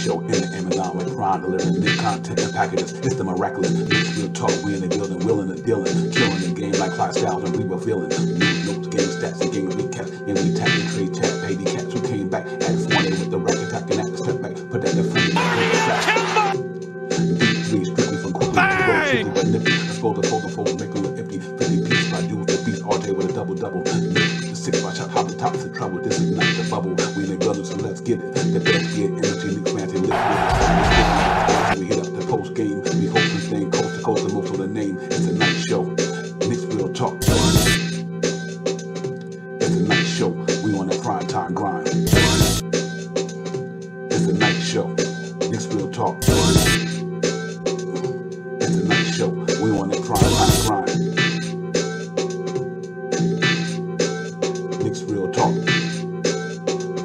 show in the Amazon with Prime delivering new content and packages. It's the miraculous. Real talk, we in the building, willing and dealing, killing the game like Clyde Styles and we were feeling. News, notes, game stats, and game recaps. And we tap and trade chat, pay the cats who came back at 20 with the rack attacking at the step back. Put that in front of the three strictly from quickly to roll, tricky but nippy. Let's fold the fold, make a little empty. 50 piece by dudes, the beast all day with a double. The 6 shot, hop the top to trouble. This is not the bubble. We in the building, so let's get it. The best get energy, leaks, fancy, lift. We hit up the post game. We hope this thing coast to coast, the most of the name. It's a night show. Knicks Real Talk. It's a night show. We on that prime time grind. It's a night show. Knicks Real Talk. It's a night show. We on that prime time grind. Knicks Real Talk.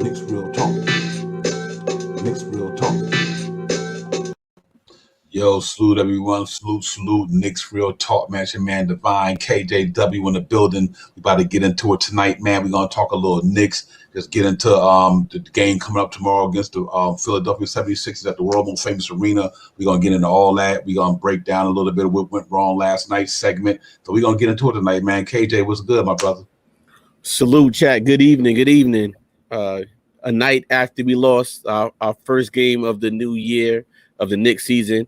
Knicks Real Talk. Knicks Real Talk. Yo, salute everyone. Salute. Knicks Real Talk, man. It's your man Divine, KJW in the building. We about to get into it tonight, man. We're gonna talk a little Knicks. Just get into the game coming up tomorrow against the Philadelphia 76ers at the world most famous arena. We're gonna get into all that. We're gonna break down a little bit of what went wrong last night's segment. So we're gonna get into it tonight, man. KJ, what's good, my brother? Salute, chat. Good evening. A night after we lost our first game of the new year of the Knicks season.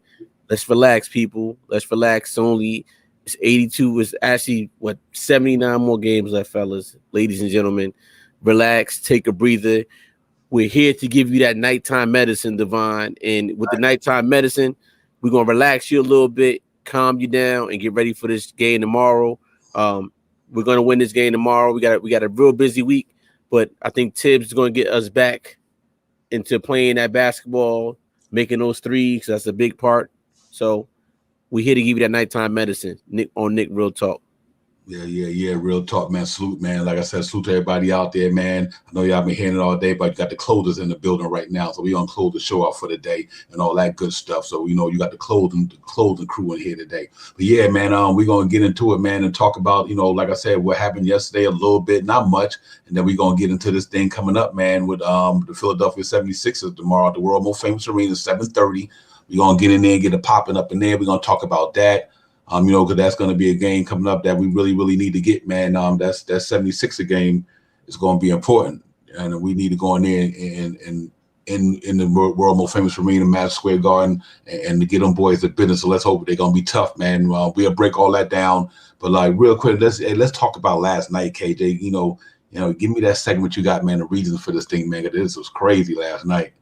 Let's relax, people. Let's relax. It's 82. It's actually 79 more games left, fellas, ladies and gentlemen. Relax, take a breather. We're here to give you that nighttime medicine, Divine. And with the nighttime medicine, we're gonna relax you a little bit, calm you down, and get ready for this game tomorrow. We're gonna win this game tomorrow. We got a real busy week, but I think Tibbs is gonna get us back into playing that basketball, making those threes. That's a big part. So we're here to give you that nighttime medicine. Nick Real Talk. Yeah. Real talk, man. Salute, man. Like I said, salute to everybody out there, man. I know y'all been hearing it all day, but you got the closers in the building right now. So we gonna close the show out for the day and all that good stuff. So you got the closing crew in here today. But yeah, man, we're gonna get into it, man, and talk about, like I said, what happened yesterday a little bit, not much. And then we're gonna get into this thing coming up, man, with the Philadelphia 76ers tomorrow at the world most famous arena, 7:30. We're gonna get in there and get it popping up in there. We're gonna talk about that. Because that's going to be a game coming up that we really, really need to get, man. That 76er game is going to be important, and we need to go in there and in the world most famous arena, Madison Square Garden, and to get them boys the business. So let's hope they're going to be tough, man. We'll break all that down, but like real quick, let's talk about last night, KJ. Give me that segment you got, man. The reasons for this thing, man. This was crazy last night.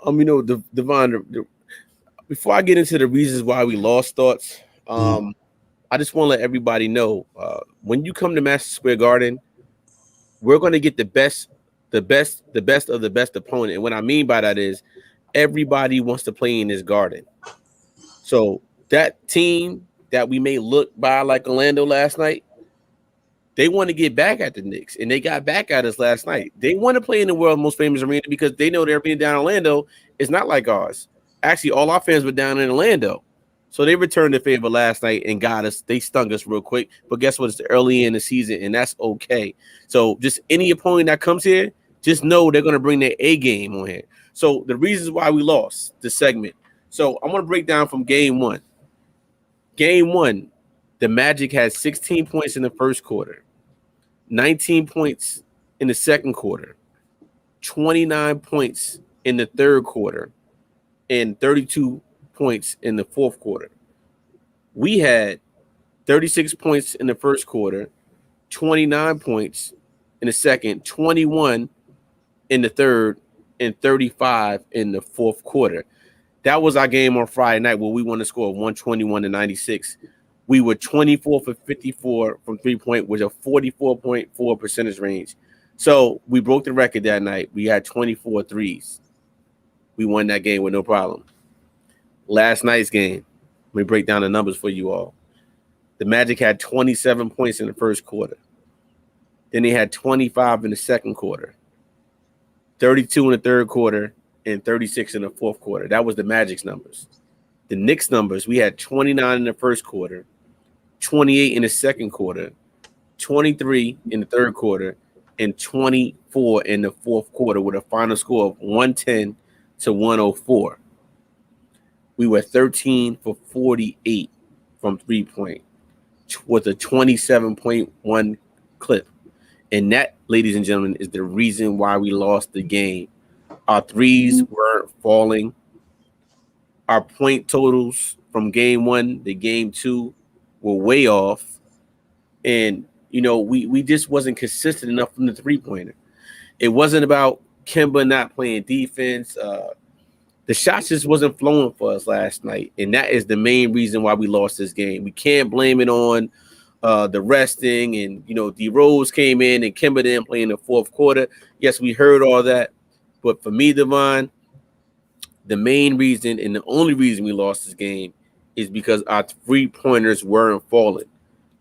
Devon, before I get into the reasons why we lost thoughts. I just want to let everybody know, when you come to Madison Square Garden, we're going to get the best of the best opponent. And what I mean by that is everybody wants to play in this garden. So that team that we may look by like Orlando last night, they want to get back at the Knicks, and they got back at us last night. They want to play in the world's most famous arena because they know their arena down in Orlando is not like ours. Actually, all our fans were down in Orlando. So they returned the favor last night and got us. They stung us real quick. But guess what? It's early in the season, and that's okay. So just any opponent that comes here, just know they're going to bring their A game on here. So the reasons why we lost the segment. So I'm going to break down from game one. Game one, the Magic had 16 points in the first quarter, 19 points in the second quarter, 29 points in the third quarter, and 32 points in the fourth quarter. We had 36 points in the first quarter, 29 points in the second, 21 in the third, and 35 in the fourth quarter. That was our game on Friday night where we won the score of 121-96. We were 24 for 54 from 3-point, which is a 44.4 percentage range. So we broke the record that night. We had 24 threes. We won that game with no problem. Last night's game, let me break down the numbers for you all. The Magic had 27 points in the first quarter. Then they had 25 in the second quarter, 32 in the third quarter, and 36 in the fourth quarter. That was the Magic's numbers. The Knicks numbers, we had 29 in the first quarter, 28 in the second quarter, 23 in the third quarter, and 24 in the fourth quarter with a final score of 110-104. we were 13 for 48 from 3-point with a 27.1 clip. And that, ladies and gentlemen, is the reason why we lost the game. Our threes weren't falling. Our point totals from game 1 to game 2 were way off. And, we just wasn't consistent enough from the three-pointer. It wasn't about Kemba not playing defense. The shots just wasn't flowing for us last night. And that is the main reason why we lost this game. We can't blame it on the resting and, D Rose came in and Kemba didn't play in the fourth quarter. Yes, we heard all that. But for me, Devon, the main reason and the only reason we lost this game is because our three-pointers weren't falling.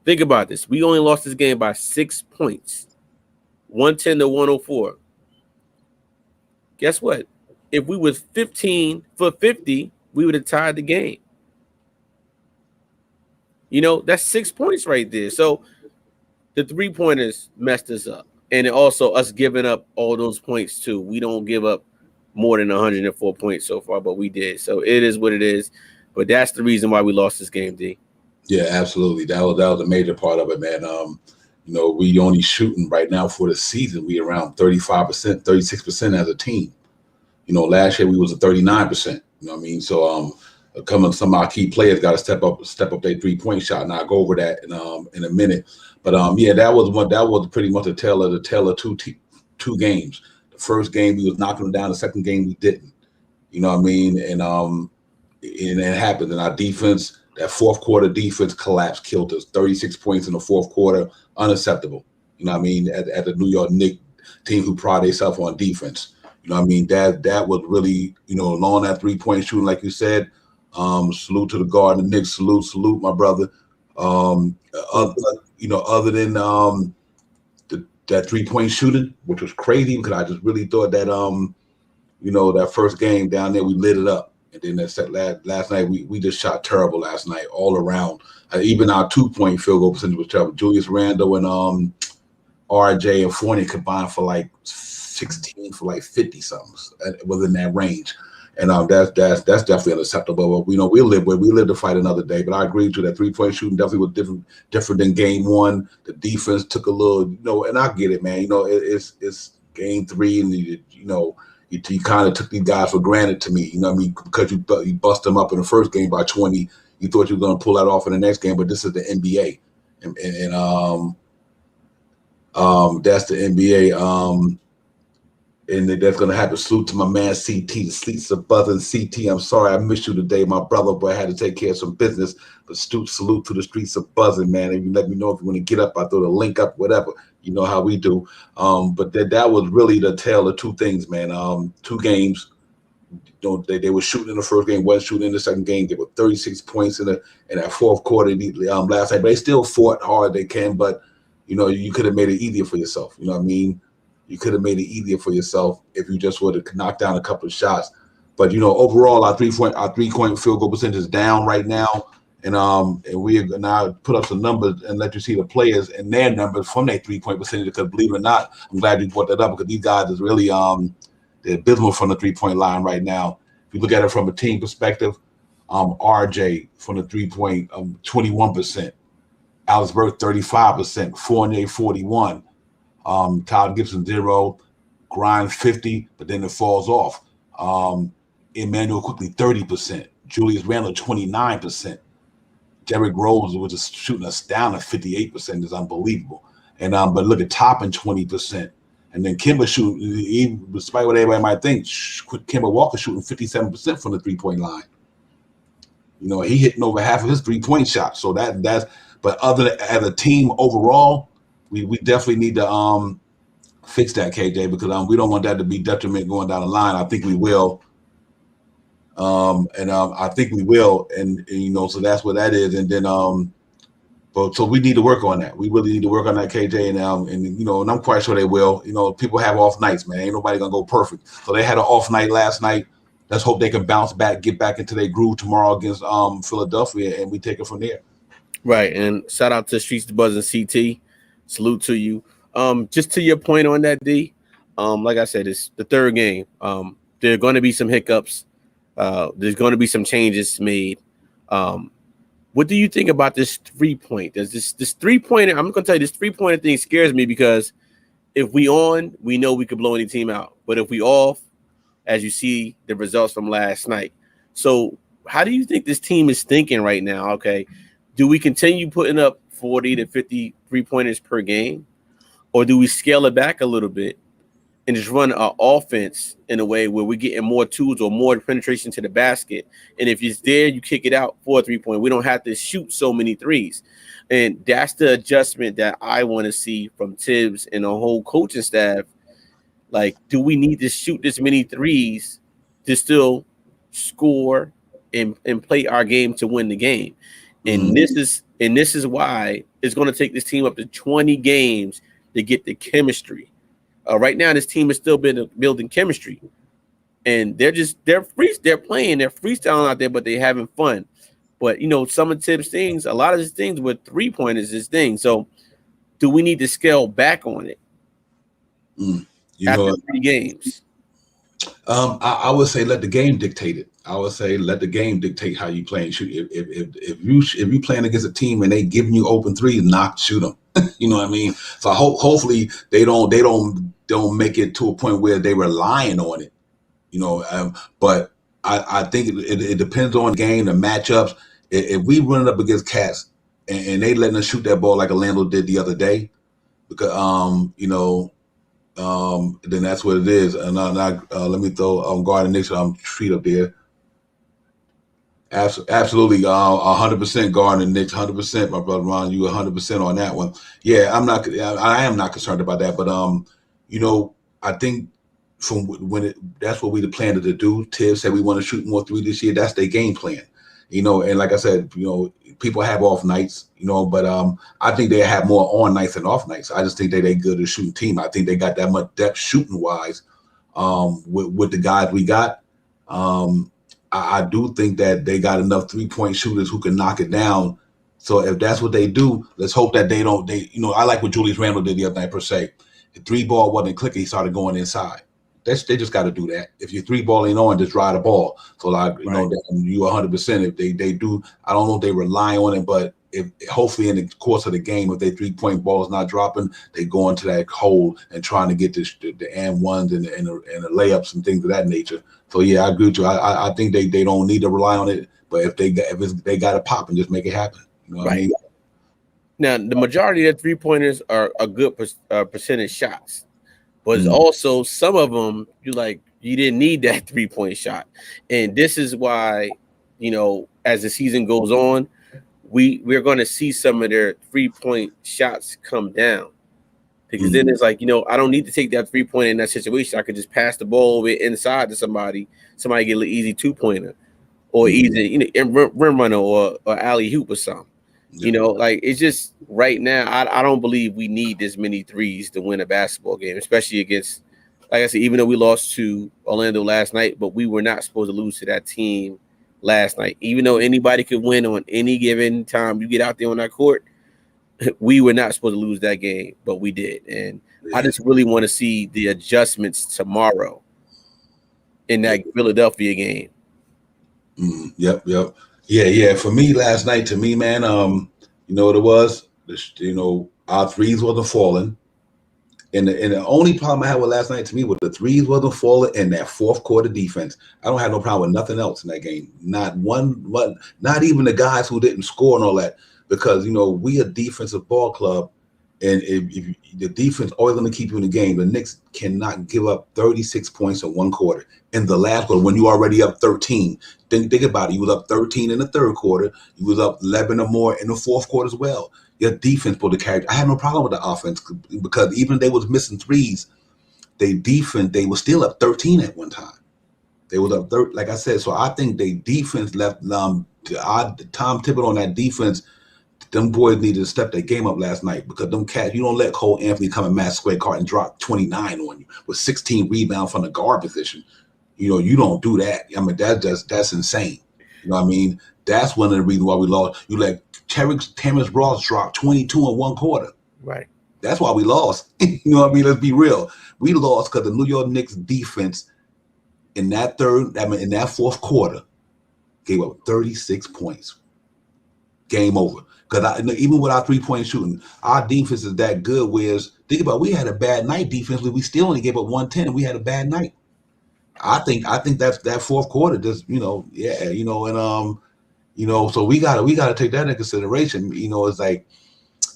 Think about this. We only lost this game by 6 points, 110 to 104. Guess what? If we was 15 for 50, we would have tied the game. That's 6 points right there. So the three-pointers messed us up. And also us giving up all those points too. We don't give up more than 104 points so far, but we did. So it is what it is. But that's the reason why we lost this game, D. Yeah, absolutely. That was a major part of it, man. We only shooting right now for the season. We around 35%, 36% as a team. Last year we was at 39%. You know what I mean? So some of our key players got to step up their 3-point shot, and I'll go over that in a minute. But that was pretty much the tale of two games. The first game we was knocking them down. The second game we didn't. You know what I mean? And it happened. And our defense, that fourth quarter defense collapsed, killed us. 36 points in the fourth quarter, unacceptable. You know what I mean? At the New York Knicks team who pride themselves on defense. You know what I mean? That was really, along that 3-point shooting, like you said. Salute to the guard and the Knicks. Salute, my brother. Other than that 3-point shooting, which was crazy because I just really thought that that first game down there we lit it up, and then last night we just shot terrible last night all around. Even our 2-point field goal percentage was terrible. Julius Randle and RJ and Fournier combined for like 16 for like 50 something within that range. And that's definitely unacceptable. But we live to fight another day. But I agree with you that 3-point shooting definitely was different than game 1. The defense took a little, and I get it, man. It's game 3, and you kind of took these guys for granted to me. You know what I mean? Because you bust them up in the first game by 20, you thought you were going to pull that off in the next game. But this is the NBA, and that's the NBA. And that's going to have to salute to my man CT. The streets are buzzing. CT, I'm sorry I missed you today, my brother, but I had to take care of some business. But salute to the streets of buzzing, man. And you let me know if you want to get up. I throw the link up, whatever. You know how we do. But that was really the tale of two things, man. 2 games. They were shooting in the first game, wasn't shooting in the second game. They were 36 points in that fourth quarter last night. But they still fought hard. They can, but you could have made it easier for yourself. You know what I mean? You could have made it easier for yourself if you just would have knocked down a couple of shots. But overall, our 3-point field goal percentage is down right now, and we are now put up some numbers and let you see the players and their numbers from their 3-point percentage. Because believe it or not, I'm glad you brought that up because these guys is really they're abysmal from the 3-point line right now. If you look at it from a team perspective, RJ from the 3-point 21%, Alex Burke 35%, Fournier 41%. Todd Gibson 0, Grind 50, but then it falls off. Emmanuel quickly 30%, Julius Randle 29%. Derrick Rose was just shooting us down at 58% is unbelievable. And but look at Toppin 20%. And then Kemba shooting, despite what everybody might think, Kemba Walker shooting 57% from the 3-point line. He hitting over half of his 3-point shots. So that's but as a team overall, we definitely need to fix that, KJ, because we don't want that to be detriment going down the line. I think we will. I think we will. And so that's what that is. And then, so we need to work on that. We really need to work on that, KJ. And I'm quite sure they will. People have off nights, man. Ain't nobody going to go perfect. So they had an off night last night. Let's hope they can bounce back, get back into their groove tomorrow against Philadelphia, and we take it from there. Right. And shout out to Streets to Buzz and CT. Salute to you. Just to your point on that, D, like I said, it's the third game. There are going to be some hiccups. There's going to be some changes made. What do you think about this 3-point? Does this 3-pointer? I'm going to tell you, this 3-pointer thing scares me because if we on, we know we could blow any team out. But if we off, as you see the results from last night. So how do you think this team is thinking right now? Okay, do we continue putting up 40 to 50 3-pointers per game? Or do we scale it back a little bit and just run our offense in a way where we're getting more tools or more penetration to the basket? And if it's there, you kick it out for a 3-point. We don't have to shoot so many threes. And that's the adjustment that I want to see from Tibbs and the whole coaching staff. Like, do we need to shoot this many threes to still score and play our game to win the game? And this is why it's going to take this team up to 20 games to get the chemistry. Right now, this team is still building chemistry, and they're playing, they're freestyling out there, but they're having fun. But some of Tibbs' things, a lot of his things with 3-pointers, his thing. So, do we need to scale back on it after 3 games? I would say let the game dictate it. I would say let the game dictate how you play and shoot. If you playing against a team and they giving you open threes, shoot them. You know what I mean? So hopefully they don't make it to a point where they relying on it. But I think it depends on the game, the matchups. If we run it up against cats and they letting us shoot that ball like Orlando did the other day, because then that's what it is. And let me throw guarding Knicks. I'm treat up there. Absolutely, 100% guarding Knicks, 100%. My brother Ron, you 100% on that one. Yeah, I am not concerned about that. But I think from that's what we planned to do. Tibbs said we want to shoot more 3 this year. That's their game plan. And like I said, people have off nights, but I think they have more on nights than off nights. I just think they're good at shooting team. I think they got that much depth shooting wise with the guys we got. I do think that they got enough 3-point shooters who can knock it down. So if that's what they do, let's hope that they don't. I like what Julius Randle did the other night per se. The 3-ball wasn't clicking; he started going inside. They just got to do that. If your 3-ball ain't on, just drive the ball. So you 100%. If they do, I don't know if they rely on it, but if hopefully in the course of the game, if their 3-point ball is not dropping, they go into that hole and trying to get the and ones and the layups and things of that nature. So yeah, I agree with you. I think they don't need to rely on it, but if they got to pop and just make it happen. You know what I mean? Now the majority of the 3-pointers are a good percentage shots. But it's also some of them you didn't need that 3-point shot. And this is why, as the season goes on, we're going to see some of their 3-point shots come down. Because then it's I don't need to take that 3-point in that situation. I could just pass the ball over inside to somebody get an easy 2-pointer or easy, rim runner or alley hoop or something. It's just right now, I don't believe we need this many threes to win a basketball game, especially against, like I said, even though we lost to Orlando last night, but we were not supposed to lose to that team last night. Even though anybody could win on any given time you get out there on that court, we were not supposed to lose that game, but we did. And I just really want to see the adjustments tomorrow in that Philadelphia game. Yep. Yeah. For me last night, to me, man, you know what it was? Our threes wasn't falling. And the only problem I had with last night to me was the threes wasn't falling and that fourth quarter defense. I don't have no problem with nothing else in that game. Not even the guys who didn't score and all that. Because, we a defensive ball club. And if the defense always going to keep you in the game, the Knicks cannot give up 36 points in one quarter. In the last quarter, when you already up 13, think about it. You was up 13 in the third quarter. You was up 11 or more in the fourth quarter as well. Your defense pulled the carry. I have no problem with the offense because even if they was missing threes, they were still up 13 at one time. They was up 13, like I said. So I think they defense left Tom Thibodeau on that defense. Them boys needed to step their game up last night because them cats, you don't let Cole Anthony come in Madison Square Garden and drop 29 on you with 16 rebounds from the guard position. You don't do that. I mean, that's insane. You know what I mean? That's one of the reasons why we lost. You let Terrence Ross drop 22 in one quarter. Right. That's why we lost. You know what I mean? Let's be real. We lost because the New York Knicks defense in that fourth quarter, gave up 36 points. Game over. Because even with our 3-point shooting, our defense is that good. Whereas, think about it, we had a bad night defensively. We still only gave up 110, and we had a bad night. I think that's that fourth quarter. Just so we gotta take that into consideration. It's like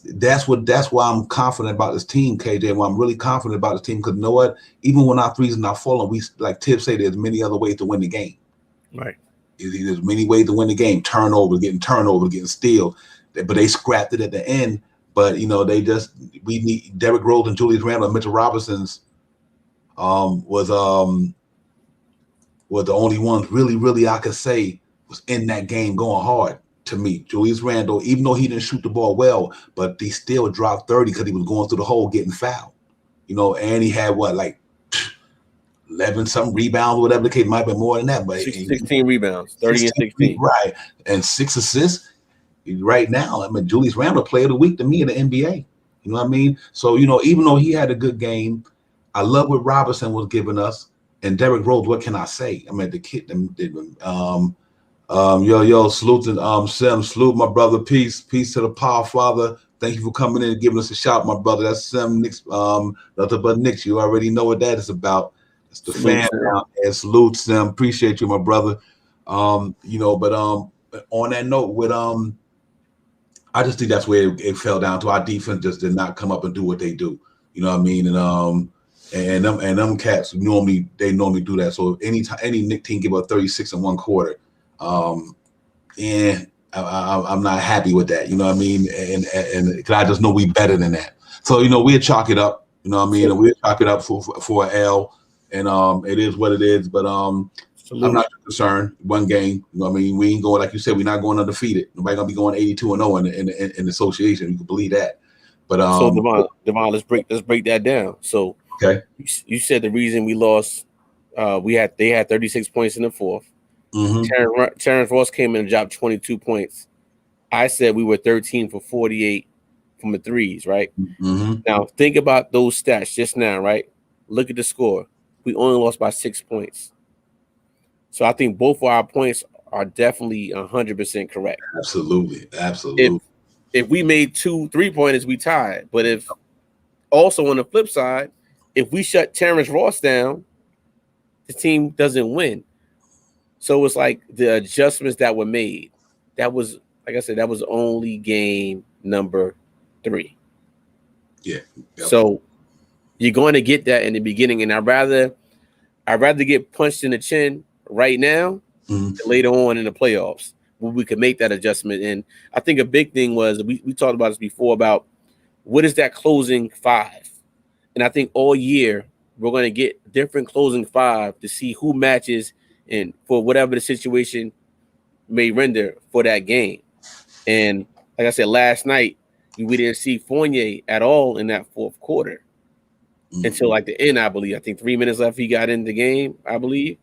that's why I'm confident about this team, KJ. Why I'm really confident about this team, because you know what? Even when our threes are not falling, we, like Tibbs say, there's many other ways to win the game. Right. There's many ways to win the game. Getting steal. But they scrapped it at the end. But we need Derrick Rose and Julius Randle and Mitchell Robinson's was the only ones really I could say was in that game going hard to me. Julius Randle, even though he didn't shoot the ball well, but he still dropped 30 because he was going through the hole getting fouled. And he had 11 some rebounds, whatever the case, might have been more than that, but 16 rebounds, 30 and 16. Right. And 6 assists. Right now, Julius Randle player of the week to me in the NBA. You know what I mean? So, even though he had a good game, I love what Robinson was giving us. And Derrick Rose, what can I say? The kid, salute Sim, salute my brother, peace to the Power Father. Thank you for coming in and giving us a shout, my brother. That's Sim, Nicks, nothing but Nicks. You already know what that is about. It's the fan out there. Salute, Sim. Appreciate you, my brother. But on that note, I just think that's where it fell down to. Our defense just did not come up and do what they do. You know what I mean? And them cats normally do that. So anytime any Knick team give up 36 in one quarter, I'm not happy with that. You know what I mean? And cause I just know we better than that. So we'll chalk it up. You know what I mean? And we'll chalk it up for an L. And it is what it is. But Absolutely. I'm not concerned. One game. You know what I mean? We ain't going, like you said, we're not going undefeated. Nobody gonna be going 82-0 in the association. You can believe that. But so Devon, let's break that down. So okay, you said the reason we lost, they had 36 points in the fourth. Mm-hmm. Terrence Ross came in and dropped 22 points. I said we were 13 for 48 from the threes, right? Mm-hmm. Now think about those stats just now, right? Look at the score. We only lost by 6 points. So I think both of our points are definitely 100% correct. Absolutely. If we made 2 3-pointers, we tied. But if also on the flip side, if we shut Terrence Ross down, the team doesn't win. So it's like the adjustments that were made. That was, like I said, that was only game number 3. Yeah. Yep. So you're going to get that in the beginning, and I'd rather get punched in the chin right now than later on in the playoffs where we could make that adjustment. And I think a big thing was we talked about this before about what is that closing 5. And I think all year we're going to get different closing 5 to see who matches and for whatever the situation may render for that game. And like I said, last night, we didn't see Fournier at all in that fourth quarter until like the end, I believe. I think 3 minutes left, he got in the game, I believe.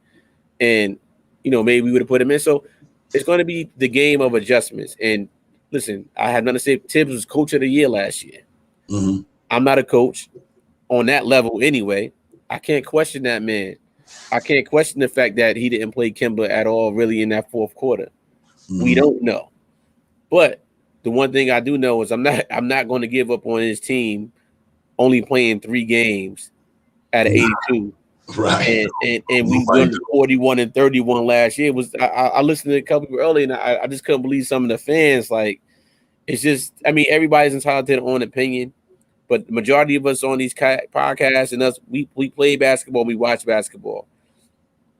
And, maybe we would have put him in. So it's going to be the game of adjustments. And listen, I have nothing to say. Tibbs was coach of the year last year. Mm-hmm. I'm not a coach on that level anyway. I can't question that man. I can't question the fact that he didn't play Kemba at all really in that fourth quarter. We don't know. But the one thing I do know is I'm not going to give up on his team only playing 3 games out of 82. Right. And we won 41 and 31 last year. I listened to a couple people earlier, and I just couldn't believe some of the fans. Like, it's just, everybody's entitled to their own opinion, but the majority of us on these podcasts and us, we play basketball, we watch basketball.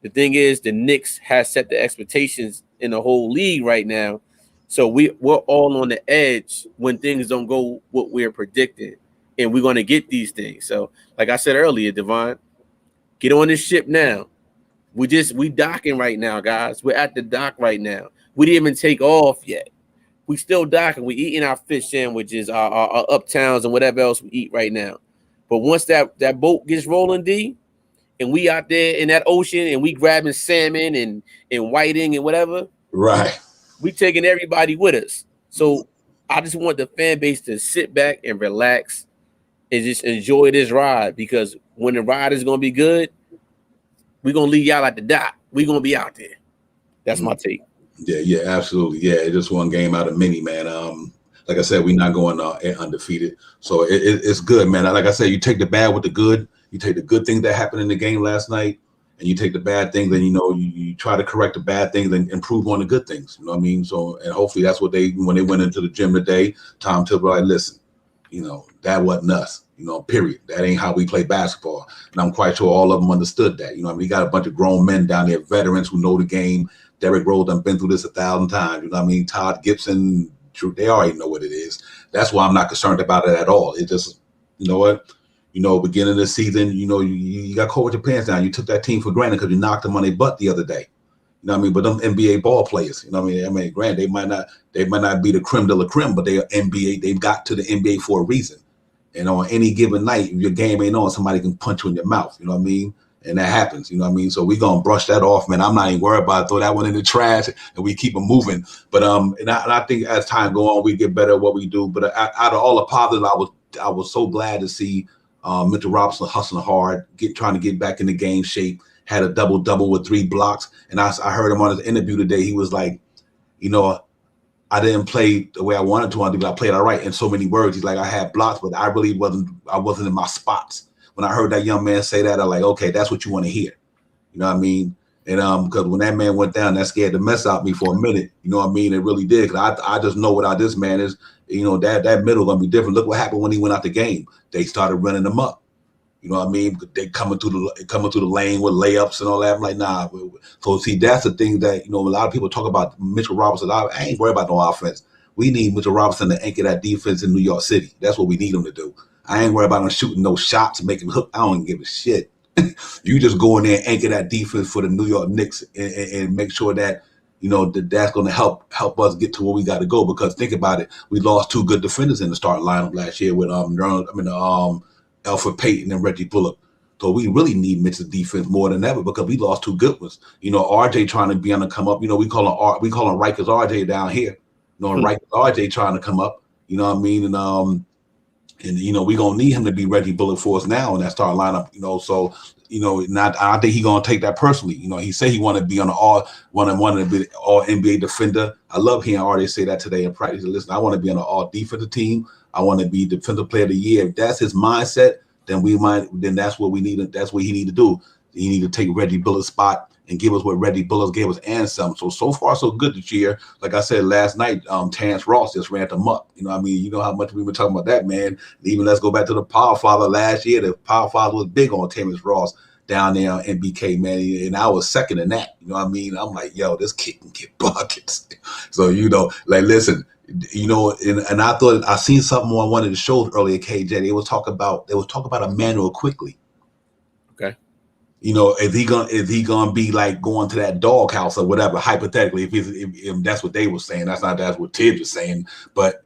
The thing is, the Knicks has set the expectations in the whole league right now, so we're all on the edge when things don't go what we're predicting, and we're going to get these things. So, like I said earlier, Devon, get on this ship now. We docking right now, guys. We're at the dock right now. We didn't even take off yet. We still docking. We eating our fish sandwiches, our uptowns, and whatever else we eat right now. But once that boat gets rolling, D, and we out there in that ocean and we grabbing salmon and whiting and whatever, right? We taking everybody with us. So I just want the fan base to sit back and relax and just enjoy this ride, because when the ride is going to be good, We're gonna leave y'all at the dot. We're gonna be out there. That's my take. Yeah, absolutely. Yeah, just one game out of many, man. Like I said, we're not going undefeated, so it's good, man. Like I said, you take the bad with the good. You take the good things that happened in the game last night, and you take the bad things, and you try to correct the bad things and improve on the good things. You know what I mean? So, and hopefully that's what when they went into the gym today, Tom Tilbrook like, listen, that wasn't us. Period. That ain't how we play basketball. And I'm quite sure all of them understood that. We got a bunch of grown men down there, veterans who know the game. Derrick Rose done been through this 1,000 times. You know what I mean? Todd Gibson, they already know what it is. That's why I'm not concerned about it at all. It just, you know what? Beginning of the season, you got caught with your pants down. You took that team for granted because you knocked them on their butt the other day. You know what I mean? But them NBA ball players, granted, they might not be the creme de la creme, but they are NBA. They've got to the NBA for a reason. And on any given night, if your game ain't on, somebody can punch you in your mouth. You know what I mean? And that happens. You know what I mean? So we're going to brush that off, man. I'm not even worried about it. Throw that one in the trash and we keep it moving. But and I think as time go on, we get better at what we do. But out of all the positives, I was so glad to see Mitchell Robinson hustling hard, trying to get back into game shape, had a double-double with 3 blocks. And I heard him on his interview today. He was like, I didn't play the way I wanted to. I think I played all right in so many words. He's like, I had blocks, but I really wasn't in my spots. When I heard that young man say that, I'm like, okay, that's what you want to hear. You know what I mean? And because when that man went down, that scared the mess out of me for a minute. You know what I mean? It really did. Because I just know what this man is. That middle gonna be different. Look what happened when he went out the game. They started running him up. You know what I mean? They coming through the lane with layups and all that. I'm like, nah. So see, that's the thing that a lot of people talk about Mitchell Robinson. I ain't worried about no offense. We need Mitchell Robinson to anchor that defense in New York City. That's what we need him to do. I ain't worried about him shooting no shots, making hook. I don't give a shit. You just go in there and anchor that defense for the New York Knicks and make sure that that's going to help us get to where we got to go. Because think about it, we lost 2 good defenders in the starting lineup last year with Alfred Payton and Reggie Bullock. So we really need Mitchell's defense more than ever because we lost 2 good ones. RJ trying to be on the come up. We call him Rikers RJ down here. Rikers RJ trying to come up. You know what I mean? And we're gonna need him to be Reggie Bullock for us now in that starting lineup. I think he's gonna take that personally. He said he wanted to be on the all NBA defender. I love hearing RJ say that today in practice. Listen, I want to be on the all defensive team. I want to be defensive player of the year. If that's his mindset, then that's what we need. That's what he need to do. He need to take Reggie Bullock's spot and give us what Reggie Bullock gave us and some. So far so good this year. Like I said last night, Terrence Ross just ran them up. You know what I mean? You know how much we were talking about that, man. Even let's go back to the Power Father last year. The Power Father was big on Terrence Ross down there on NBK, man. And I was second in that. You know what I mean? I'm like, yo, this kid can get buckets. So, listen, and I thought I seen something on one of the shows earlier, KJ. They was talking about Emmanuel quickly. Okay. Is he gonna be like going to that doghouse or whatever? Hypothetically, if that's what they were saying, that's what Tibbs was saying. But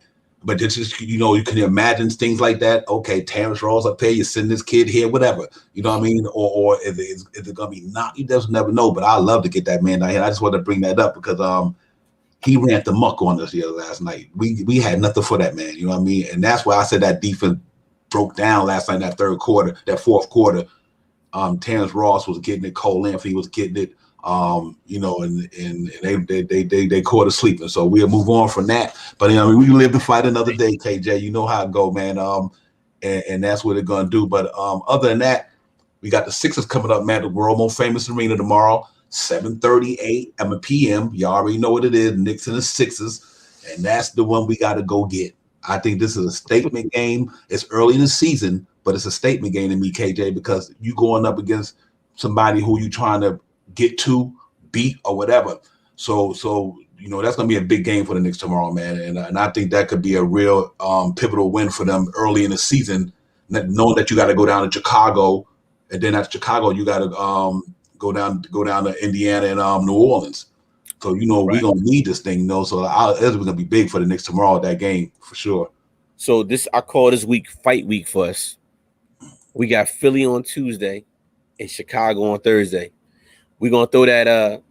just you can imagine things like that. Okay, Terrence Ross up there, you send this kid here, whatever. You know what I mean? Or is it gonna be not? You just never know. But I love to get that man down here. I just want to bring that up because he ran the muck on us here last night. We had nothing for that man. You know what I mean? And that's why I said that defense broke down last night in that fourth quarter. Terrence Ross was getting it. Cole Anthony was getting it. And they caught us sleeping. So we'll move on from that. But we live to fight another day, KJ. You know how it go, man. And that's what they're gonna do. But other than that, we got the Sixers coming up, man. The world most famous arena tomorrow, 7:30 p.m. You already know what it is. Knicks and the Sixers, and that's the one we got to go get. I think this is a statement game. It's early in the season, but it's a statement game to me, KJ, because you going up against somebody who you trying to get to, beat, or whatever. So that's going to be a big game for the Knicks tomorrow, man. And I think that could be a real pivotal win for them early in the season, knowing that you got to go down to Chicago, and then after Chicago you got to go down to Indiana and New Orleans. So right. We're gonna need this thing, So it's gonna be big for the Knicks tomorrow. That game for sure. So I call this week fight week for us. We got Philly on Tuesday and Chicago on Thursday. We're gonna throw that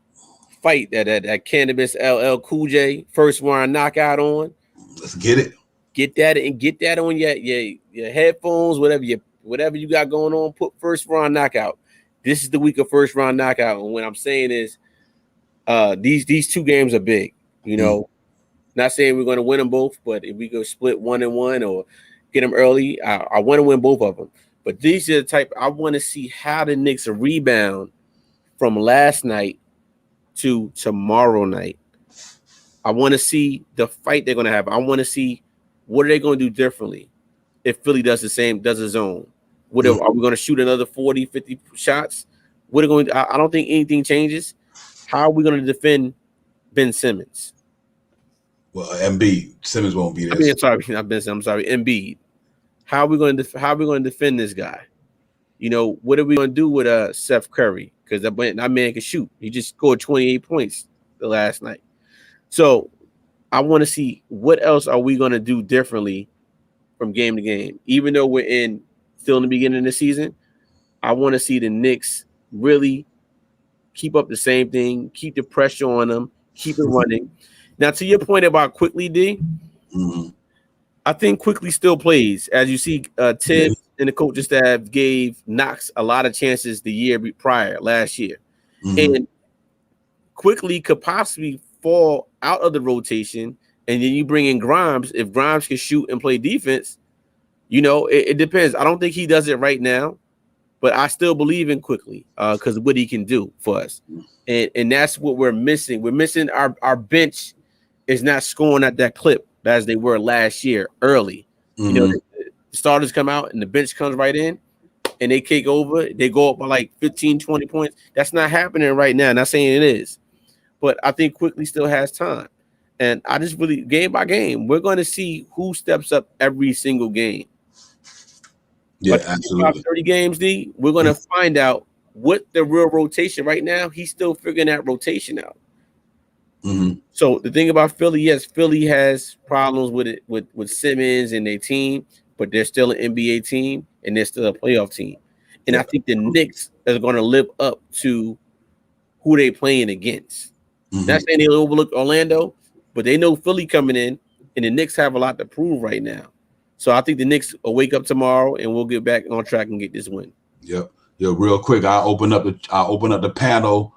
fight that Cannabis LL Cool J first round knockout on. Let's get it. Get that on your headphones, whatever you got going on. Put first round knockout. this is the week of first round knockout. And what I'm saying is, these two games are big. You know, not saying we're going to win them both, but if we go split 1-1 or get them early, I want to win both of them. But these are the type I want to see how the Knicks rebound from last night to tomorrow night. I want to see the fight they're going to have. I want to see what are they going to do differently if Philly does the same, does his own. Are we going to shoot another 40, 50 shots? What are going? I don't think anything changes. How are we going to defend Ben Simmons? Well, Embiid. Simmons won't be there. I mean, I'm sorry, Embiid. How are we going to defend this guy? You know, what are we going to do with Seth Curry? Because that man can shoot. He just scored 28 points the last night. So I want to see what else are we going to do differently from game to game. Even though we're still in the beginning of the season, I want to see the Knicks really keep up the same thing, keep the pressure on them, keep it running. Now, to your point about Quickly, D, I think Quickly still plays. As you see, Tibbs and the coaching staff gave Knox a lot of chances the year prior, last year. And Quickly could possibly fall out of the rotation, and then you bring in Grimes. If Grimes can shoot and play defense, you know, it depends. I don't think he does it right now, but I still believe in Quickly because of what he can do for us. And that's what we're missing. We're missing our bench is not scoring at that clip as they were last year early. You know, the starters come out and the bench comes right in and they kick over. They go up by like 15, 20 points. That's not happening right now. Not saying it is, but I think Quickly still has time. And I just really, game by game, we're going to see who steps up every single game. Yeah, but absolutely. 30 games, D, we're going to find out what the real rotation right now. He's still figuring that rotation out. So the thing about Philly, yes, Philly has problems with it with Simmons and their team, but they're still an NBA team and they're still a playoff team. And I think the Knicks are going to live up to who they playing against. Not saying they overlook Orlando, but they know Philly coming in, and the Knicks have a lot to prove right now. So I think the Knicks will wake up tomorrow and we'll get back on track and get this win. Yep. Real quick, I open up the panel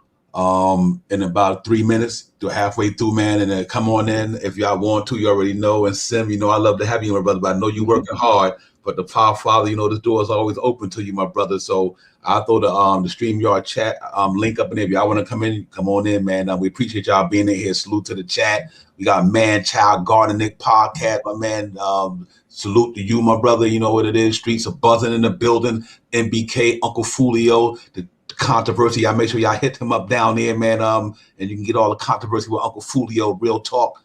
in about 3 minutes to halfway through, man, and then come on in if y'all want to. You already know. And Sim, you know, I love to have you, my brother, but I know you working hard. But the Power Father, you know, this door is always open to you, my brother. So I'll throw the StreamYard chat link up in there. If y'all want to come in, come on in, man. We appreciate y'all being in here. Salute to the chat. We got Man Child Garden Nick podcast, my man. Salute to you, my brother. You know what it is. Streets are buzzing in the building. MBK, Uncle Fulio, the controversy. Y'all make sure y'all hit him up down there, man. And you can get all the controversy with Uncle Fulio. Real talk.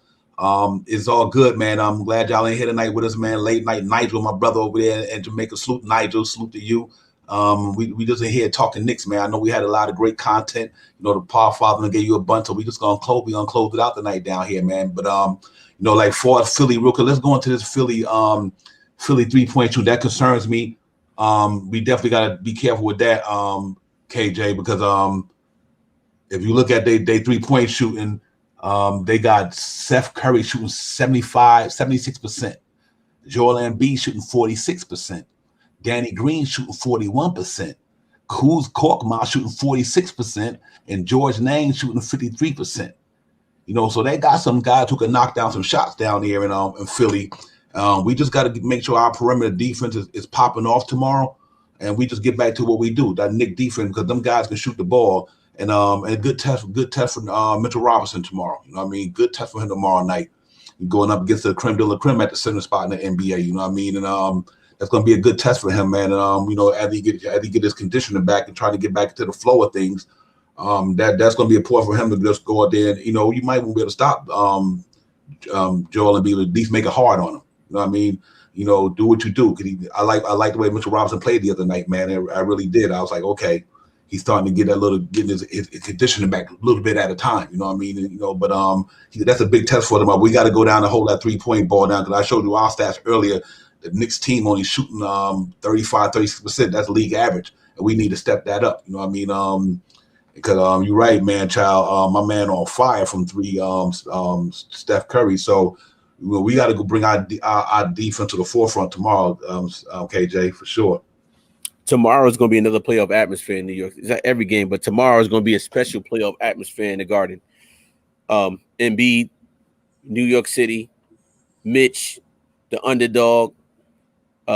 It's all good, man. I'm glad y'all ain't here tonight with us, man. Late night Nigel, my brother over there in Jamaica. Salute Nigel. Salute to you. We just in here talking Knicks, man. I know we had a lot of great content. You know, the Power Father gave you a bunch, so we gonna close it out tonight down here, man. But you know, like for Philly, real quick, let's go into this Philly 3-point shoot. That concerns me. We definitely gotta be careful with that, KJ, because if you look at they 3-point shooting, they got Seth Curry shooting 76%, Joel Embiid shooting 46%, Danny Green shooting 41%, Kuz Korkmaz shooting 46%, and George Nang shooting 53%. You know, so they got some guys who can knock down some shots down here in Philly. We just got to make sure our perimeter defense is popping off tomorrow, and we just get back to what we do, that Knick defense, because them guys can shoot the ball. And a good test for Mitchell Robinson tomorrow. You know what I mean? Good test for him tomorrow night. Going up against the creme de la creme at the center spot in the NBA. You know what I mean? And that's going to be a good test for him, man. And you know, as he get his conditioning back and try to get back to the flow of things, that's going to be important for him to just go out there. And, you know, you might won't be able to stop Joel and be able to at least make it hard on him. You know what I mean? You know, do what you do. I like the way Mitchell Robinson played the other night, man. I really did. I was like, okay. He's starting to get his conditioning back a little bit at a time. You know what I mean? And, you know, but that's a big test for them. We got to go down and hold that 3-point ball down, because I showed you our stats earlier. The Knicks team only shooting 35, 36%. That's league average, and we need to step that up. You know what I mean? Because you're right, man, child. My man on fire from 3. Seth Curry. So we got to go bring our defense to the forefront tomorrow. KJ, for sure. tomorrow is going to be another playoff atmosphere in New York. It's not every game, but tomorrow is going to be a special playoff atmosphere in the Garden. Embiid, New York City, Mitch, the underdog.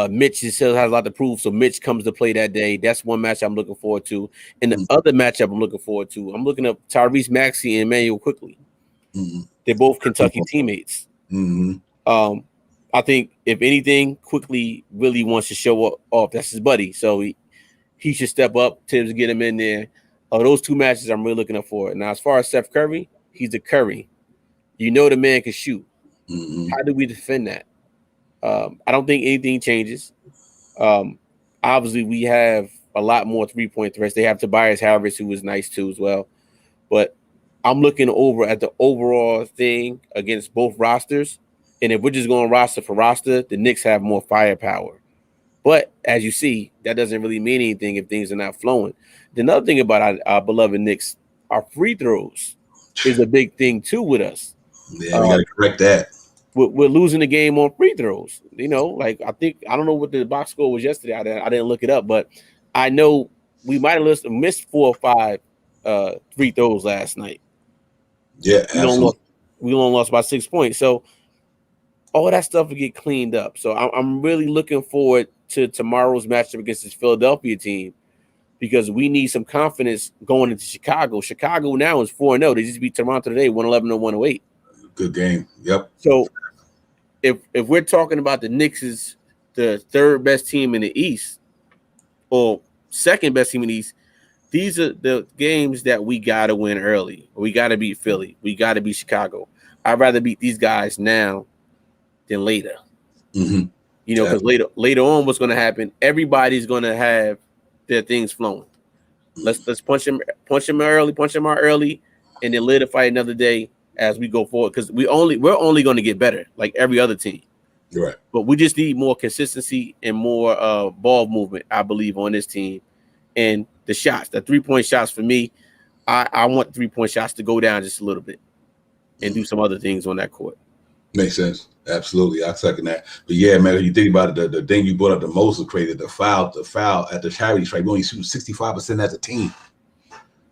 Mitch still has a lot to prove, so Mitch comes to play that day. That's one match I'm looking forward to. And the other matchup I'm looking forward to, I'm looking up Tyrese Maxey and Emmanuel Quickly. They're both Kentucky teammates. I think if anything, Quickly really wants to show off. That's his buddy, so he should step up. Tibbs get him in there. Those two matches I'm really looking up for. Now, as far as Seth Curry, he's a Curry. You know the man can shoot. How do we defend that? I don't think anything changes. Obviously, we have a lot more three-point threats. They have Tobias Harris, who is nice too as well. But I'm looking over at the overall thing against both rosters. And if we're just going roster for roster, the Knicks have more firepower. But as you see, that doesn't really mean anything if things are not flowing. The another thing about our beloved Knicks, our free throws is a big thing too with us. Yeah, we got to correct that. We're losing the game on free throws. You know, like I don't know what the box score was yesterday. I didn't look it up, but I know we might have missed 4 or 5 free throws last night. Yeah, absolutely. We only lost by 6 points. So all that stuff will get cleaned up. So I'm really looking forward to tomorrow's matchup against this Philadelphia team because we need some confidence going into Chicago. Chicago now is 4-0. They just beat Toronto today, 111-108. Good game. Yep. So if we're talking about the Knicks is the third best team in the East or second best team in the East, these are the games that we got to win early. We got to beat Philly. We got to beat Chicago. I'd rather beat these guys now than later. You know, because later on, what's going to happen? Everybody's going to have their things flowing. Let's punch them out early, and then later fight another day as we go forward. Because we're only going to get better, like every other team. Right. But we just need more consistency and more ball movement, I believe, on this team. And the shots, the 3-point shots for me, I want 3-point shots to go down just a little bit and do some other things on that court. Makes sense. Absolutely. I second that. But yeah, man, if you think about it, the thing you brought up the most was crazy. The foul at the charity stripe. We only shoot 65% as a team.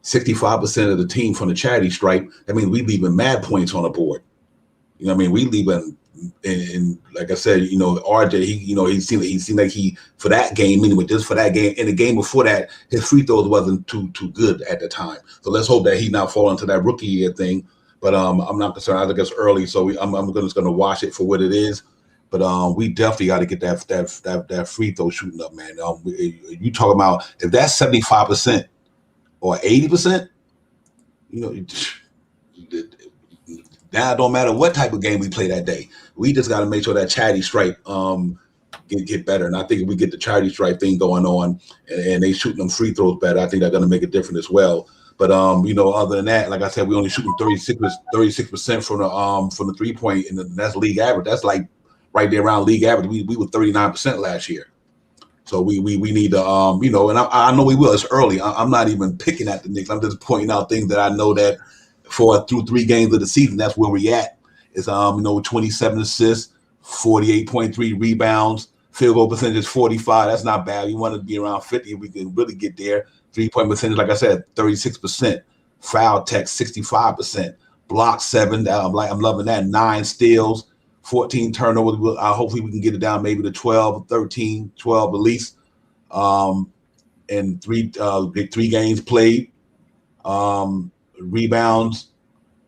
65% of the team from the charity stripe. That means we leaving mad points on the board. You know what I mean? We leaving and like I said, you know, RJ, he seemed like he for that game, meaning with just for that game, in the game before that, his free throws wasn't too good at the time. So let's hope that he not fall into that rookie year thing. But I'm not concerned. I think it's early, so I'm just going to watch it for what it is. But we definitely got to get that free throw shooting up, man. You talk about if that's 75% or 80%, you know, now it don't matter what type of game we play that day. We just got to make sure that charity stripe get better. And I think if we get the charity stripe thing going on and they shooting them free throws better, I think they're going to make a difference as well. But you know, other than that, like I said, we only shooting 36% from the 3-point, and that's league average. That's like right there around league average. We were 39% last year, so we need to you know, and I know we will. It's early. I'm not even picking at the Knicks. I'm just pointing out things that I know that through 3 games of the season, that's where we at. Is you know, 27 assists, 48.3 rebounds, field goal percentage 45. That's not bad. We want to be around 50 if we can really get there. 3-point percentage, like I said, 36%. Foul tech, 65%. Block 7. I'm loving that. 9 steals, 14 turnovers. Hopefully we can get it down maybe to 12, 13, 12 at least. And 3 games played. Rebounds,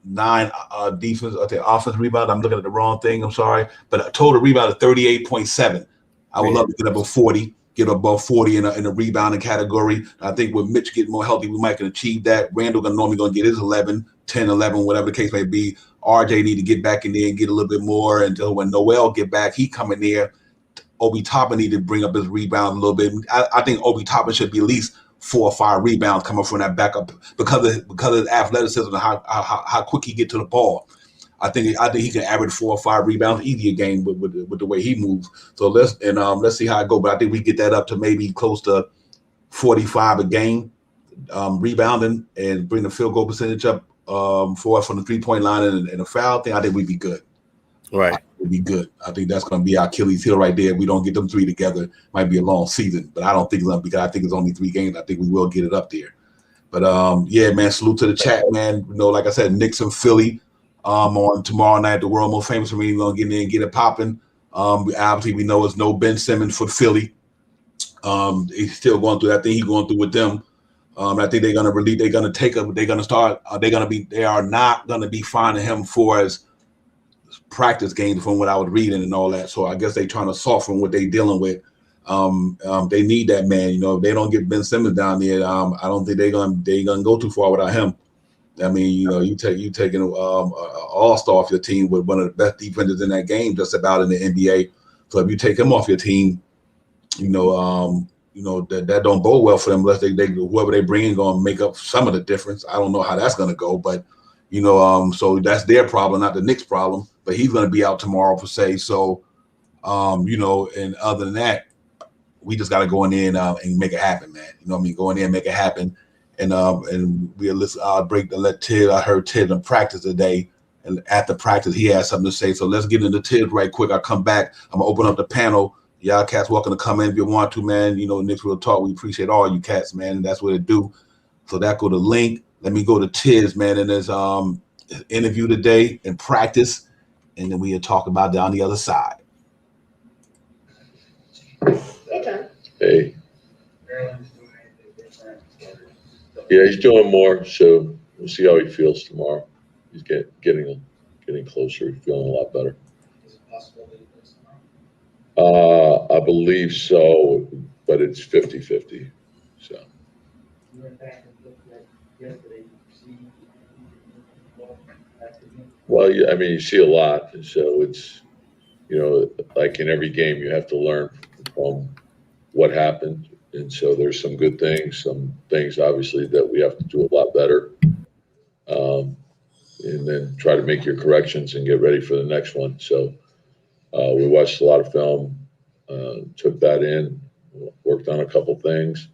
9 defense. Okay, offense rebound. I'm looking at the wrong thing. I'm sorry, but a total rebound of 38.7. I would love to get above 40. Get above 40 in a rebounding category. I think with Mitch getting more healthy, we might can achieve that. Randall normally going to get his 11, 10, 11, whatever the case may be. RJ need to get back in there and get a little bit more until when Noel get back, he come in there. Obi Toppin need to bring up his rebound a little bit. I think Obi Toppin should be at least 4 or 5 rebounds coming from that backup because of his athleticism and how quick he get to the ball. I think he can average 4 or 5 rebounds easy a game with the way he moves. So let's see how it goes. But I think we get that up to maybe close to 45 a game rebounding and bring the field goal percentage up for us from the 3-point line and a foul thing. I think we'd be good. Right. to be good. I think that's going to be our Achilles heel right there. If we don't get them 3 together, might be a long season, but I don't think it's going to, because I think it's only 3 games. I think we will get it up there. But yeah, man, salute to the chat, man. You know, like I said, Knicks and Philly on tomorrow night, the world most famous arena. We're going to get in and get it popping. Obviously, we know it's no Ben Simmons for Philly. He's still going through that thing he's going through with them. I think they're going to release. They're going to take him. They're going to start. They are not going to be finding him for as practice games from what I was reading and all that. So I guess they're trying to soften what they're dealing with. They need that man. You know, if they don't get Ben Simmons down there, I don't think they're gonna go too far without him. I mean, you know, you taking an all-star off your team with one of the best defenders in that game, just about in the NBA. So if you take him off your team, you know that don't bode well for them unless they whoever they bring in gonna make up some of the difference. I don't know how that's gonna go, but you know, so that's their problem, not the Knicks' problem. But he's gonna be out tomorrow per se. So, you know, and other than that, we just got to go in there and make it happen, man. You know what I mean? Go in there and make it happen. And we'll listen. I'll break the let Tid. I heard Tid in practice today, and after practice, he had something to say. So let's get into Tid right quick. I'll come back. I'm gonna open up the panel. Y'all cats welcome to come in if you want to, man. You know, Knicks Real Talk. We appreciate all you cats, man. And that's what it do. So that go to link. Let me go to Tid's, man, and there's interview today in practice, and then we'll talk about it on the other side. Hey. Yeah, he's doing more, so we'll see how he feels tomorrow. He's getting closer, feeling a lot better. I believe so, but it's 50-50. So. Well, yeah, I mean, you see a lot, so it's, you know, like in every game, you have to learn from what happened, and so there's some good things, some things obviously that we have to do a lot better, and then try to make your corrections and get ready for the next one. So we watched a lot of film, took that in, worked on a couple things,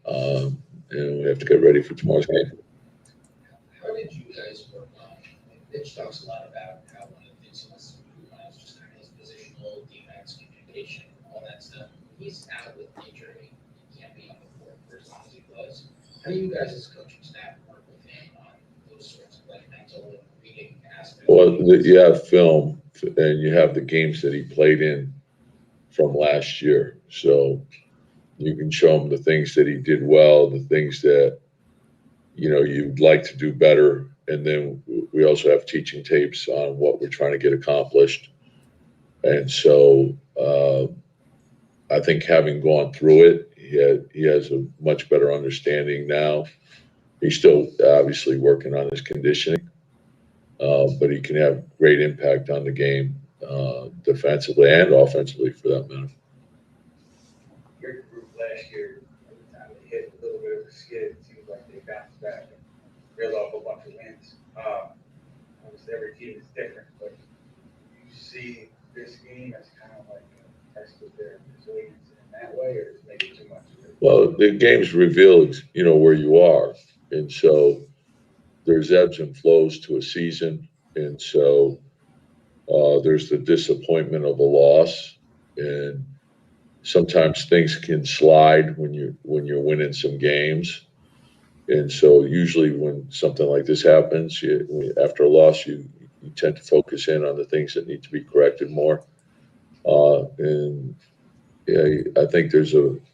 and we have to get ready for tomorrow's game. How did you guys work on? Mitch talks a lot about how one of the things he wants to do is just kind of his positional defense, communication, all that stuff. He's out with nature. He can't be on the court for as long as he was. How do you guys as coaching staff work with him on those sorts of like mental and reading aspects? Well, you have film and you have the games that he played in from last year. So you can show him the things that he did well, the things that, you know, you'd like to do better. And then we also have teaching tapes on what we're trying to get accomplished. And so I think having gone through it, he has a much better understanding now. He's still obviously working on his conditioning, but he can have great impact on the game defensively and offensively for that matter. Your group last year, every time they hit a little bit of a skid, it seems like they bounced back and reeled off a bunch of wins. Obviously, every team is different, but you see this game as kind of like a test of their resilience in that way, or is it maybe too much? Well, the games reveal, you know, where you are. And so there's ebbs and flows to a season. And so there's the disappointment of a loss. And sometimes things can slide when you're winning some games. And so usually when something like this happens, after a loss, you tend to focus in on the things that need to be corrected more. And yeah, I think there's an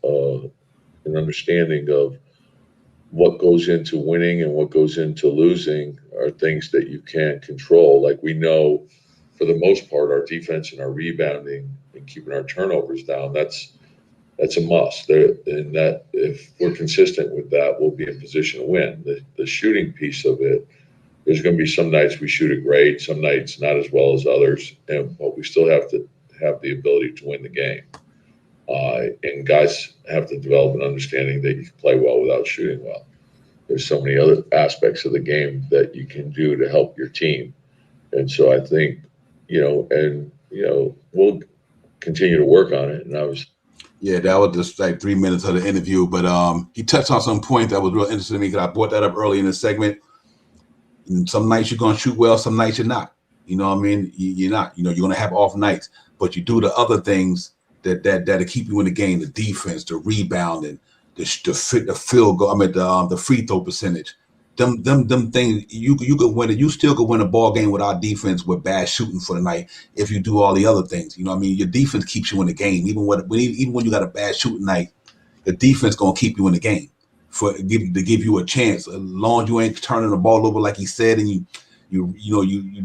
understanding of what goes into winning and what goes into losing are things that you can't control. Like we know, for the most part, our defense and our rebounding and keeping our turnovers down, that's a must. And that if we're consistent with that, we'll be in position to win. The shooting piece of it, there's going to be some nights we shoot it great, some nights not as well as others, but we still have to have the ability to win the game. And guys have to develop an understanding that you can play well without shooting well. There's so many other aspects of the game that you can do to help your team. And so I think, we'll continue to work on it. And Yeah, that was just like 3 minutes of the interview, but he touched on some point that was real interesting to me because I brought that up early in the segment. And some nights you're going to shoot well, some nights you're not. You know what I mean? You're not. You know, you're gonna have off nights, but you do the other things that'll keep you in the game: the defense, the rebounding, the field goal. I mean, the free throw percentage. Them things you could win it. You still could win a ball game with our defense with bad shooting for the night if you do all the other things. You know what I mean? Your defense keeps you in the game, even when you got a bad shooting night. The defense gonna keep you in the game to give you a chance. As long as you ain't turning the ball over like he said, and you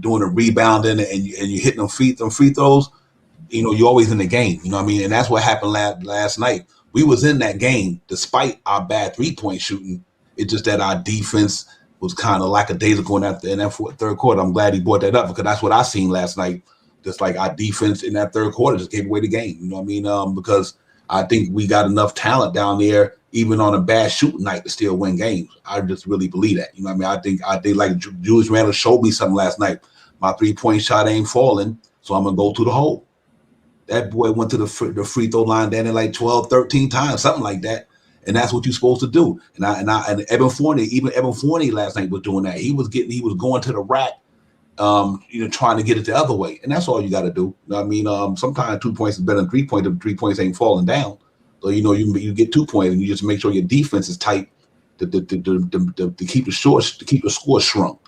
doing a rebounding and you hitting them free throws. You know, you're always in the game. You know what I mean? And that's what happened last night. We was in that game despite our bad 3-point shooting. It's just that our defense was kind of lackadaisical in that third quarter. I'm glad he brought that up because that's what I seen last night. Just like our defense in that third quarter just gave away the game. You know what I mean? Because I think we got enough talent down there, even on a bad shooting night, to still win games. I just really believe that. You know what I mean? I think like Julius Randle showed me something last night. My 3-point shot ain't falling, so I'm gonna go to the hole. That boy went to the free throw line down there like 12, 13 times, something like that. And that's what you're supposed to do. And Evan Fournier last night was doing that. He was going to the rack, trying to get it the other way. And that's all you got to do. You know what I mean? Sometimes 2 points is better than 3 points if 3 points ain't falling down. So, you get 2 points and you just make sure your defense is tight to keep the score shrunk.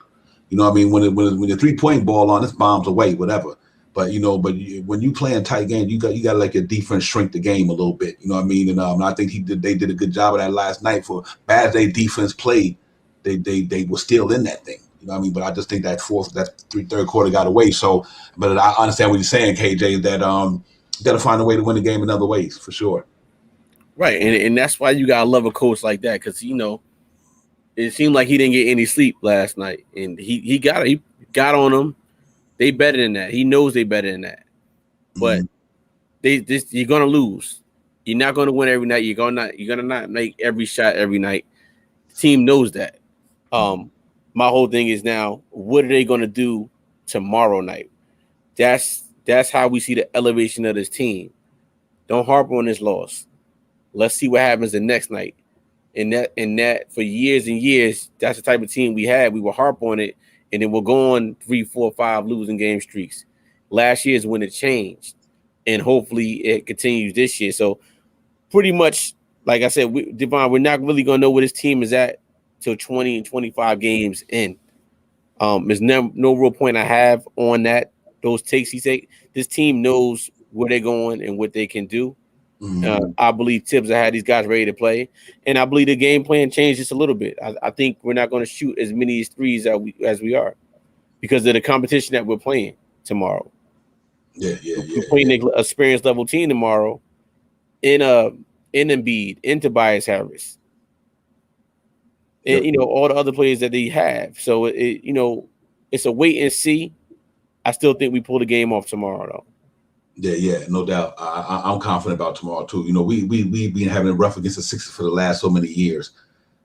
You know what I mean? When the 3-point ball on, it's bombs away, whatever. But when you play in tight games, you got to let your defense shrink the game a little bit. You know what I mean? And I think they did a good job of that last night. For bad as their defense played, they were still in that thing. You know what I mean? But I just think that third quarter got away. So, but I understand what you're saying, KJ. That you got to find a way to win the game in other ways for sure. Right, and that's why you gotta love a coach like that, because it seemed like he didn't get any sleep last night, and he got on them. They better than that. He knows they better than that. But you're gonna lose. You're not gonna win every night. You're gonna not make every shot every night. The team knows that. My whole thing is now, what are they gonna do tomorrow night? That's how we see the elevation of this team. Don't harp on this loss. Let's see what happens the next night. And that for years and years, that's the type of team we had. We will harp on it, and then we'll go on 3, 4, 5 losing game streaks. Last year is when it changed, and hopefully it continues this year. So pretty much, like I said, Devon, we're not really going to know where this team is at till 20 and 25 games in. There's no real point I have on that. Those takes he take. This team knows where they're going and what they can do. I believe Tibbs had these guys ready to play, and I believe the game plan changed just a little bit. I think we're not going to shoot as many threes as we are because of the competition that we're playing tomorrow. We're playing an experienced level team tomorrow in Embiid, in Tobias Harris, and all the other players that they have. So it's a wait and see. I still think we pull the game off tomorrow, though. Yeah, no doubt. I'm confident about tomorrow too. We've been having it rough against the Sixers for the last so many years.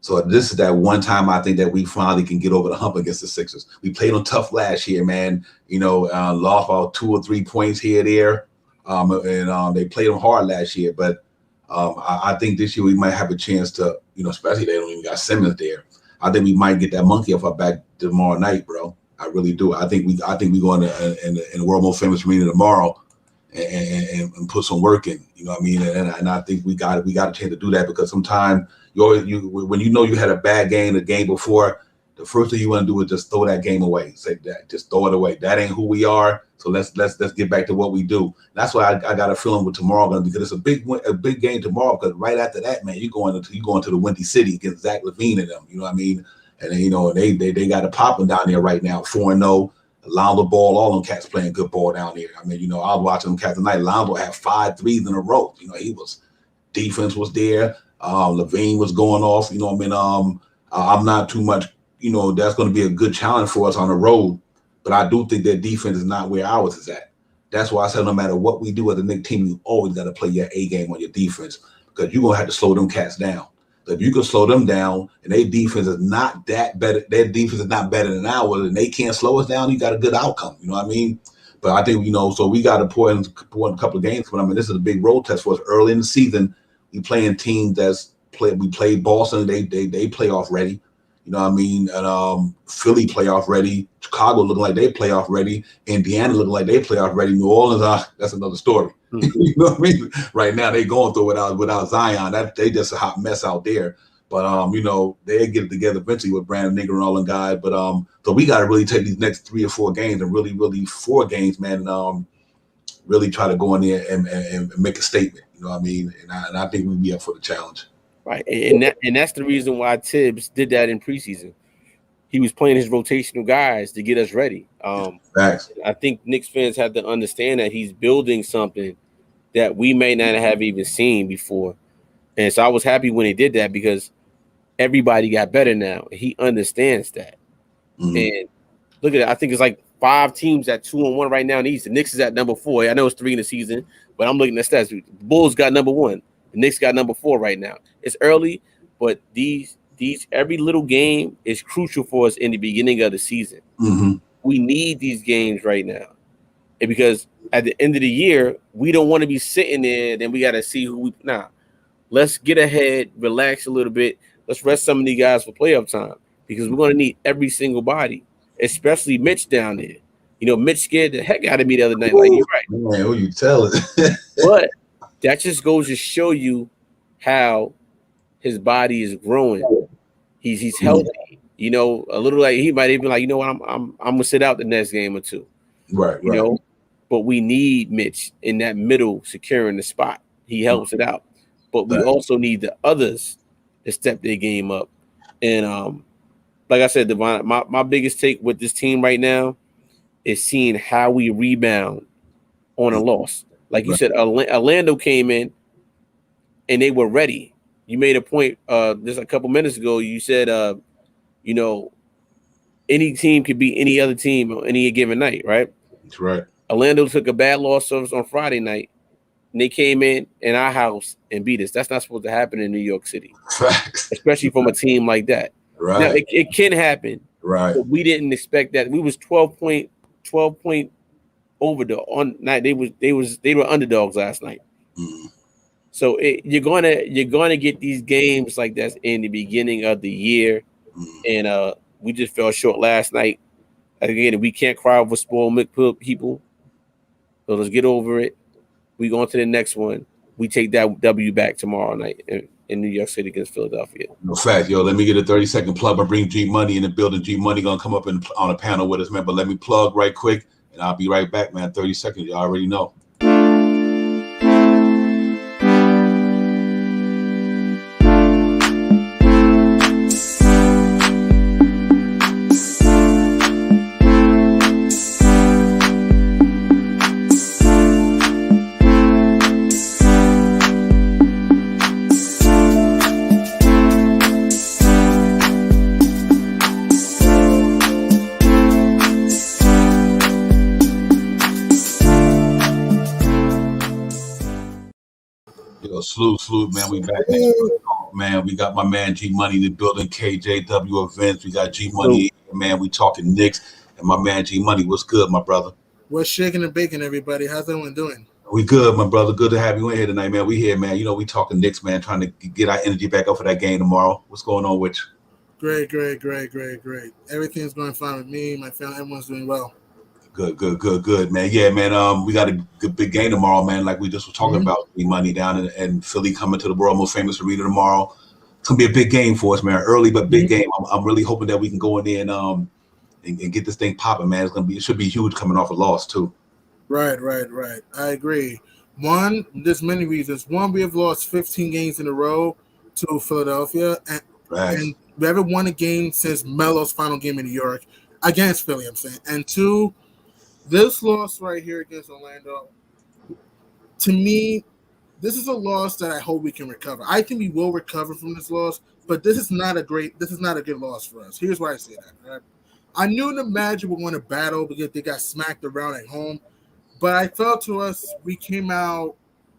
So this is that one time I think that we finally can get over the hump against the Sixers. We played them tough last year, man. Lost about 2 or 3 points here or there, and they played them hard last year. But I think this year we might have a chance to, especially they don't even got Simmons there. I think we might get that monkey off our back tomorrow night, bro. I really do. I think we go in the world most famous arena tomorrow. And put some work in, you know what I mean? And I think we got a chance to do that because sometimes when you had a bad game the game before, the first thing you want to do is just throw that game away. Say that, just throw it away. That ain't who we are. So let's get back to what we do. That's why I got a feeling with tomorrow because it's a big game tomorrow. Because right after that, man, you going to the Windy City against Zach LaVine and them. You know what I mean? And they got it popping down there right now, 4-0. Lonzo Ball, all them cats playing good ball down there. I mean, I was watching them cats tonight. Lonzo had 5 threes in a row. Defense was there. LaVine was going off. You know what I mean? I'm not too much. That's going to be a good challenge for us on the road. But I do think their defense is not where ours is at. That's why I said no matter what we do as a Knicks team, you always got to play your A game on your defense because you're going to have to slow them cats down. If you can slow them down and their defense is not that better, their defense is not better than ours, and they can't slow us down, you got a good outcome. You know what I mean? But I think, so we got to pour in a couple of games. But I mean, this is a big road test for us early in the season. We playing teams we played Boston, they playoff ready. You know what I mean? And Philly playoff ready. Chicago looking like they playoff ready. Indiana looking like they playoff ready. New Orleans, that's another story. You know what I mean? Right now they going through without Zion. They just a hot mess out there. But you know, they'll get it together eventually with Brandon Ingram and all them guys. But so we got to really take these next 3 or 4 games and really 4 games, man. And really try to go in there and make a statement. You know what I mean? And I think we'd be up for the challenge. Right, and that's the reason why Tibbs did that in preseason. He was playing his rotational guys to get us ready. Facts. I think Knicks fans have to understand that he's building something that we may not have even seen before. And so I was happy when he did that because everybody got better now. He understands that. Mm-hmm. And look at it. I think it's like 5 teams at 2-1 right now in the East. The Knicks is at number 4. I know it's 3 in the season, but I'm looking at stats. The Bulls got number 1. The Knicks got number 4 right now. It's early, but these every little game is crucial for us in the beginning of the season. Mm-hmm. We need these games right now. And because at the end of the year, we don't want to be sitting there, then we got to see who we – let's get ahead, relax a little bit. Let's rest some of these guys for playoff time because we're going to need every single body, especially Mitch down there. You know, Mitch scared the heck out of me the other night. Like, you're right. Man, who you telling? But that just goes to show you how his body is growing. He's healthy. You know, a little like he might even like, you know what, I'm gonna sit out the next game or 2. Right. You know, but we need Mitch in that middle securing the spot. He helps it out. But we also need the others to step their game up. And like I said, Devon, my biggest take with this team right now is seeing how we rebound on a loss. Like you said, Orlando came in and they were ready. You made a point just a couple minutes ago. You said, you know, any team could beat any other team on any given night, right? That's right. Orlando took a bad loss on Friday night, and they came in our house and beat us. That's not supposed to happen in New York City, Facts. especially from a team like that. Right. Now, it can happen, right? But we didn't expect that. We was 12 point over the on night. They were underdogs last night. Mm-hmm. So you're gonna get these games like that in the beginning of the year, and we just fell short last night. Again, we can't cry over spoiled people, so let's get over it. We go on to the next one. We take that W back tomorrow night in New York City against Philadelphia. No fact, yo. Let me get a 30-second plug. I bring G Money in the building. G Money gonna come up on a panel with us, man. But let me plug right quick, and I'll be right back, man. 30 seconds. You already know. Salute, man. We back next week, man. We got my man G Money in the building, KJW events. We got G Money, man. We talking Knicks, and my man G Money. What's good, my brother? What's shaking and baking, everybody? How's everyone doing? We good, my brother. Good to have you in here tonight, man. We here, man. You know, we talking Knicks, man. Trying to get our energy back up for that game tomorrow. What's going on with you? Great. Everything's going fine with me, my family. Everyone's doing well. Good, man. Yeah, man. We got a good big game tomorrow, man. Like we just were talking about, the money down in Philly coming to the world most famous arena tomorrow. It's gonna be a big game for us, man. Early but big game. I'm really hoping that we can go in there and get this thing popping, man. It should be huge coming off a loss too. Right. I agree. One, there's many reasons. One, we have lost 15 games in a row to Philadelphia, and we haven't won a game since Melo's final game in New York against Philly. I'm saying, and 2. This loss right here against Orlando, to me, this is a loss that I hope we can recover. I think we will recover from this loss, but this is not a good loss for us. Here's why I say that. Right? I knew the Magic were going to battle because they got smacked around at home, but I felt to us we came out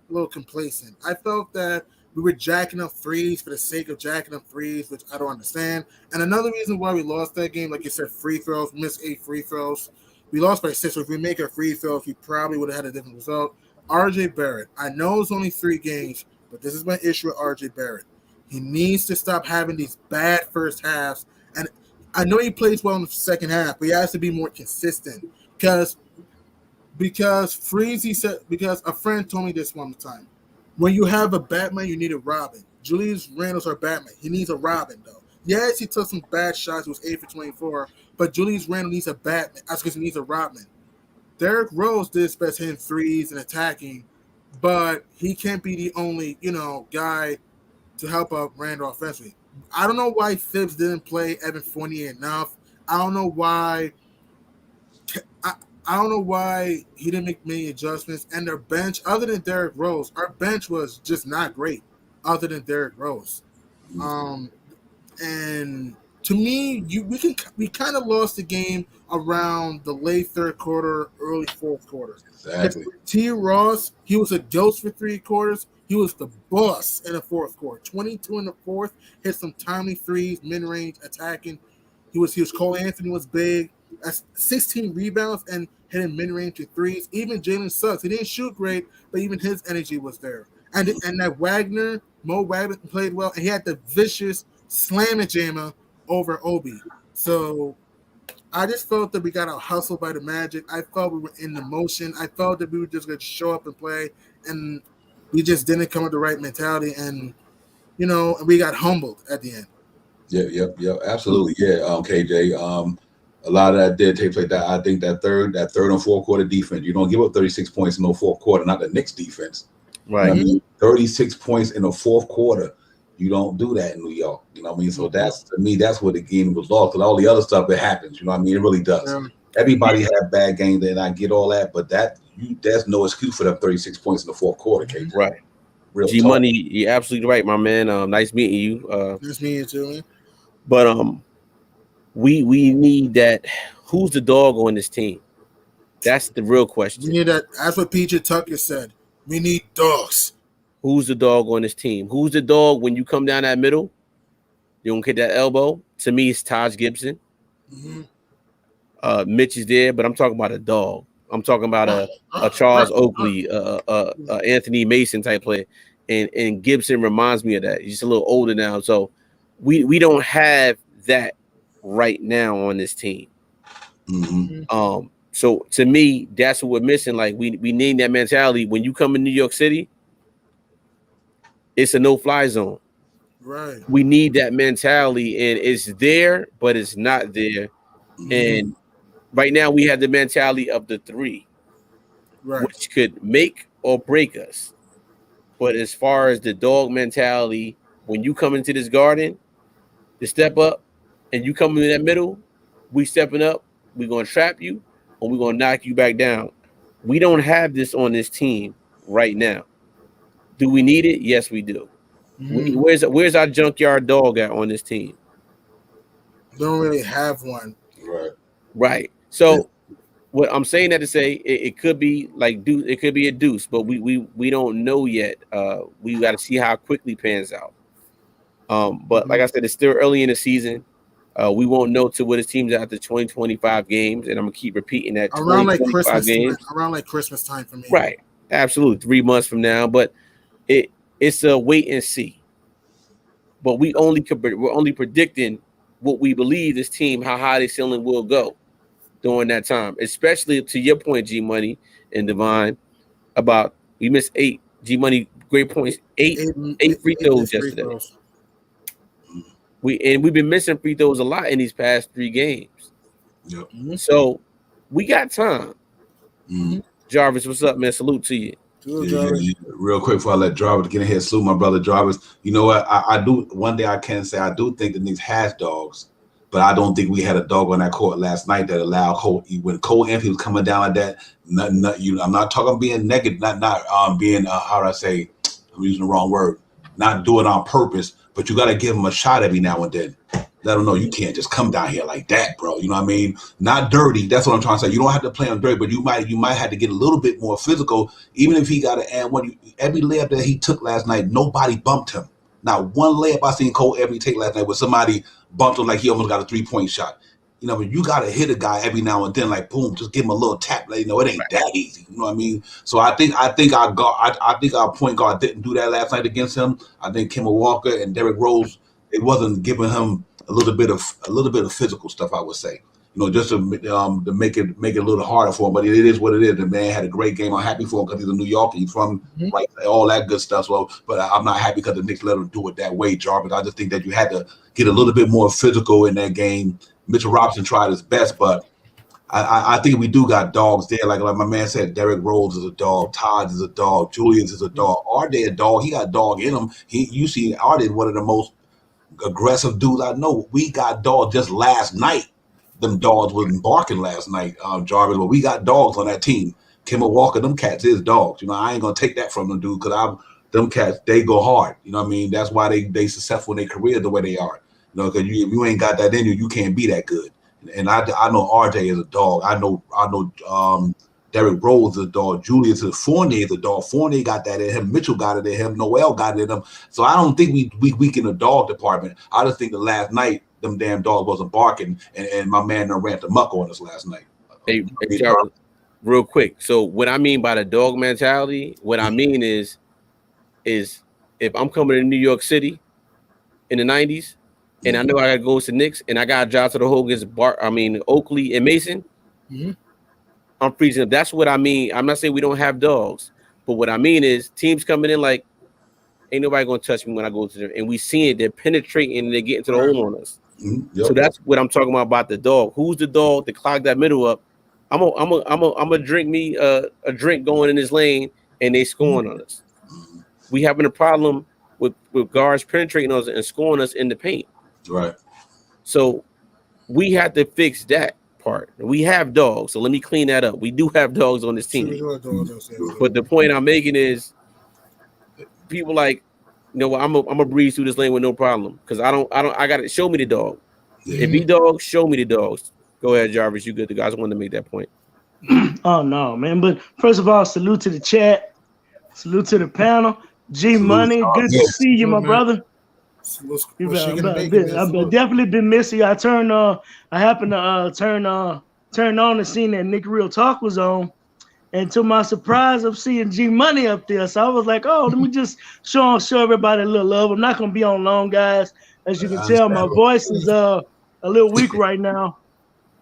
a little complacent. I felt that we were jacking up threes for the sake of jacking up threes, which I don't understand. And another reason why we lost that game, like you said, free throws, missed 8 free throws. We lost by 6, so if we make a free throw, we probably would have had a different result. RJ Barrett, I know it's only 3 games, but this is my issue with RJ Barrett. He needs to stop having these bad first halves And I know he plays well in the second half, but he has to be more consistent because Freezy said, because a friend told me this one time. When you have a Batman, you need a Robin. Julius Randle's our Batman. He needs a Robin, though. Yes, he took some bad shots. It was 8 for 24, but Julius Randle needs a Batman. That's because he needs a Robin. Derrick Rose did his best hitting threes and attacking, but he can't be the only, guy to help out Randle offensively. I don't know why Thibs didn't play Evan Fournier enough. I don't know why he didn't make many adjustments. And their bench, other than Derrick Rose, our bench was just not great other than Derrick Rose. And to me, we kind of lost the game around the late third quarter, early fourth quarter. Exactly. T. Ross, he was a ghost for 3 quarters. He was the boss in the fourth quarter. 22 in the fourth, hit some timely threes, mid-range attacking. He was Cole Anthony was big. That's 16 rebounds and hitting mid-range threes. Even Jalen Suggs, he didn't shoot great, but even his energy was there. And that Mo Wagner played well, and he had the vicious slam and jammer over Obi. So I just felt that we got out hustled by the Magic. I felt we were in the motion. I felt that we were just going to show up and play, and we just didn't come with the right mentality. And, we got humbled at the end. Yep, absolutely. Yeah, KJ. A lot of that did take place. That I think that third and fourth quarter defense. You don't give up 36 points in the fourth quarter. Not the Knicks defense. Right. 36 points in the fourth quarter. You don't do that in New York. You know what I mean? So that's, to me, that's where the game was lost. And all the other stuff, it happens. You know what I mean? It really does. Yeah. Everybody had bad games, and I get all that, but there's no excuse for them 36 points in the fourth quarter, KJ. Right. Real G Money, you're absolutely right, my man. Nice meeting you. Nice meeting you too, man. But we need that. Who's the dog on this team? That's the real question. We need that. That's what PJ Tucker said. We need dogs. Who's the dog on this team? Who's the dog when you come down that middle? You don't get that elbow. To me, it's Taj Gibson. Mm-hmm. Mitch is there, but I'm talking about a dog. I'm talking about a Charles Oakley, Anthony Mason type player, and Gibson reminds me of that. He's just a little older now, so we don't have that right now on this team. Mm-hmm. So to me, that's what we're missing. Like we need that mentality. When you come in New York City, it's a no-fly zone. Right. We need that mentality, and it's there, but it's not there. Mm-hmm. And right now, we have the mentality of the 3, right, which could make or break us. But as far as the dog mentality, when you come into this garden, to step up, and you come in that middle, we stepping up, we're going to trap you, or we're going to knock you back down. We don't have this on this team right now. Do we need it? Yes, we do. Mm-hmm. Where's our junkyard dog at on this team? Don't really have one. Right. So what I'm saying that to say it could be like it could be a deuce, but we don't know yet. We got to see how quickly pans out. But like I said, it's still early in the season. We won't know till what his team's after 20-25 games, and I'm gonna keep repeating that. Around like Christmas games. Around like Christmas time for me. Right. Absolutely. 3 months from now, but it's a wait and see. But we're only predicting what we believe this team, how high the ceiling will go during that time, especially to your point, G Money and Divine, about we missed 8. G Money, great points. 8 free throws yesterday. We've been missing free throws a lot in these past 3 games. Yep. So we got time. Mm-hmm. Jarvis, what's up, man? Salute to you. Yeah. Real quick before I let Jarvis get in here, salute my brother Jarvis. You know what? I do. One day I can say I do think the Knicks has dogs, but I don't think we had a dog on that court last night that allowed when Cole Anthony was coming down like that. I'm not talking being negative, not being how do I say? I'm using the wrong word. Not doing it on purpose, but you got to give him a shot every now and then. Let them know you can't just come down here like that, bro. You know what I mean? Not dirty. That's what I'm trying to say. You don't have to play on dirty, but you might have to get a little bit more physical. Even if he got an and every layup that he took last night, nobody bumped him. Not one layup I seen Cole every take last night where somebody bumped him like he almost got a 3-point shot. You know, but you got to hit a guy every now and then, like boom, just give him a little tap. Like, it ain't that easy. You know what I mean? So I think our point guard didn't do that last night against him. I think Kemba Walker and Derrick Rose, it wasn't giving him a little bit of physical stuff, I would say. You know, just to make it a little harder for him. But it is what it is. The man had a great game. I'm happy for him because he's a New Yorker. He's from right, all that good stuff. So, but I'm not happy because the Knicks let him do it that way, Jarvis. I just think that you had to get a little bit more physical in that game. Mitchell Robinson tried his best, but I think we do got dogs there. Like my man said, Derrick Rose is a dog, Todd is a dog, Julius is a dog, RJ a dog. He got a dog in him. You see RJ one of the most aggressive dudes I know. We got dogs just last night. Them dogs wasn't barking last night, Jarvis, but we got dogs on that team. Kemba Walker, them cats is dogs. You know, I ain't gonna take that from them, dude, because them cats, they go hard. You know what I mean? That's why they successful in their career the way they are. You know, because if you ain't got that in you, you can't be that good. And I know RJ is a dog. I know Derrick Rose is a dog. Julius Fournier is a dog. Fournier got that in him. Mitchell got it in him. Noel got it in him. So I don't think we weaken the dog department. I just think the last night them damn dogs wasn't barking, and my man done ran the muck on us last night. Hey, Charles, real quick. So what I mean by the dog mentality, what I mean is if I'm coming to New York City in the 90s, and I know I got to go to Knicks, and I got a job to the Hogan's Oakley and Mason, I'm freezing up. That's what I mean. I'm not saying we don't have dogs, but what I mean is teams coming in like, ain't nobody going to touch me when I go to them. And we see it. They're penetrating and they're getting to the hole on us. Yep. So that's what I'm talking about the dog. Who's the dog to clog that middle up? I'm a drink me a drink going in this lane and they scoring on us. We having a problem with guards penetrating us and scoring us in the paint. Right. So we have to fix that part. We have dogs. So let me clean that up. We do have dogs on this team. But the point I'm making is people like, you know what, I'm a breeze through this lane with no problem because I got to show me the dog. Yeah. If he dogs, show me the dogs. Go ahead, Jarvis. You good? The guys wanted to make that point. Oh no, man! But first of all, salute to the chat, salute to the panel. G Money, good to see you, my brother. I've definitely been missing you. I happened to turn on and seen that Nick Real Talk was on. And to my surprise, I'm seeing G Money up there. So I was like, oh, let me just show everybody a little love. I'm not going to be on long, guys. As you can tell, my voice is a little weak right now.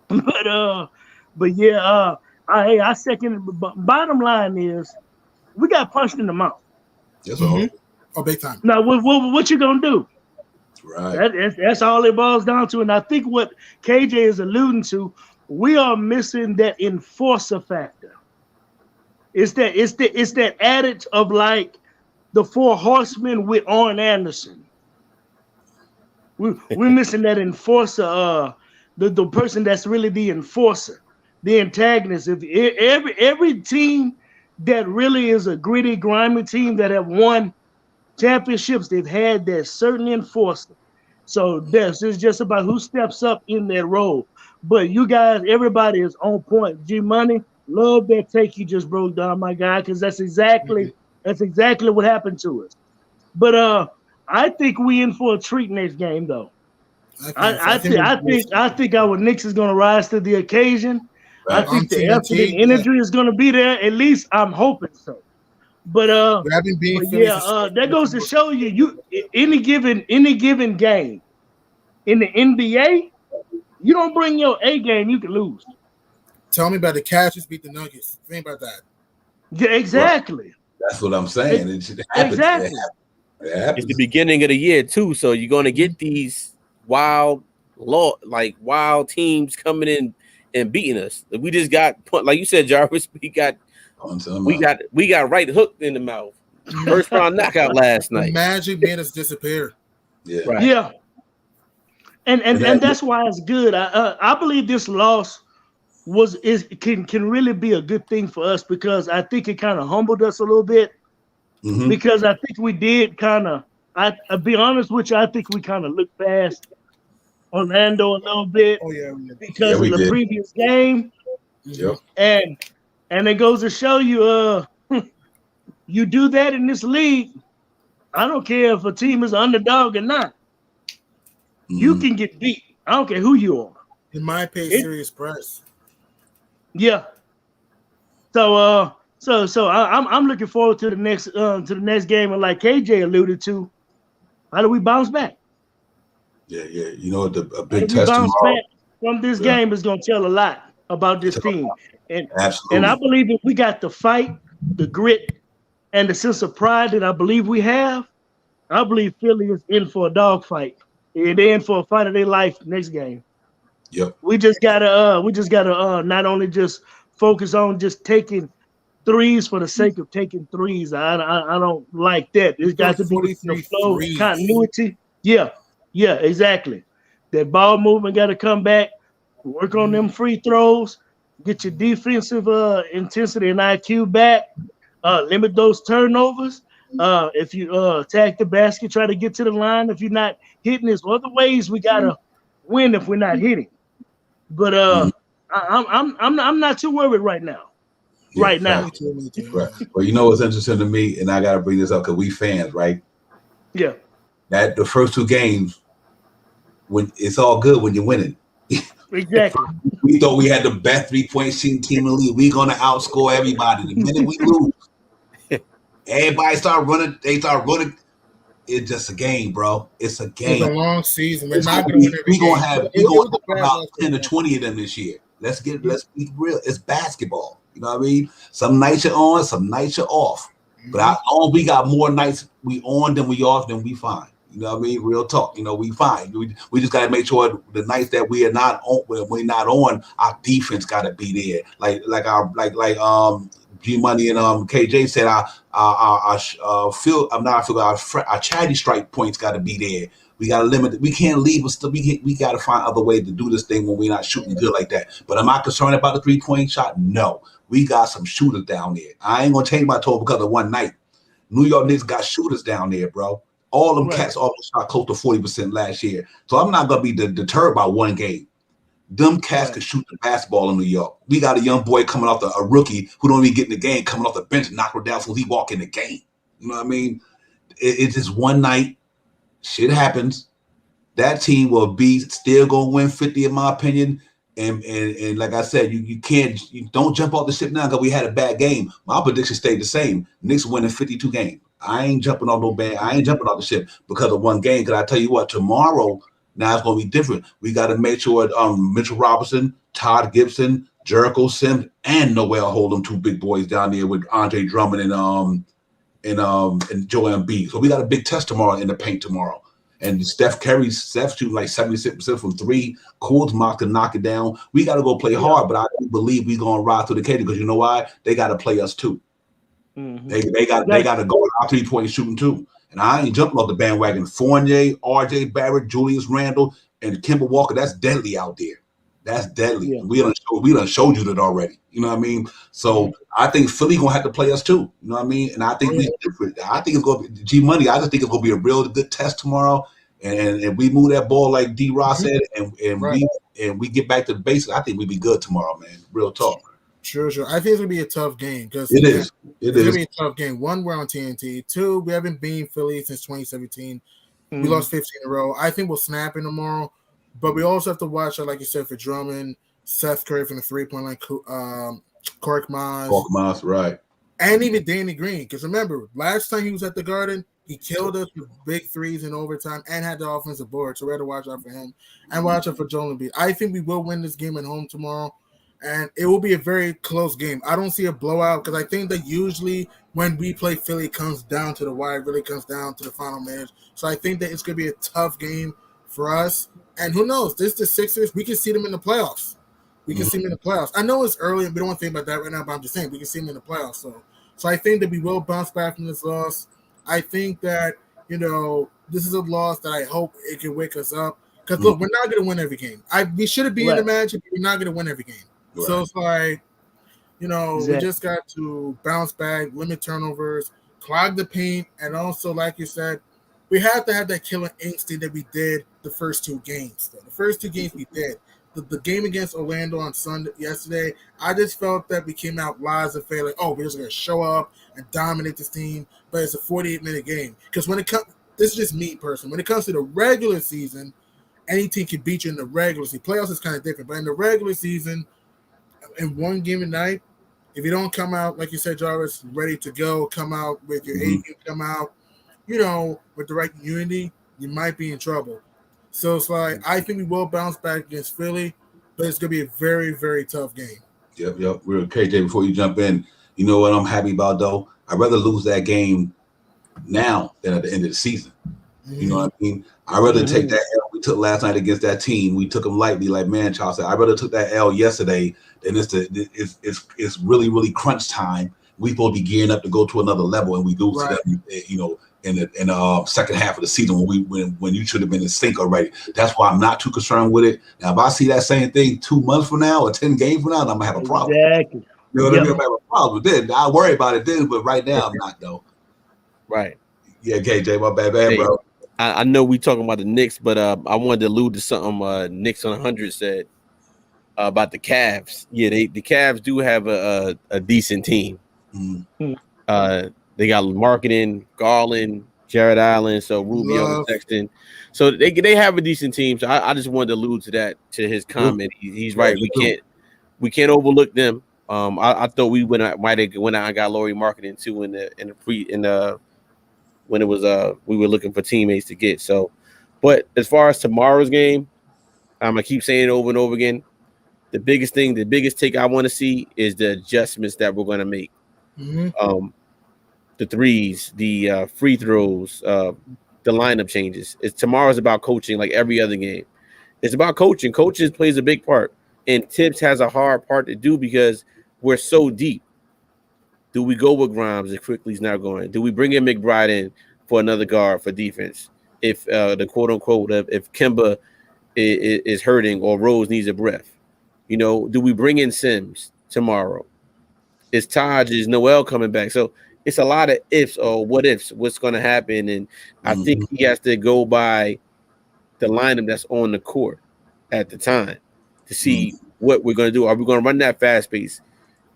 But yeah, I second it. Bottom line is, we got punched in the mouth. That's all. Oh, big time. Now, what you going to do? Right. That's all it boils down to. And I think what KJ is alluding to, we are missing that enforcer factor. It's that adage of like the Four Horsemen with Arn Anderson. We're missing that enforcer, the person that's really the enforcer, the antagonist. If every team that really is a gritty, grimy team that have won championships, they've had that certain enforcer. So this is just about who steps up in that role. But you guys, everybody is on point. G Money. Love that take you just broke down, my guy, because that's exactly what happened to us. But I think we in for a treat next game, though. I think our Knicks is going to rise to the occasion. Right. I think the effort and energy is going to be there. At least I'm hoping so. But that goes to show you any given game in the NBA, you don't bring your A game, you can lose. Tell me about the Cavs beat the Nuggets. Think about that. Yeah, exactly. That's what I'm saying. Exactly. It's the beginning of the year too, so you're going to get these wild teams coming in and beating us. We just got, like you said, Jarvis. We got right hooked in the mouth. First round knockout last night. Magic made us disappear. Yeah. Right. Yeah. And that's why it's good. I believe this loss can really be a good thing for us because I think it kind of humbled us a little bit. Mm-hmm. Because I think we did I'll be honest with you, I think we kind of looked past Orlando a little bit because of the previous game. Yep. And it goes to show you you do that in this league. I don't care if a team is underdog or not. Mm-hmm. You can get beat. I don't care who you are. It might pay serious price. Yeah. So I'm looking forward to the next game, and like KJ alluded to, how do we bounce back? Yeah. You know, a big And we test bounce tomorrow. back from this game is going to tell a lot about this team. Absolutely. And I believe if we got the fight, the grit, and the sense of pride that I believe we have, I believe Philly is in for a dogfight. And they're in for a fight of their life next game. Yep. We just gotta not only just focus on just taking threes for the sake of taking threes. I don't like that. It's got to be within the flow, continuity. Yeah, exactly. That ball movement got to come back. Work on them free throws. Get your defensive intensity and IQ back. Limit those turnovers. If you attack the basket, try to get to the line. If you're not hitting, there's other ways we gotta win if we're not hitting. But I'm not too worried right now. Right now. Right. Well, you know what's interesting to me, and I gotta bring this up because we fans, right? Yeah. That the first 2 games, when it's all good when you're winning. Exactly. We thought we had the best 3-point shooting team in the league. We're gonna outscore everybody. The minute we lose, everybody start running. They start running. It's just a game, bro. It's a game. It's a long season. We're gonna have about 10 to 20 of them this year. Let's be real. It's basketball. You know what I mean? Some nights you're on, some nights you're off. But we got more nights we on than we off, then we fine. You know what I mean? Real talk. You know, we fine. We just gotta make sure the nights that we are not on, when we're not on, our defense gotta be there. Like G Money and KJ said, our charity strike points got to be there. We got to limit it. We can't leave us. We got to find other ways to do this thing when we're not shooting good like that. But am I concerned about the 3-point shot? No. We got some shooters down there. I ain't gonna change my tone because of one night. New York Knicks got shooters down there, bro. All them cats almost shot close to 40% last year. So I'm not gonna be deterred by one game. Them cats can shoot the basketball in New York. We got a young boy coming off a rookie who don't even get in the game, coming off the bench and knock her down so he walk in the game. You know what I mean? It's just one night. Shit happens. That team will be still gonna win 50, in my opinion. And like I said, you don't jump off the ship now because we had a bad game. My prediction stayed the same. Knicks winning 52 games. I ain't jumping off the ship because of one game. Because I tell you what, tomorrow. Now it's going to be different. We got to make sure Mitchell Robinson, Todd Gibson, Jericho Sims, and Noel hold them 2 big boys down there with Andre Drummond and Joel Embiid. So we got a big test tomorrow in the paint tomorrow. And Seth shooting like 76% from 3. Kuzma can knock it down. We got to go play hard, but I do believe we're going to ride through the cage because you know why? They got to play us too. Mm-hmm. They got to go our 3-point shooting too. And I ain't jumping off the bandwagon. Fournier, RJ Barrett, Julius Randle, and Kemba Walker, that's deadly out there. That's deadly. Yeah. We done showed you that already. You know what I mean? So I think Philly going to have to play us too. You know what I mean? And I think we different. I think it's going to be G-Money. I just think it's going to be a real good test tomorrow. And we move that ball like D-Ross said, and we get back to the basics. I think we be good tomorrow, man. Real talk. Sure. I think it's gonna be a tough game because it is. It's gonna be a tough game. 1, we're on TNT. 2, we haven't beaten Philly since 2017. We lost 15 in a row. I think we'll snap in tomorrow, but we also have to watch, like you said, for Drummond, Seth Curry from the 3-point line, Cork Maz, right, and even Danny Green. Because remember, last time he was at the Garden, he killed us with big threes in overtime and had the offensive board. So we had to watch out for him and watch out for Joel Embiid. I think we will win this game at home tomorrow. And it will be a very close game. I don't see a blowout because I think that usually when we play Philly, it comes down to the wire, really comes down to the final minutes. So I think that it's going to be a tough game for us. And who knows? This is the Sixers. We can see them in the playoffs. I know it's early and we don't want to think about that right now, but I'm just saying we can see them in the playoffs. So I think that we will bounce back from this loss. I think that, this is a loss that I hope it can wake us up. Because, look, we're not going to win every game. We should have been in the match, but we're not going to win every game. Right. So it's like, we just got to bounce back, limit turnovers, clog the paint, and also, like you said, we have to have that killer instinct that we did the first 2 games. The first 2 games we did. The game against Orlando on yesterday, I just felt that we came out laissez-faire, like, we're just going to show up and dominate this team, but it's a 48-minute game. Because when it comes, this is just me personally, when it comes to the regular season, any team can beat you in the regular season. Playoffs is kind of different, but in the regular season, in one game a night, if you don't come out, like you said, Jarvis, ready to go, come out with your A game, come out, with the right unity, you might be in trouble. So it's like I think we will bounce back against Philly, but it's gonna be a very, very tough game. Yep. Real KJ, before you jump in, you know what I'm happy about though? I'd rather lose that game now than at the end of the season. You know what I mean? I'd rather take that L we took last night against that team. We took them lightly, like Manchild said. I'd rather took that L yesterday than it's really, really crunch time. We supposed to be gearing up to go to another level, and we lose to them, you know, in the second half of the season when you should have been in sync already. That's why I'm not too concerned with it. Now, if I see that same thing 2 months from now or 10 games from now, then I'm gonna have a problem. Exactly. You know what I mean? I'm gonna have a problem then. I worry about it then, but right now I'm not though. Right. Yeah, KJ, my bad, bro. I know we talking about the Knicks, but I wanted to allude to something Knicks on 100 said about the Cavs. Yeah, the Cavs do have a decent team. Mm-hmm. They got marketing, Garland, Jared Allen, so Rubio, Sexton. So they have a decent team. So I just wanted to allude to that, to his comment. He's right. We can't overlook them. I thought we might have went out and got Laurie marketing too when it was we were looking for teammates to get. So, but as far as tomorrow's game, I'm gonna keep saying it over and over again. The biggest take I want to see is the adjustments that we're gonna make. Mm-hmm. The threes, the free throws, the lineup changes. Tomorrow's about coaching, like every other game. It's about coaching. Coaching plays a big part, and Tibbs has a hard part to do because we're so deep. Do we go with Grimes if Quickly's not going? Do we bring in McBride in for another guard for defense? If the quote unquote, if Kemba is hurting or Rose needs a breath, you know, do we bring in Sims tomorrow? Is Noel coming back? So it's a lot of ifs or what ifs, what's going to happen. And I think he has to go by the lineup that's on the court at the time to see what we're going to do. Are we going to run that fast pace?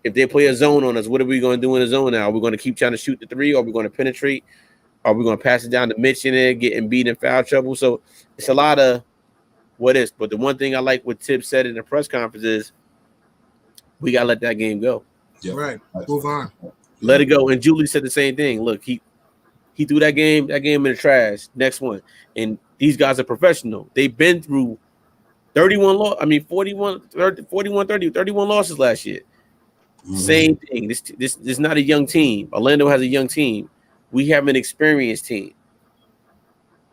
If they play a zone on us, what are we going to do in the zone now? Are we going to keep trying to shoot the three? Or are we going to penetrate? Are we going to pass it down to Mitch in there, getting beat in foul trouble? So it's a lot of what is. But the one thing I like what Tibbs said in the press conference is we got to let that game go. Yep. Right. Move on. Let it go. And Julie said the same thing. Look, he threw that game in the trash. Next one. And these guys are professional. They've been through 31 losses last year. Same thing. This is not a young team. Orlando has a young team. We have an experienced team.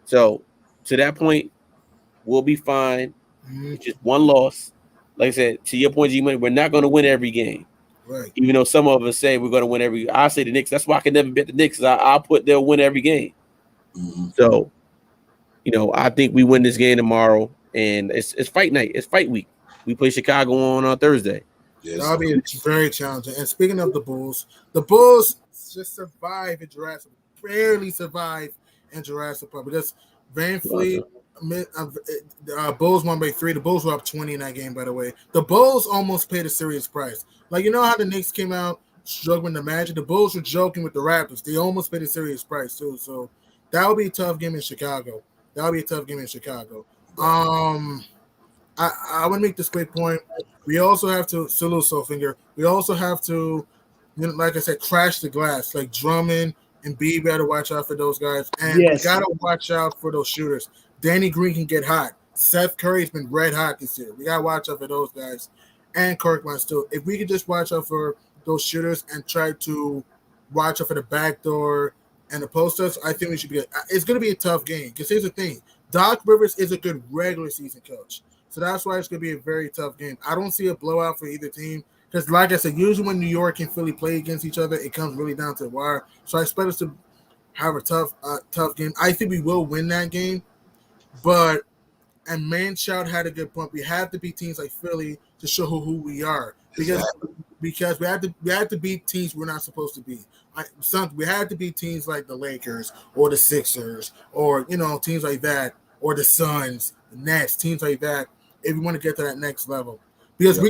So to that point, we'll be fine. It's just one loss. Like I said, to your point, G-Money, we're not going to win every game. Right. Even though some of us say we're going to win every. I say the Knicks. That's why I can never bet the Knicks. I'll put they'll win every game. So, you know, I think we win this game tomorrow, and it's fight night. It's fight week. We play Chicago on Thursday. Yes. That'll be very challenging. And speaking of the Bulls just survived in Jurassic, barely survived in Jurassic Park because Van Fleet. Bulls won by 3. The Bulls were up 20 in that game, by the way. The Bulls almost paid a serious price. Like, you know how the Knicks came out struggling the Magic? The Bulls were joking with the Raptors. They almost paid a serious price, too. So that would be a tough game in Chicago. I want to make this quick point. We also have to salute Soulfinger. We also have to, you know, like I said, crash the glass. Like Drummond and B, we got to watch out for those guys. And we got to watch out for those shooters. Danny Green can get hot. Seth Curry's been red hot this year. We got to watch out for those guys. And Kirkland's too. If we could just watch out for those shooters and try to watch out for the backdoor and the posters, I think we should be good. It's going to be a tough game. Because here's the thing. Doc Rivers is a good regular season coach. So that's why it's going to be a very tough game. I don't see a blowout for either team. Because like I said, usually when New York and Philly play against each other, it comes really down to the wire. So I expect us to have a tough game. I think we will win that game. But, and Manshout had a good point. We have to beat teams like Philly to show who we are. Because we have to beat teams we're not supposed to beat. We had to beat teams like the Lakers or the Sixers or, you know, teams like that or the Suns, the Nets, teams like that if we want to get to that next level. Because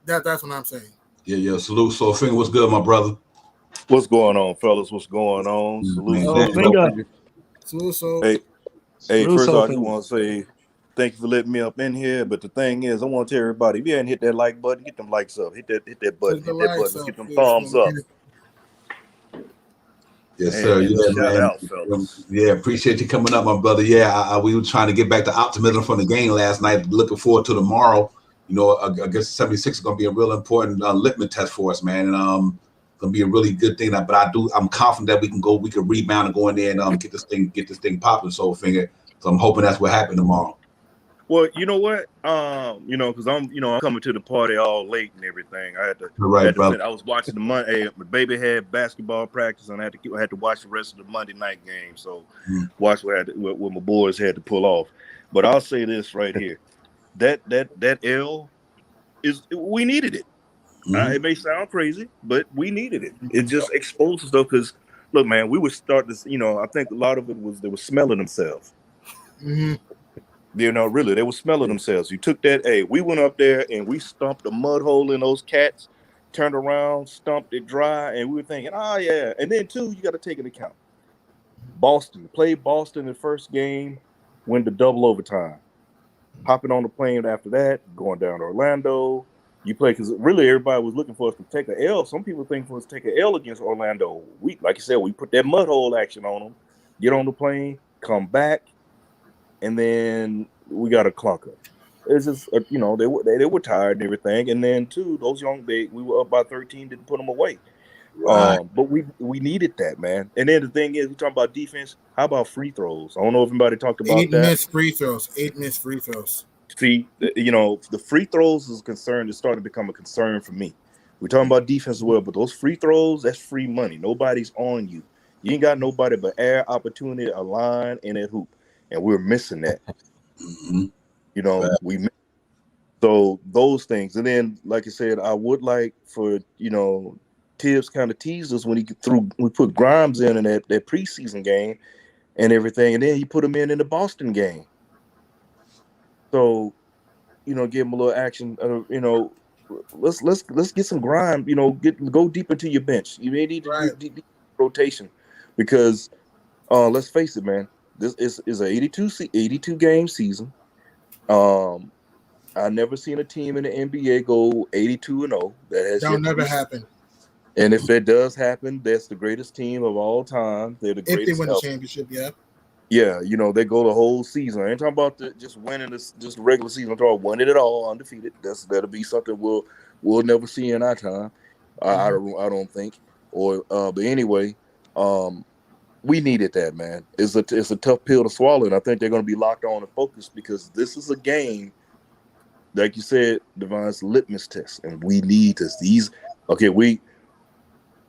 that's what I'm saying. Yeah. Salute. So, Finger, what's good, my brother? What's going on, fellas? What's going on? Salute. Hey, first of all, I just want to say thank you for letting me up in here. But the thing is, I want to tell everybody, if you hadn't hit that like button, hit them likes up. Hit that button. Hit them thumbs up. Yes, sir. And Yeah, shout man. out, fellas. Yeah, appreciate you coming up, my brother. Yeah, we were trying to get back to optimism from the game last night. Looking forward to tomorrow. You know, I guess 76 is going to be a real important litmus test for us, man. And going to be a really good thing. But I'm confident that we can rebound and go in there and get this thing popping. So I'm hoping that's what happened tomorrow. Well, you know what? Because I'm coming to the party all late and everything. I was watching the Monday. My baby had basketball practice, and I had to watch the rest of the Monday night game. So, watch what my boys had to pull off. But I'll say this right here: that L we needed it. It may sound crazy, but we needed it. It just exposes though, because look, man, we were starting to. I think a lot of it was they were smelling themselves. Mm-hmm. Really, they were smelling themselves. You took that, we went up there and we stumped a mud hole in those cats, turned around, stumped it dry, and we were thinking, yeah. And then, too, you got to take into account. Boston, played Boston the first game, went to double overtime. Hopping on the plane after that, going down to Orlando. You play, because really everybody was looking for us to take an L. Some people think for us to take an L against Orlando. Like you said, we put that mud hole action on them, get on the plane, come back, and then we got a clunker. It's just, they were tired and everything. And then, too, those we were up by 13, didn't put them away. Right. But we needed that, man. And then the thing is, we talking about defense. How about free throws? I don't know if anybody talked about 8 that. 8 missed free throws. See, the free throws is concerned. It's starting to become a concern for me. We're talking about defense as well, but those free throws, that's free money. Nobody's on you. You ain't got nobody but air, opportunity, a line, and a hoop. And we're missing that. So those things. And then, like I said, I would like for, Tibbs kind of teased us when we put Grimes in that preseason game and everything. And then he put him in the Boston game. So, give him a little action. Let's get some Grimes, go deep into your bench. You may need to do deep rotation because let's face it, man. This is a 82 game season. I've never seen a team in the NBA go 82-0. That'll never happen. And if it does happen, that's the greatest team of all time. They're the greatest. If they win the championship, yeah. Yeah, they go the whole season. I ain't talking about just winning just the regular season. I'm talking about winning it all, undefeated. That'll be something we'll never see in our time. I don't think. But anyway, we needed that, man. It's a tough pill to swallow, and I think they're going to be locked on and focused because this is a game, like you said, Devon's litmus test, and we need this.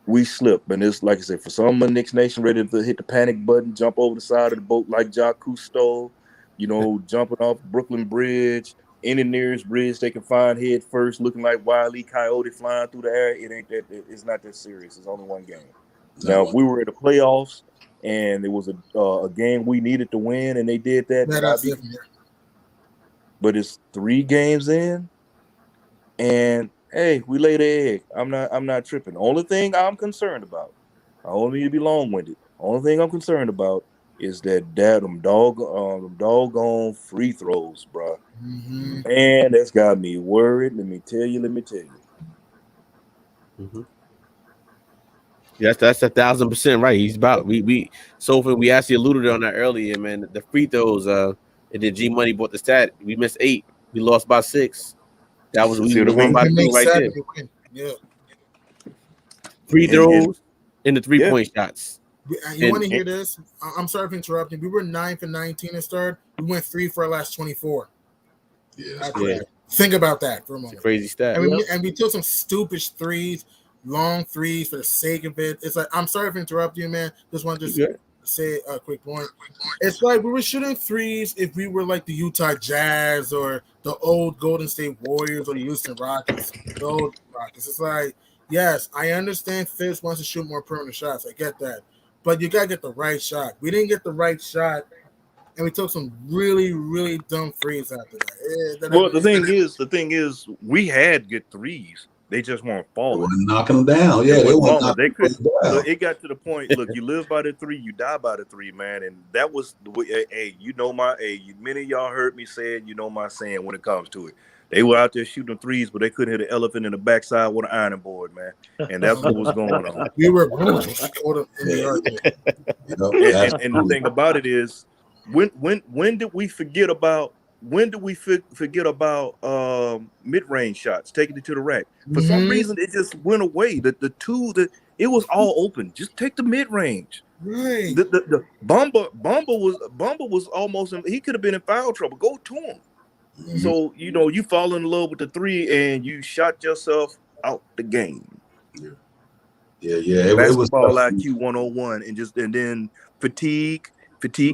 We slip, and it's like I said, for some of Knicks Nation ready to hit the panic button, jump over the side of the boat like Jacques Cousteau, jumping off Brooklyn Bridge, any nearest bridge they can find head first, looking like Wile E. Coyote flying through the air. It ain't that. It's not that serious. It's only one game. Now, if we were in the playoffs and it was a game we needed to win, and they did that, but it's 3 games in, and hey, we laid an egg. I'm not tripping. The only thing I'm concerned about, I don't need to be long-winded. Only thing I'm concerned about is them doggone free throws, bro. Mm-hmm. And that's got me worried. Let me tell you. Mm-hmm. Yes, that's 1,000% right. He's about we actually alluded on that earlier, man. The free throws, and then G Money bought the stat. We missed 8. We lost by 6. That was we won by 2 right there. Yeah. Free throws and the 3-point shots. You want to hear this? I'm sorry for interrupting. We were 9 for 19 to start. We went 3 for our last 24. Yeah. Think about that for a moment. It's a crazy stat. And we took some stupid threes, long threes for the sake of it. It's like, I'm sorry for interrupting you, man. Just want to say a quick point. It's like we were shooting threes if we were like the Utah Jazz or the old Golden State Warriors or the Houston Rockets. The old Rockets. It's like, yes, I understand Fitz wants to shoot more perimeter shots. I get that. But you got to get the right shot. We didn't get the right shot, and we took some really, really dumb threes after that. Well, the thing is, we had good threes. They just weren't falling. They weren't knocking them down. Yeah, they weren't. They couldn't. Look, it got to the point. Look, you live by the 3, you die by the 3, man. And that was the way. Hey, many of y'all heard me say it. My saying when it comes to it. They were out there shooting threes, but they couldn't hit an elephant in the backside with an ironing board, man. And that's what was going on. We were caught in the yard. And the thing about it is, when did we forget about mid-range shots, taking it to the rack? For some reason, it just went away. It was all open. Just take the mid-range. Right. The Bumba was almost he could have been in foul trouble. Go to him. Mm-hmm. So you fall in love with the three and you shot yourself out the game. Yeah. Basketball IQ 101, and then fatigue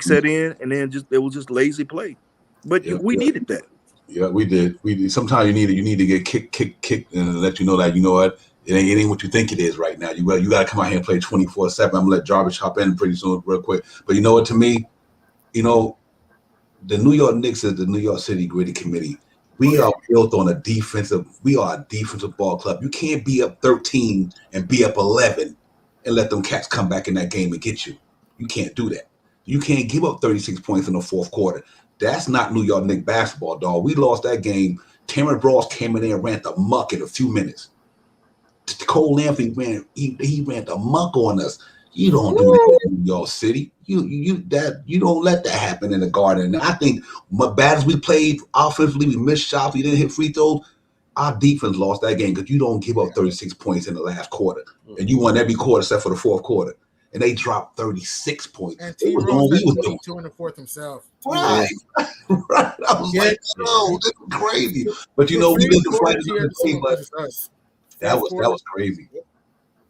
set in, and then it was just lazy play. But we needed that. Yeah, we did. Sometimes you need to get kicked and let you know that what. It ain't what you think it is right now. You got to come out here and play 24/7. I'm gonna let Jarvis hop in pretty soon, real quick. But you know what? To me, the New York Knicks is the New York City Gritty Committee. We are built on a defensive. We are a defensive ball club. You can't be up 13 and be up 11 and let them cats come back in that game and get you. You can't do that. You can't give up 36 points in the fourth quarter. That's not New York Knicks basketball, dog. We lost that game. Terrence Ross came in there and ran the muck in a few minutes. Cole Anthony he ran the muck on us. You don't do that in New York City. You don't let that happen in the Garden. And I think bad as we played offensively, we missed shots, we didn't hit free throws. Our defense lost that game because you don't give up 36 points in the last quarter, and you won every quarter except for the fourth quarter. And they dropped 36 points. And T. Rose had 22 in the fourth himself. Right. Right. I was like, no, this is crazy. But we didn't fight it. That was crazy.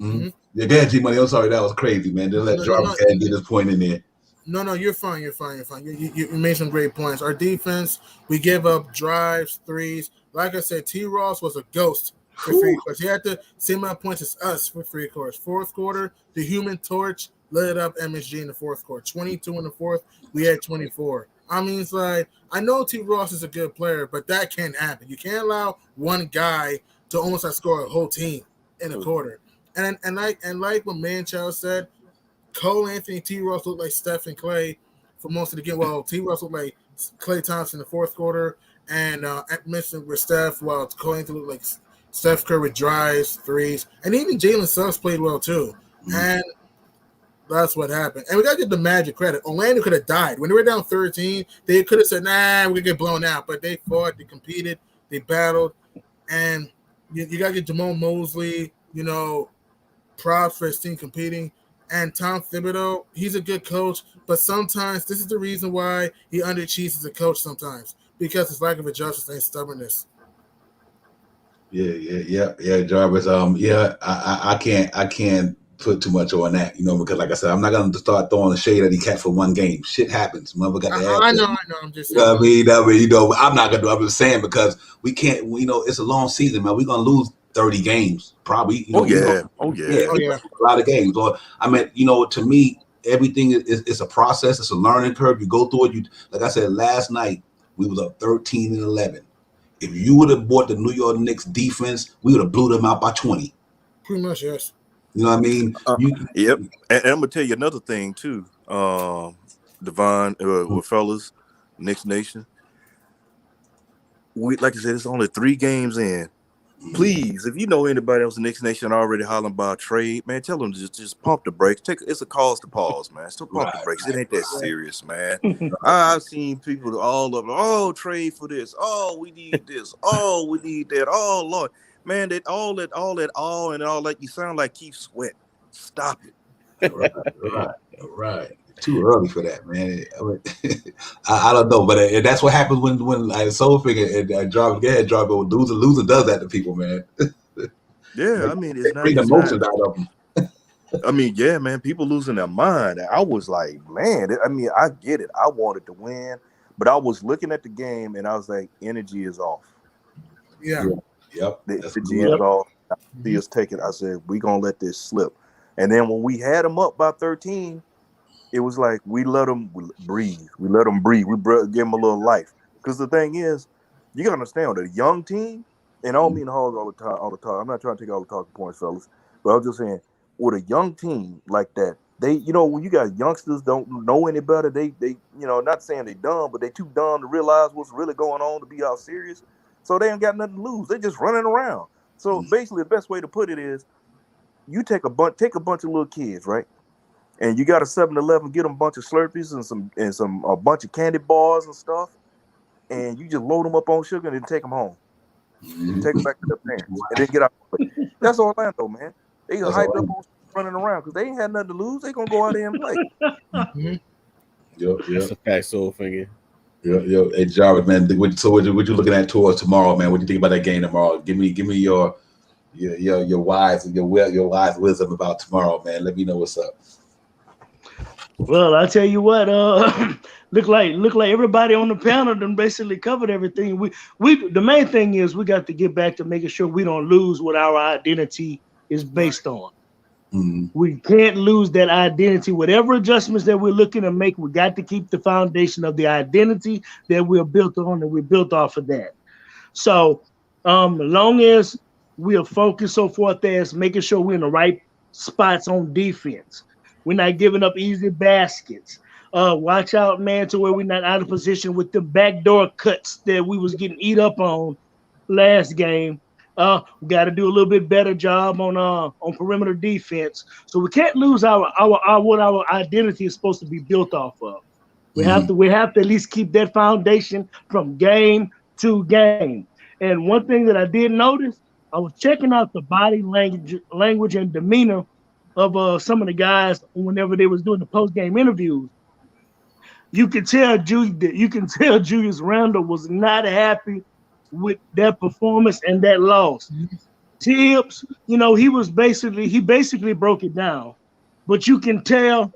Mm-hmm. Yeah, go ahead, G-Money. I'm sorry, that was crazy, man. Just let Jarvis get his point in there. No, you're fine. You made some great points. Our defense, we give up drives, threes. Like I said, T. Ross was a ghost for free quarters. He had the same amount of points as us for free quarters. Fourth quarter, the Human Torch lit up MSG in the fourth quarter. 22 in the fourth, we had 24. I mean, it's like, I know T. Ross is a good player, but that can't happen. You can't allow one guy to almost outscore a whole team in a quarter. And like what Manchow said, Cole Anthony, T. Ross looked like Steph and Clay for most of the game. Well, T. Ross looked like Klay Thompson in the fourth quarter, and mentioned with Steph, while Cole Anthony looked like Seth Curry with drives, threes, and even Jalen Suggs played well too. Mm-hmm. And that's what happened. And we got to give the Magic credit. Orlando could have died. When they were down 13, they could have said, nah, we're going to get blown out. But they fought, they competed, they battled, and you got to get Jamal Mosley, props for his team competing. And Tom Thibodeau, he's a good coach, but sometimes this is the reason why he underachieves as a coach sometimes, because his lack of adjustment and stubbornness. Yeah, Jarvis. I can't put too much on that, because like I said, I'm not gonna start throwing the shade at the cat for one game. Shit happens. Mother got the I know. I'm just saying. I'm not gonna do. I'm just saying because we can't. It's a long season, man. We're gonna lose 30 games probably. A lot of games. Or to me, everything is a process. It's a learning curve. You go through it. Like I said last night, we was up 13-11. If you would have bought the New York Knicks defense, we would have blew them out by 20. Pretty much, yes. You know what I mean? Yep. And I'm gonna tell you another thing too, Devon, with fellas, Knicks Nation. We, like I said, it's only 3 games in. Please, if you know anybody else in Knicks Nation already hollering about trade, man, tell them to just pump the brakes. It's a cause to pause, man. Still pump the brakes. It ain't that serious, man. I've seen people trade for this. Oh, we need this. Oh, we need that. Oh, Lord. Man, that all that you sound like Keith Sweat. Stop it. Right. Too early for that, man. I don't know, but that's what happens when I soul figure and drop. Loser does that to people, man. Yeah, I mean, it's not bring emotions out of them. I mean, yeah, man, people losing their mind. I was like, man, I get it. I wanted to win, but I was looking at the game and I was like, energy is off. Yeah. Yep. The energy is off. I see us take it. I said, we're gonna let this slip. And then when we had them up by 13. It was like we let them breathe. We let them breathe. We give them a little life. Because the thing is, you got to understand, with a young team, and I don't mean to hog all the time. I'm not trying to take all the talking points, fellas. But I'm just saying, with a young team like that, they, when you got youngsters don't know any better, they not saying they dumb, but they too dumb to realize what's really going on to be out serious. So they ain't got nothing to lose. They're just running around. So basically, the best way to put it is, you take a bunch of little kids, right? And you got a 7-Eleven, get them a bunch of Slurpees and a bunch of candy bars and stuff, and you just load them up on sugar and then take them home. Take them back to their parents and then get out. That's Orlando, man. They get hyped up on running around because they ain't had nothing to lose. They gonna go out there and play. That's a fact, soul finger. Hey Jarvis, man. So what you looking at towards tomorrow, man? What do you think about that game tomorrow? Give me your wise wisdom about tomorrow, man. Let me know what's up. Well, I tell you what, look like everybody on the panel done basically covered everything. We the main thing is we got to get back to making sure we don't lose what our identity is based on. We can't lose that identity. Whatever adjustments that we're looking to make, we got to keep the foundation of the identity that we're built on, and we're built off of that. So as long as we are focused so forth as making sure we're in the right spots on defense. We're not giving up easy baskets. Watch out, man, to where we're not out of position with the backdoor cuts that we was getting eat up on last game. We got to do a little bit better job on perimeter defense. So we can't lose our what our identity is supposed to be built off of. We have to at least keep that foundation from game to game. And one thing that I did notice, I was checking out the body language and demeanor of some of the guys whenever they was doing the post-game interviews. You can tell Julius Randle was not happy with that performance and that loss. Tibbs, he basically broke it down, but you can tell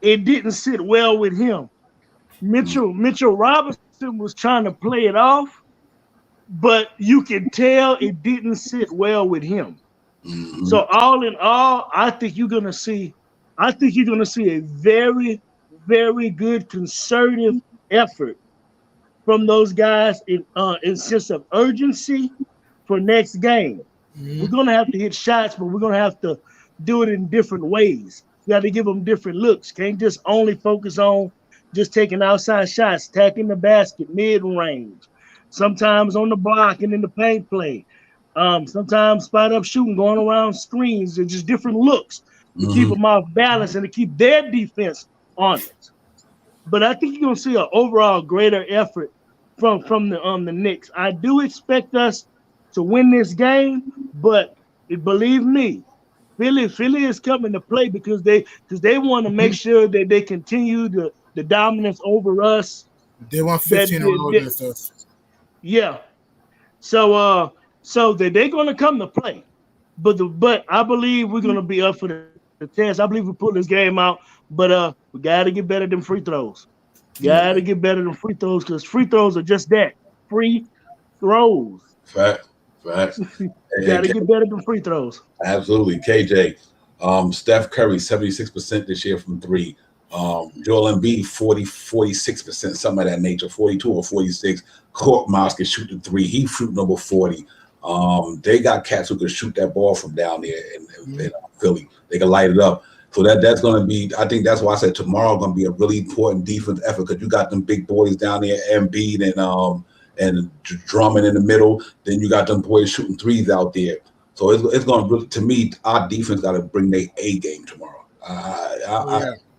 it didn't sit well with him. Mitchell Robinson was trying to play it off, but you can tell it didn't sit well with him. So all in all, I think you're gonna see a very, very good concerted effort from those guys in sense of urgency for next game. We're gonna have to hit shots, but we're gonna have to do it in different ways. You got to give them different looks. Can't just only focus on just taking outside shots, attacking the basket, mid-range. Sometimes on the block and in the paint play. Sometimes spot up shooting, going around screens, and just different looks to keep them off balance and to keep their defense honest. But I think you're gonna see an overall greater effort from the Knicks. I do expect us to win this game, but believe me, Philly is coming to play because they want to make sure that they continue the dominance over us. They want 15 against us. Yeah. So that they're going to come to play, but I believe we're going to be up for the test. I believe we put this game out, but we got to get better than free throws. Got to get better than free throws because free throws are just that, free throws. Facts. Got to get better than free throws. Absolutely, KJ. Steph Curry 76% this year from three. Joel Embiid 46%, something of that nature, 42 or 46. Court Miles can shoot the three. He shoot number 40. They got cats who can shoot that ball from down there in Philly. They can light it up. So that's going to be, I think that's why I said tomorrow going to be a really important defense effort because you got them big boys down there, Embiid and Drummond in the middle. Then you got them boys shooting threes out there. So it's going to, to me, our defense got to bring their A game tomorrow.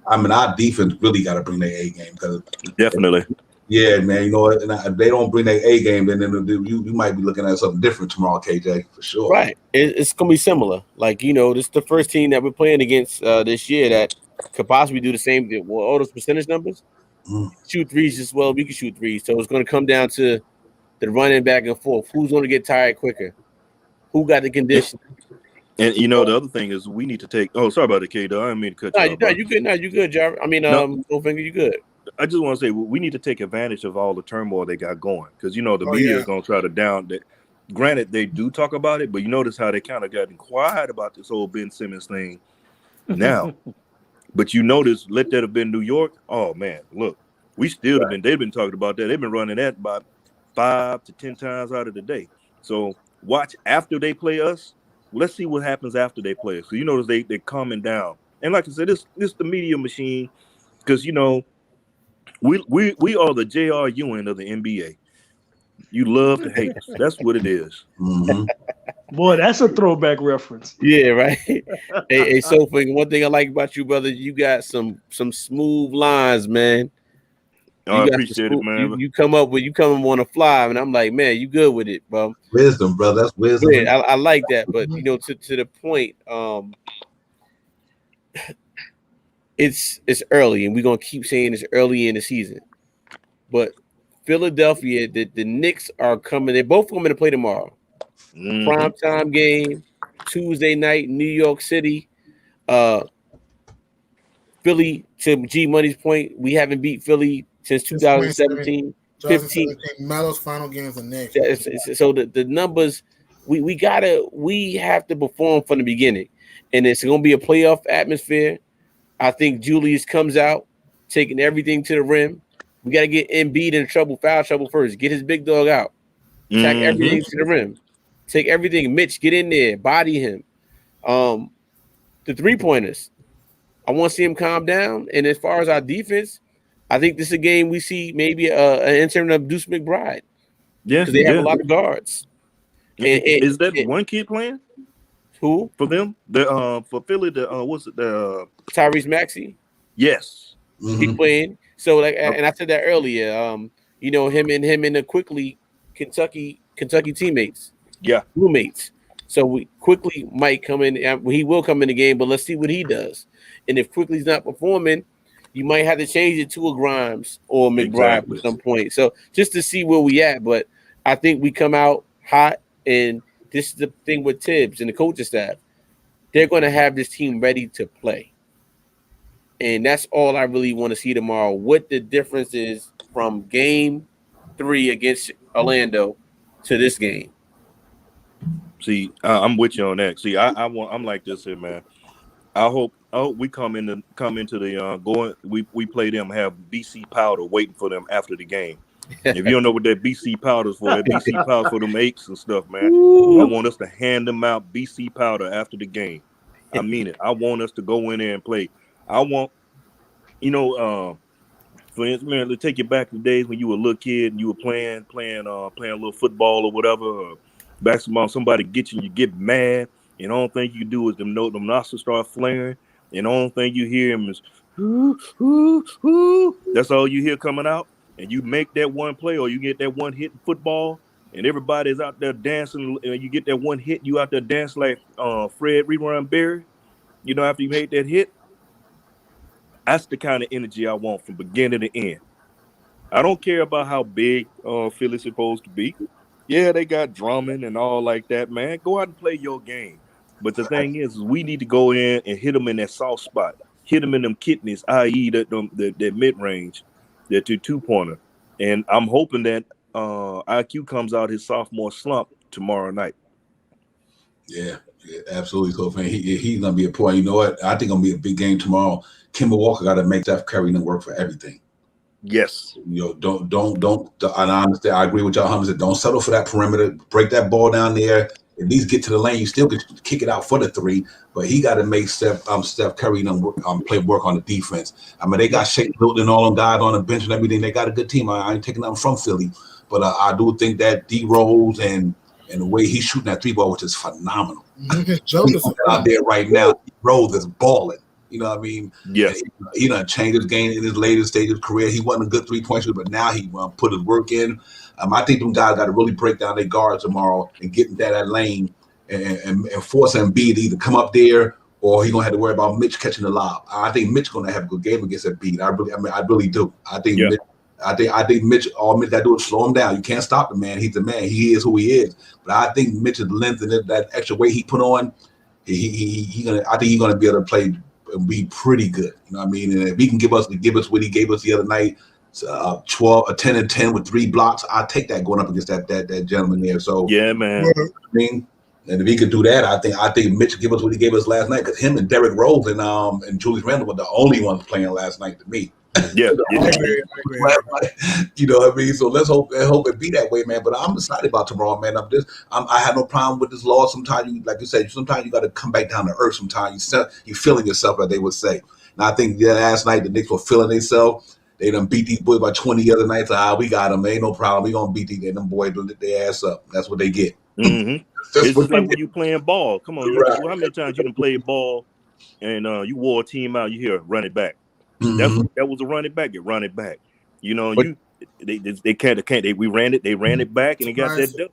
I mean, our defense really got to bring their A game because definitely. Yeah, man. And if they don't bring their A game, then you might be looking at something different tomorrow, KJ, for sure. Right. It's going to be similar. Like, this is the first team that we're playing against this year that could possibly do the same thing. Well, all those percentage numbers, shoot threes as well. We can shoot threes. So it's going to come down to the running back and forth. Who's going to get tired quicker? Who got the condition? And the other thing is we need to take. Oh, sorry about it, K-Dog. I didn't mean to cut you off. No, you good. No, you good, Jarvis. I mean, Goldfinger, you good. I just want to say we need to take advantage of all the turmoil they got going because the media is going to try to down that. Granted, they do talk about it, but you notice how they kind of gotten quiet about this whole Ben Simmons thing now. But you notice, let that have been New York. Oh man, look, we still have been. They've been talking about that. They've been running that about 5 to 10 times out of the day. So watch after they play us. Let's see what happens after they play us. So you notice they're calming down. And like I said, this the media machine because we are the J.R. Ewing of the NBA. You love to hate us. That's what it is. Mm-hmm. Boy, that's a throwback reference. Yeah, right. Hey, Sophie, one thing I like about you, brother, you got some smooth lines, man. I appreciate it, man. You come up on a fly, and I'm like, man, you good with it, bro. Wisdom, brother. That's wisdom. Yeah, I like that. But you know, to the point, it's early, and we're gonna keep saying it's early in the season. But Philadelphia, the Knicks are coming. They're both coming to play tomorrow. Mm-hmm. Primetime game, Tuesday night, New York City. Philly, to G Money's point, we haven't beat Philly since 2017. 15. Melo's final game is the Knicks. So the numbers, we have to perform from the beginning, and it's gonna be a playoff atmosphere. I think Julius comes out taking everything to the rim. We got to get Embiid in foul trouble first. Get his big dog out. Attack everything to the rim. Take everything. Mitch, get in there. Body him. The 3-pointers. I want to see him calm down. And as far as our defense, I think this is a game we see maybe an intern of Deuce McBride. Yeah, because they have a lot of guards. Is that one kid playing? Who for them? For Philly, what's it? The Tyrese Maxey. Yes, he playing. So and I said that earlier. You know, him and the quickly Kentucky teammates. Yeah, roommates. So we quickly might come in. He will come in the game, but let's see what he does. And if Quickly's not performing, you might have to change it to a Grimes or McBride at some point. So just to see where we at. But I think we come out hot, and this is the thing with Tibbs and the coaching staff. They're going to have this team ready to play. And that's all I really want to see tomorrow. What the difference is from game 3 against Orlando to this game. See, I'm with you on that. See, I'm like this here, man. I hope we come into the we play them, have BC powder waiting for them after the game. If you don't know what that BC powder is for, that BC powder for them aches and stuff, man. Ooh. I want us to hand them out BC powder after the game. I mean it. I want us to go in there and play. I want, for instance, man, let's take you back to the days when you were a little kid and you were playing a little football or whatever, or basketball. Somebody get you, and you get mad. And the only thing you do is them nostrils start flaring. And the only thing you hear them is, ooh, ooh, ooh. That's all you hear coming out. And you make that one play, or you get that one hit in football, and everybody's out there dancing. And you get that one hit, you out there dancing like Fred Rerun Barrett. After you made that hit, that's the kind of energy I want from beginning to end. I don't care about how big Philly's supposed to be. Yeah, they got drumming and all like that, man. Go out and play your game. But the thing is we need to go in and hit them in that soft spot, hit them in them kidneys, i.e. that mid-range, that 2-pointer. And I'm hoping that IQ comes out his sophomore slump tomorrow night. Yeah, absolutely. So, man, he's going to be important. You know what? I think it's going to be a big game tomorrow. Kemba Walker got to make Seth Curry work for everything. Yes. Don't. And I understand. I agree with y'all. Hummus. Don't settle for that perimeter. Break that ball down there. At least get to the lane. You still can kick it out for the 3, but he got to make Steph Curry play work on the defense. I mean, they got Shake Milton and all them guys on the bench and everything. They got a good team. I ain't taking nothing from Philly, but I do think that D Rose and the way he's shooting that 3 ball, which is phenomenal. Out there right now, D Rose is balling. You know what I mean? Yes. He done changed his game in his later stage of his career. He wasn't a good 3-point shooter, but now he put his work in. I think them guys got to really break down their guards tomorrow and get into that lane and force Embiid to either come up there or he's going to have to worry about Mitch catching the lob. I think Mitch going to have a good game against Embiid. I really do. I think Mitch, I think Mitch, all Mitch got to do is slow him down. You can't stop the man. He's the man. He is who he is. But I think Mitch's length and that extra weight he put on, I think he's going to be able to play and be pretty good. You know what I mean? And if he can give us what he gave us the other night, 10 and 10 with 3 blocks, I'll take that going up against that gentleman there. So yeah, man. I mean, and if he could do that, I think Mitch give us what he gave us last night, because him and Derrick Rose and Julius Randle were the only ones playing last night to me. Yeah, you know what I mean. So let's hope it be that way, man. But I'm excited about tomorrow, man. I have no problem with this loss. Sometimes you, like you said, you got to come back down to earth. Sometimes you feeling yourself, like they would say. And I think last night the Knicks were feeling themselves. They done beat these boys by 20 the other nights. We got them. Ain't no problem. We gonna beat them boys. Lift their ass up. That's what they get. Mm-hmm. That's It's what just like when you playing ball. Come on, Right. how many times you done played ball and you wore a team out? You hear run it back. Mm-hmm. That was a run it back. Get run it back. You know, they can't. We ran it. They ran it back and they got that W.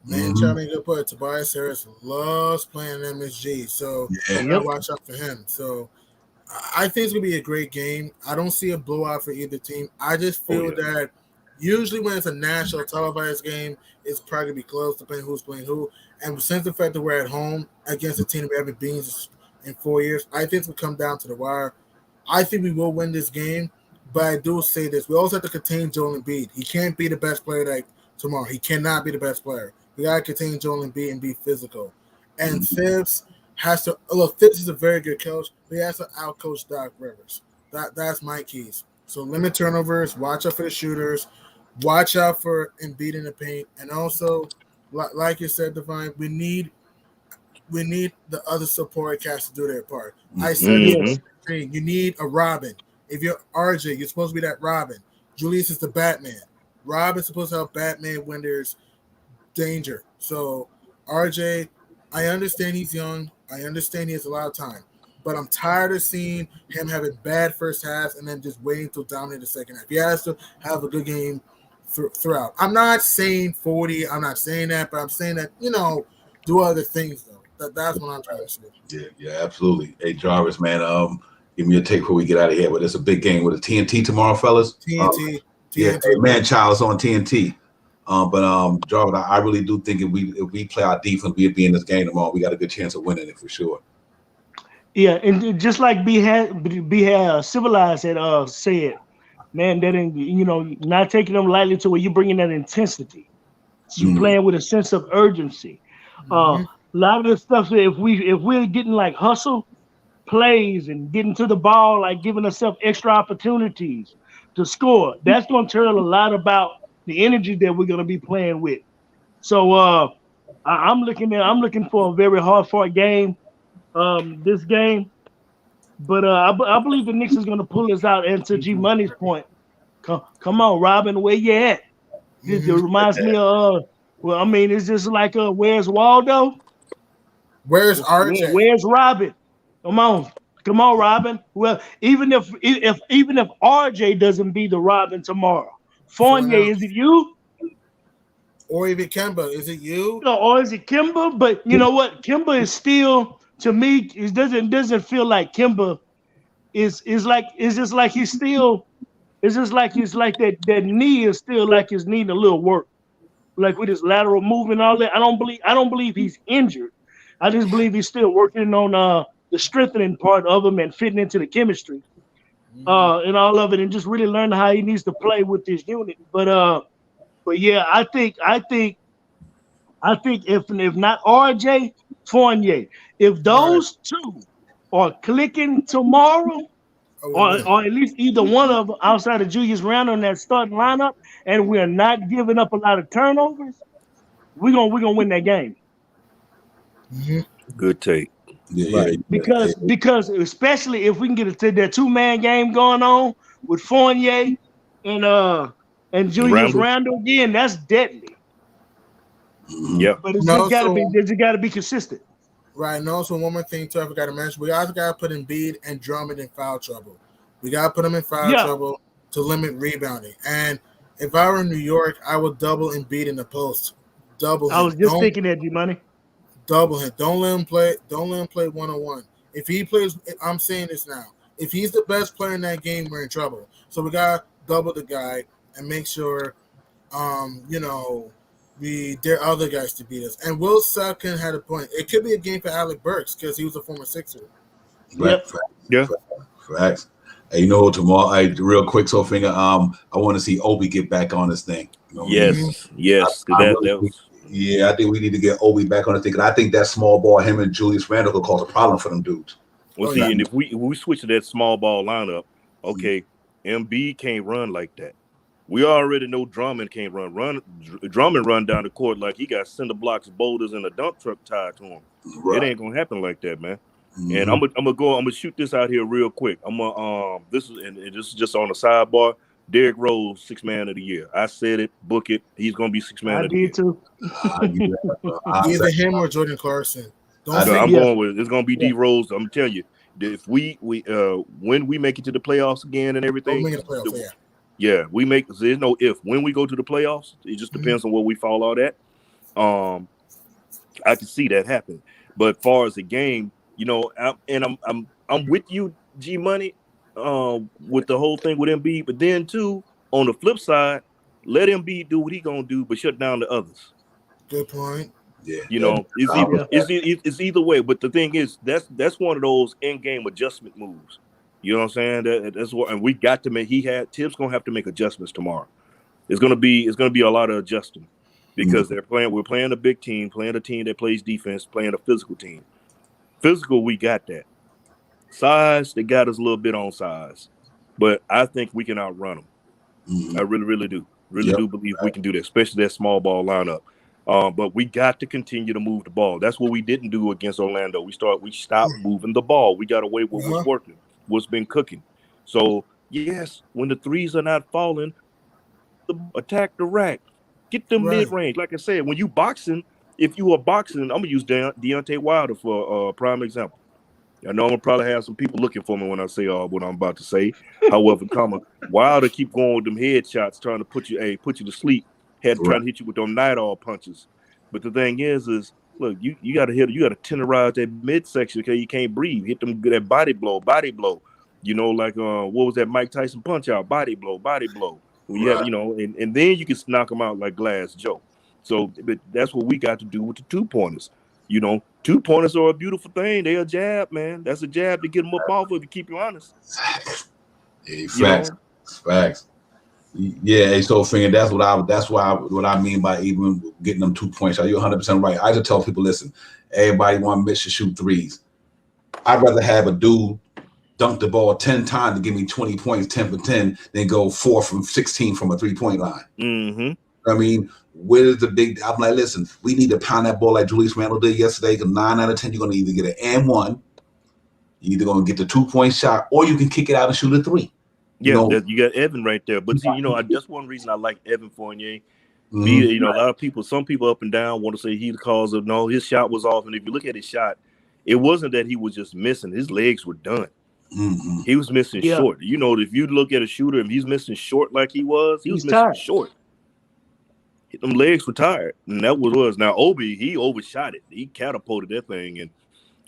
Man, Charlie, good point. Tobias Harris loves playing MSG, so you gotta watch out for him. So I think it's gonna be a great game. I don't see a blowout for either team. I just feel that usually when it's a national televised game, it's probably gonna be close depending who's playing who. And since the fact that we're at home against a team that we haven't beaten in 4 years, I think it's gonna come down to the wire. I think we will win this game, but I do say this: we also have to contain Joel Embiid. He can't be the best player tomorrow. He cannot be the best player. We gotta contain Joel Embiid and be physical. And Thibs has to look. Thibs is a very good coach, but he has to outcoach Doc Rivers. That's my keys. So limit turnovers. Watch out for the shooters. Watch out for Embiid in the paint. And also, like you said, Divine, we need the other support cast to do their part. I said this. You need a Robin. If you're RJ, you're supposed to be that Robin. Julius is the Batman. Robin's supposed to help Batman when there's danger. So RJ, I understand he's young. I understand he has a lot of time. But I'm tired of seeing him having bad first half and then just waiting to dominate the second half. He has to have a good game throughout. I'm not saying 40. I'm not saying that, but I'm saying that, do other things, though. That's what I'm trying to say. Yeah, absolutely. Hey, Jarvis, man, give me a take before we get out of here. But it's a big game with a TNT tomorrow, fellas. TNT. Yeah, hey, man, child is on TNT. But Jarvis, I really do think if we play our defense, we'll be in this game tomorrow. We got a good chance of winning it for sure. Yeah, and just like be civilized had said, man, that ain't not taking them lightly to where you bringing that intensity. So you playing with a sense of urgency. A lot of the stuff that if we're getting like hustle plays and getting to the ball, like giving ourselves extra opportunities to score, that's gonna tell a lot about the energy that we're gonna be playing with. So I'm looking for a very hard-fought game. This game, but I believe the Knicks is going to pull us out. And to G Money's point, come on, Robin, where you at? It reminds me of it's just like where's Waldo? Where's RJ? Where's Robin? Come on, Robin. Well, even if RJ doesn't be the Robin tomorrow, Fournier, is it you? Or is it Kemba? Is it you? Or is it Kemba? But you know what? Kemba is still, to me, it doesn't feel like Kemba is like, it's just like he's still, it's just like he's like that knee is still like he's needing a little work. Like with his lateral movement and all that. I don't believe he's injured. I just believe he's still working on the strengthening part of him and fitting into the chemistry and all of it, and just really learning how he needs to play with this unit. But yeah, I think if not RJ, Fournier, if those two are clicking tomorrow, or at least either one of them outside of Julius Randle in that starting lineup, and we're not giving up a lot of turnovers, we're gonna win that game. Good take. Yeah, Because especially if we can get to that 2-man game going on with Fournier and Julius Randle again, that's deadly. Yeah, but it's just gotta be consistent. Right. And also one more thing too, I forgot to mention, we also gotta put Embiid and Drummond in foul trouble. We gotta put them in foul trouble to limit rebounding. And if I were in New York, I would double Embiid in the post. Double him. I was just thinking that, G-Money. Double him. Don't let him play 1-on-1. If he plays, I'm saying this now, if he's the best player in that game, we're in trouble. So we gotta double the guy and make sure we dare other guys to beat us. And Will Sutton had a point. It could be a game for Alec Burks because he was a former Sixer. Right. Yeah. Facts. Hey, tomorrow, real quick, Sofinger, I want to see Obi get back on this thing. Yes. I think we need to get Obi back on the thing. Because I think that small ball, him and Julius Randle, could cause a problem for them dudes. Well, and if we switch to that small ball lineup, okay, Embiid can't run like that. We already know Drummond can't run. Drummond run down the court like he got cinder blocks, boulders, and a dump truck tied to him. Right. It ain't gonna happen like that, man. And I'm gonna shoot this out here real quick. This is just on the sidebar. Derrick Rose, 6th man of the year. I said it, book it. He's gonna be 6th man I of the year. did too. Either him or Jordan Clarkson. I'm going with it's gonna be D Rose. I'm telling you, if we when we make it to the playoffs again and everything, we make. There's no if. When we go to the playoffs, it just depends on where we fall out at. I can see that happen. But far as the game, I'm with you, G Money, with the whole thing with Embiid. But then too, on the flip side, let Embiid do what he gonna do, but shut down the others. Good point. Yeah, it's either way. But the thing is, that's one of those in-game adjustment moves. You know what I'm saying? That's what, and we got to make. Tibbs gonna have to make adjustments tomorrow. It's gonna be a lot of adjusting because we're playing a big team, playing a team that plays defense, playing a physical team. Physical, we got that. Size, they got us a little bit on size, but I think we can outrun them. I really, really do. Really do believe we can do that, especially that small ball lineup. But we got to continue to move the ball. That's what we didn't do against Orlando. We stopped moving the ball. We got away with what's working, what's been cooking. So yes, when the threes are not falling, attack the rack, get them mid range. Like I said, when you boxing, if you are boxing, I'm gonna use Deontay Wilder for a prime example. I know I'm gonna probably have some people looking for me when I say what I'm about to say. However, Wilder keep going with them headshots, trying to put you to sleep. Trying to hit you with them night all punches. But the thing is look, you gotta tenderize that midsection because you can't breathe. Hit them that body blow. You know, like what was that Mike Tyson punch out? Body blow. When you have, and then you can knock them out like Glass Joe. So but that's what we got to do with the 2-pointers. 2-pointers are a beautiful thing. They're a jab, man. That's a jab to get them up off of, to keep you honest. Facts. Yeah, so Finger, that's what I mean by even getting them 2 points. Are you 100% right? I just tell people, listen, everybody want Mitch to shoot threes. I'd rather have a dude dunk the ball 10 times to give me 20 points, 10 for 10, than go 4 from 16 from a 3-point line. Mm-hmm. I mean, where's the big? I'm like, listen, we need to pound that ball like Julius Randle did yesterday. Because 9 out of 10, you're gonna either get an and one, you're either gonna get the 2-point shot, or you can kick it out and shoot a 3. Yeah, you got Evan right there. But see, that's one reason I like Evan Fournier. A lot of some people up and down want to say he's the cause of no, his shot was off. And if you look at his shot, it wasn't that he was just missing. His legs were done. He was missing short. If you look at a shooter and he's missing short like he was missing tired. Short. Them legs were tired. And that was. Now, Obi, he overshot it. He catapulted that thing. And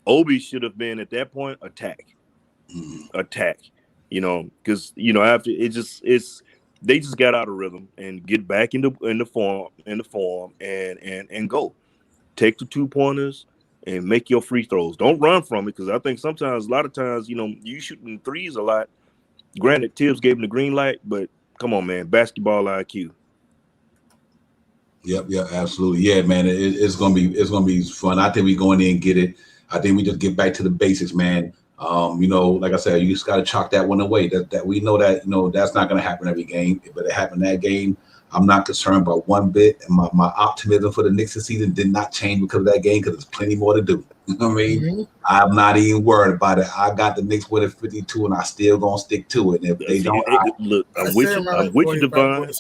Obi should have been, at that point, attack. Because after they just got out of rhythm and get back in the form and go. Take the 2-pointers and make your free throws. Don't run from it, because I think a lot of times, you shooting threes a lot. Granted, Tibbs gave him the green light, but come on, man, basketball IQ. Yep, absolutely. Yeah, man, it's gonna be fun. I think we go in there and get it. I think we just get back to the basics, man. Like I said, you just got to chalk that one away. That we know that that's not going to happen every game, but it happened that game. I'm not concerned about one bit, and my optimism for the Knicks this season did not change because of that game, because there's plenty more to do. You know what I mean? I'm not even worried about it. I got the Knicks winning 52, and I still gonna stick to it. And if they don't, look, I'm with you, Devon.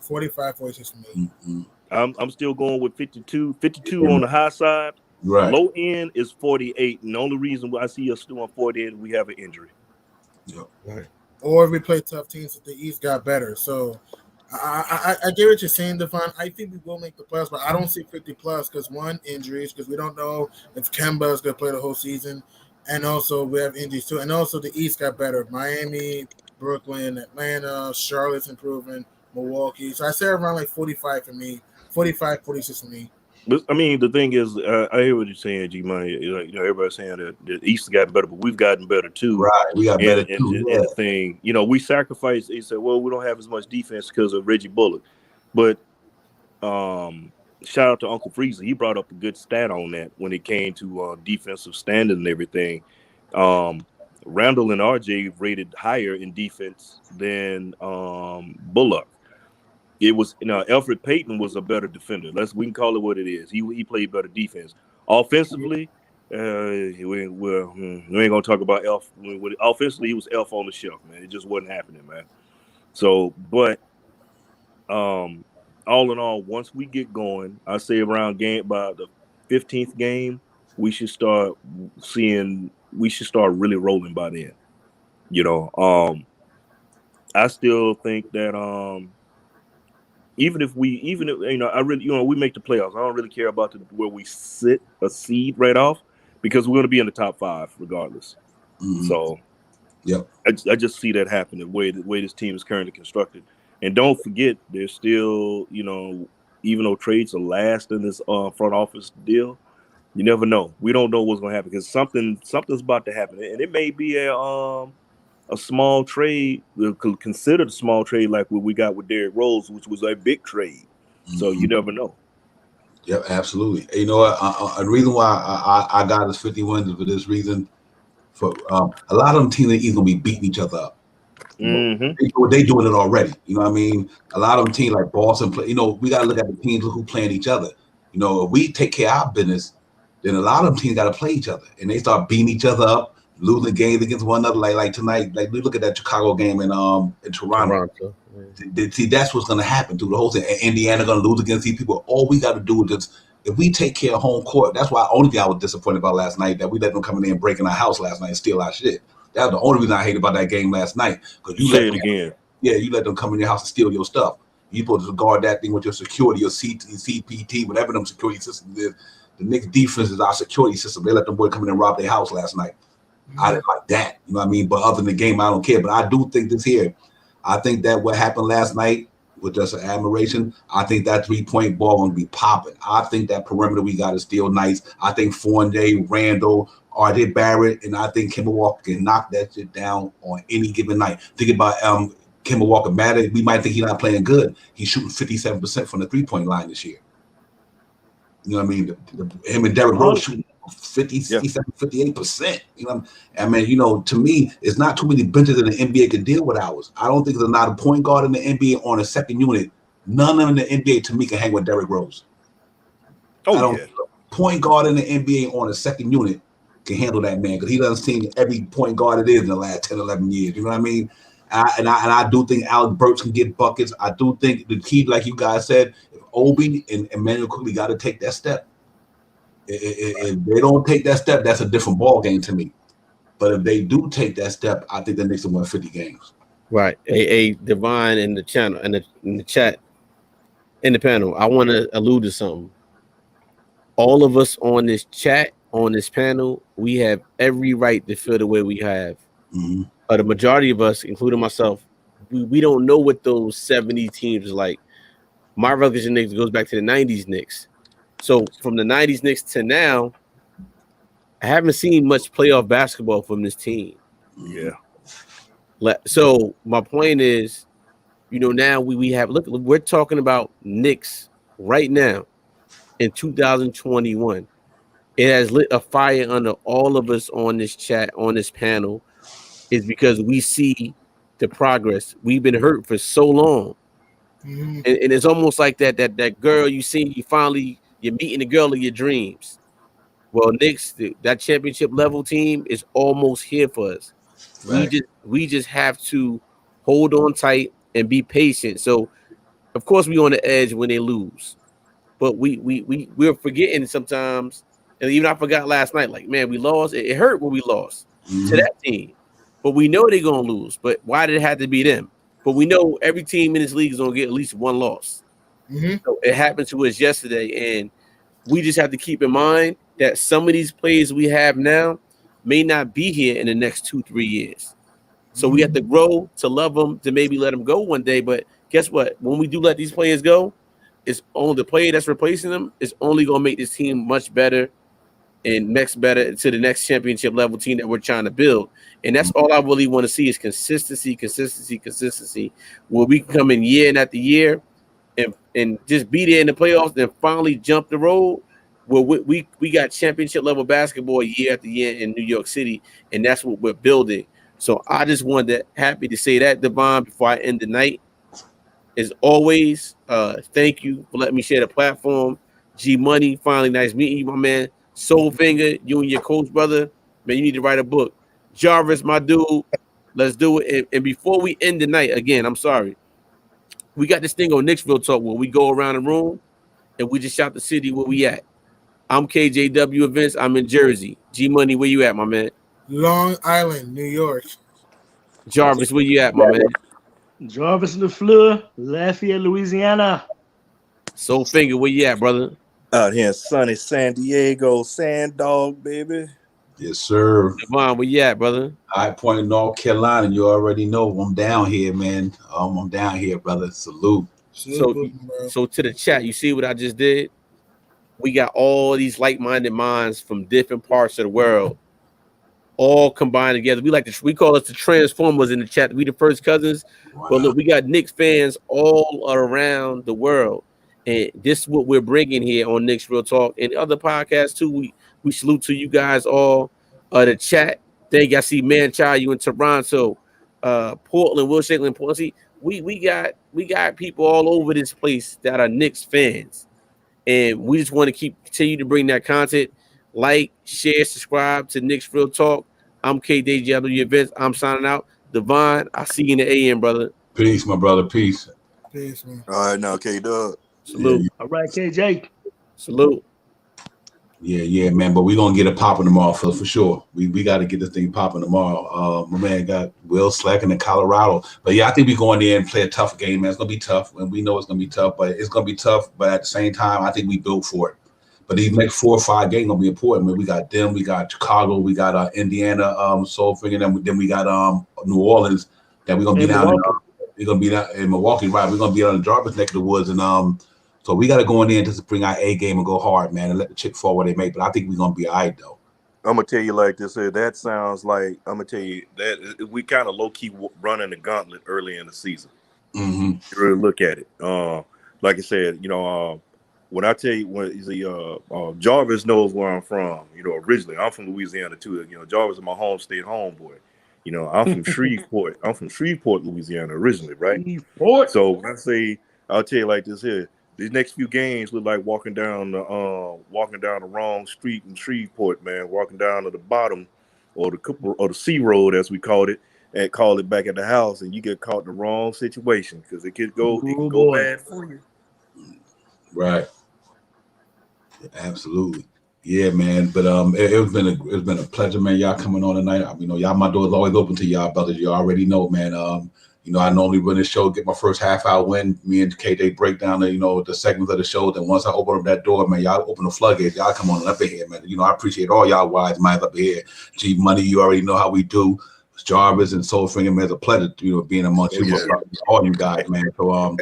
45, 46 for me. I'm still going with 52 on the high side. Right. Low end is 48, and the only reason why I see us still on 48 we have an injury. Yep. Right. Or we play tough teams if the East got better. So I get what you're saying, Devon. I think we will make the playoffs, but I don't see 50 plus because one, injuries, because we don't know if Kemba is going to play the whole season, and also we have injuries too. And also the East got better. Miami, Brooklyn, Atlanta, Charlotte's improving, Milwaukee. So I say around like 45 for me, 45, 46 for me. But I mean, the thing is, I hear what you're saying, G Money. Everybody's saying that the East has gotten better, but we've gotten better too. Right, we got better too. And the thing, we sacrificed. He said, "Well, we don't have as much defense because of Reggie Bullock," but shout out to Uncle Freezer. He brought up a good stat on that when it came to defensive standing and everything. Randall and RJ rated higher in defense than Bullock. It was Alfred Payton was a better defender. We can call it what it is. He played better defense. Offensively, we ain't gonna talk about Elf. Offensively, he was Elf on the shelf, man. It just wasn't happening, man. So, but all in all, once we get going, I say around game by the 15th game, we should start really rolling by then. I still think that even if I really, we make the playoffs, I don't really care about where we sit a seed right off, because we're going to be in the top 5 regardless. Mm-hmm. So, yep. I just see that happen the way this team is currently constructed. And don't forget, there's still, even though trades are last in this front office deal, you never know. We don't know what's going to happen, because something's about to happen, and it may be a small trade, considered a small trade, like what we got with Derrick Rose, which was a big trade. Mm-hmm. So you never know. Yep, absolutely. You know what? The reason why I got us 50 wins is for this reason. For a lot of them teams are going to be beating each other up. They doing it already. You know what I mean? A lot of them teams like Boston play. We got to look at the teams who playing each other. If we take care of our business, then a lot of them teams got to play each other, and they start beating each other up, losing games against one another. Like tonight, like we look at that Chicago game in Toronto. See, that's what's going to happen through the whole thing. And Indiana going to lose against these people. All we got to do is just, if we take care of home court, that's why only thing I was disappointed about last night, that we let them come in there and break in our house last night and steal our shit. That was the only reason I hated about that game last night. Because you say it again. Yeah, you let them come in your house and steal your stuff. You supposed to guard that thing with your security, your CPT, whatever them security systems is. The Knicks defense is our security system. They let them boys come in and rob their house last night. I didn't like that. You know what I mean? But other than the game, I don't care. But I do think I think that what happened last night was just an admiration. I think that 3-point ball going to be popping. I think that perimeter we got is still nice. I think Fournier, Randall, R.J. Barrett, and I think Kemba Walker can knock that shit down on any given night. Think about Kemba Walker. Matter, we might think he's not playing good. He's shooting 57% from the 3-point line this year. You know what I mean? Him and Derrick Rose shooting 57, 58%. To me, it's not too many benches in the NBA can deal with ours. I don't think there's not a point guard in the NBA on a second unit. None of them in the NBA to me can hang with Derrick Rose. Point guard in the NBA on a second unit can handle that man, because he doesn't see every point guard it is in the last 10, 11 years. You know what I mean? And I do think Alex Burks can get buckets. I do think the key, like you guys said, if Obi and Emmanuel quickly got to take that step. If they don't take that step, that's a different ball game to me. But if they do take that step, I think the Knicks will win 50 games. Right. Divine in the channel, in the chat, in the panel, I want to allude to something. All of us on this chat, on this panel, we have every right to feel the way we have. Mm-hmm. The majority of us, including myself, we don't know what those 70 teams like. My recollection Knicks goes back to the 90s Knicks. So from the 90s Knicks to now, I haven't seen much playoff basketball from this team. Yeah. So my point is, now we have, look, we're talking about Knicks right now in 2021. It has lit a fire under all of us on this chat, on this panel, is because we see the progress. We've been hurt for so long. Mm-hmm. And it's almost like that girl you see, you're meeting the girl of your dreams. Well, Knicks, that championship level team is almost here for us. Right. We just have to hold on tight and be patient. So, of course, we're on the edge when they lose, but we're forgetting sometimes. And even I forgot last night, like, man, we lost. It hurt when we lost to that team, but we know they're gonna lose. But why did it have to be them? But we know every team in this league is gonna get at least one loss. Mm-hmm. So it happened to us yesterday, and we just have to keep in mind that some of these players we have now may not be here in the next 2-3 years. So we have to grow to love them, to maybe let them go one day. But guess what? When we do let these players go, it's only the player that's replacing them is only going to make this team much better and better to the next championship level team that we're trying to build. And that's all I really want to see is consistency, where we can come in year after year and just be there in the playoffs and finally jump the road. Well, we got championship level basketball year after year in New York City, and that's what we're building. So I just wanted happy to say that, Devon, before I end the night. As always, thank you for letting me share the platform. G Money, finally nice meeting you, my man. Soulfinger, you and your coach brother, man, you need to write a book. Jarvis, my dude, Let's do it. And before we end the night, again, I'm sorry. We got this thing on Knicks Real Talk where we go around the room and we just shout the city where we at. I'm KJW Events. I'm in Jersey. G Money, where you at, my man? Long Island, New York. Jarvis, where you at, my man? Jarvis LaFleur, Lafayette, Louisiana. Soul Finger, where you at, brother? Out here in sunny San Diego, Sand Dog, baby. Yes, sir. Devon, where you at, brother? High Point in North Carolina. You already know I'm down here, man. I'm down here, brother. Salute. So to the chat, you see what I just did? We got all these like-minded minds from different parts of the world, all combined together. We call us the Transformers in the chat. We the first cousins. Wow. But look, we got Knicks fans all around the world, and this is what we're bringing here on Knicks Real Talk and other podcasts too. We salute to you guys all. The chat. Thank you. I see Manchai, you in Toronto, Portland, Will Shankland, Portland. See, we got people all over this place that are Knicks fans, and we just want to continue to bring that content. Like, share, subscribe to Knicks Real Talk. I'm KJW Events. I'm signing out. Devon, I see you in the AM, brother. Peace, my brother. Peace. Peace, man. All right, now, K-Dub. Salute. Yeah. All right, KJ. Salute. Yeah, man. But we're gonna get it popping tomorrow, for sure. We got to get this thing popping tomorrow. My man got Will slacking in Colorado. But yeah, I think we're going there and play a tough game, man. It's gonna be tough, and we know it's gonna be tough, but it's gonna be tough. But at the same time, I think we built for it. But these next 4 or 5 games gonna be important. Man, we got them, we got Chicago, we got Indiana, Soul Finger, then we got New Orleans that we're gonna be down. We're gonna be down in Milwaukee, right? We're gonna be on the Jarvis neck of the woods, and so we got to go in there and just bring our A game and go hard, man, and let the chick fall where they make. But I think we're gonna be all right, though. I'm gonna tell you like this here. That sounds like I'm gonna tell you that we kind of low key running the gauntlet early in the season. Mm-hmm. You really look at it. Like I said, when I tell you Jarvis knows where I'm from. Originally I'm from Louisiana too. Jarvis is my home state homeboy. I'm from Shreveport. I'm from Shreveport, Louisiana originally, right? Shreveport. So when I say, I'll tell you like this here. These next few games look like walking down the wrong street in Shreveport, man. Walking down to the bottom, or the C road as we called it, and call it back at the house, and you get caught in the wrong situation because it can go bad for you. Right. Absolutely. Yeah, man. But it's been a pleasure, man. Y'all coming on tonight. Y'all, my door's always open to y'all, brothers. You already know, man. I normally run this show, get my first half-hour win. Me and KJ break down the segments of the show. Then once I open up that door, man, y'all open the floodgates. Y'all come on up in here, man. I appreciate all y'all wise minds up here. G Money, you already know how we do. Jarvis and Soul Finger, man, it's a pleasure, being amongst all you guys, man. So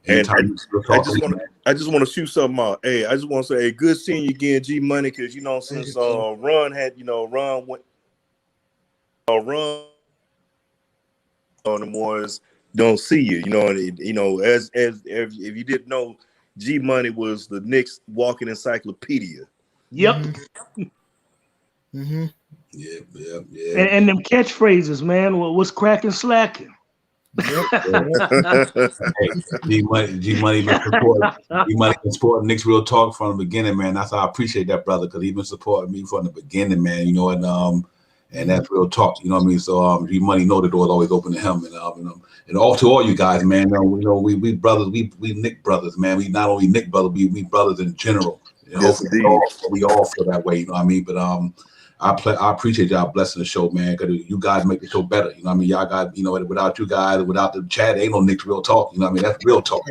and I just want to shoot something out. Hey, I just want to say, good seeing you again, G Money, because since Run went on the ones don't see you, as if you didn't know, G Money was the Knicks walking encyclopedia. Yep. Mm-hmm. Yeah. And them catchphrases, man. What's cracking, slacking? Yep. Hey, G Money been supporting Knicks Real Talk from the beginning, man. That's how I appreciate that, brother, because he's been supporting me from the beginning, man. And that's real talk, you know what I mean? So G Money know the door's always open to him, and all to all you guys, man. We brothers, we Nick brothers, man. We not only Nick brothers, we brothers in general. Yes, we all feel that way, you know what I mean? But I appreciate y'all blessing the show, man, because you guys make the show better. You know what I mean? Y'all got, without you guys, without the chat, ain't no Nick's Real Talk. You know what I mean? That's real talk.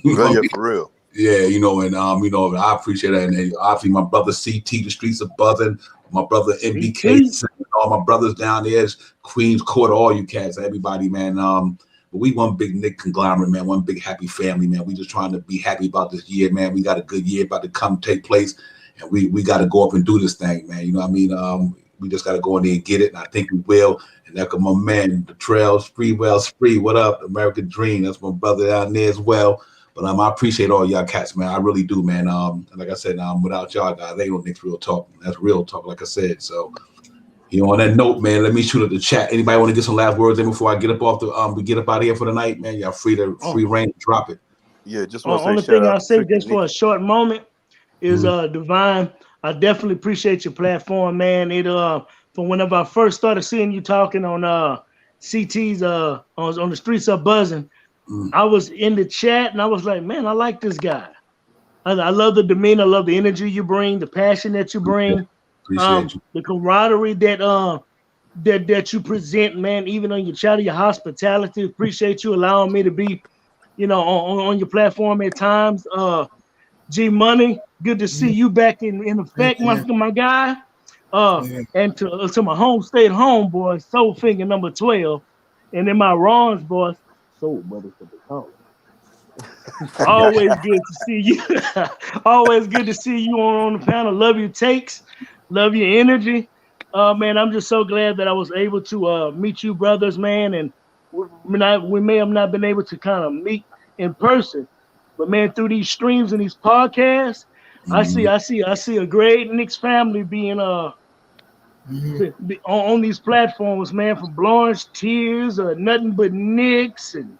Yeah, for real. Yeah, and I appreciate that. And obviously my brother CT, the streets are buzzing. My brother MBK, all my brothers down there, Queens Court, all you cats, everybody, man. But we one big Nick conglomerate, man, one big happy family, man. We just trying to be happy about this year, man. We got a good year about to take place, and we got to go up and do this thing, man. You know what I mean? We just got to go in there and get it, and I think we will. And that's my man, the Trails, Spree, what up? American Dream, that's my brother down there as well. But I appreciate all y'all cats, man. I really do, man. Like I said, without y'all guys, they don't Knicks Real Talk. That's real talk, like I said. So, on that note, man, let me shoot at the chat. Anybody want to get some last words in before I get up off we get up out of here for the night, man? Y'all free reign to drop it. Yeah, just want to say only thing I'll say just for a short moment is Divine. I definitely appreciate your platform, man. From whenever I first started seeing you talking on CT's on the streets of buzzing. I was in the chat and I was like, man, I like this guy. I love the demeanor, I love the energy you bring, the passion that you bring, Appreciate you. the camaraderie that you present, man. Even on your chat, your hospitality. Appreciate you allowing me to be, on your platform at times. G Money, good to see you back in effect, my guy. And to my home state homeboy, Soul Finger number 12, and then my Ron's boys, Soul Brothers for the call. Always good to see you. Always good to see you on the panel. Love your takes, love your energy. Man, I'm just so glad that I was able to meet you brothers, man. And we may have not been able to kind of meet in person, but man, through these streams and these podcasts, I see a great Knicks family being on these platforms, man. From Lawrence Tears, Nothing But Knicks, and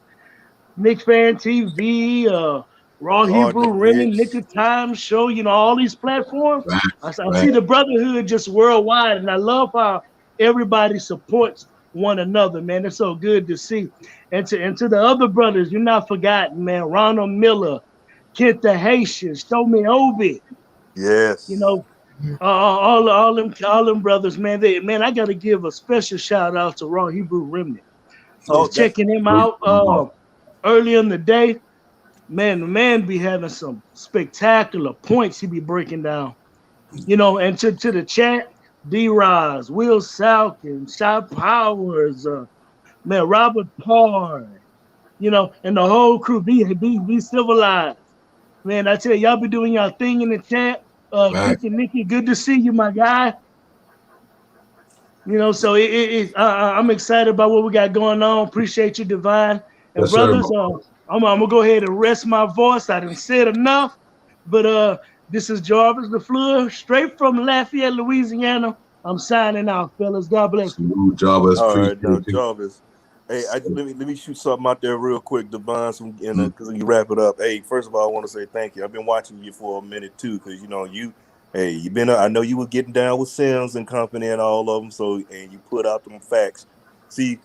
Knicks Fan TV, Raw Hebrew Ring, Knick of Time Show, all these platforms. I see the brotherhood just worldwide, and I love how everybody supports one another, man. It's so good to see. And to the other brothers, you're not forgotten, man. Ronald Miller, Kent the Haitian, Show Me Obi. Yes. All them brothers, man. I got to give a special shout out to Raw Hebrew Remnant. I was checking him out early in the day. Man, the man be having some spectacular points he be breaking down. And to the chat, D-Roz, Will Salkin, Shot Powers, man, Robert Parr, and the whole crew, be civilized. Man, I tell you, y'all be doing y'all thing in the chat. Nicky, good to see you, my guy. So I'm excited about what we got going on. Appreciate you, Divine. And brothers, I'm gonna go ahead and rest my voice. I didn't say it enough, but this is Jarvis LaFleur, straight from Lafayette, Louisiana. I'm signing out, fellas. God bless you. Jarvis, all right, now Jarvis. Hey, let me shoot something out there real quick, Divine, because you wrap it up. Hey, first of all, I want to say thank you. I've been watching you for a minute too, because you've been. I know you were getting down with Sims and company and all of them. And you put out them facts. See,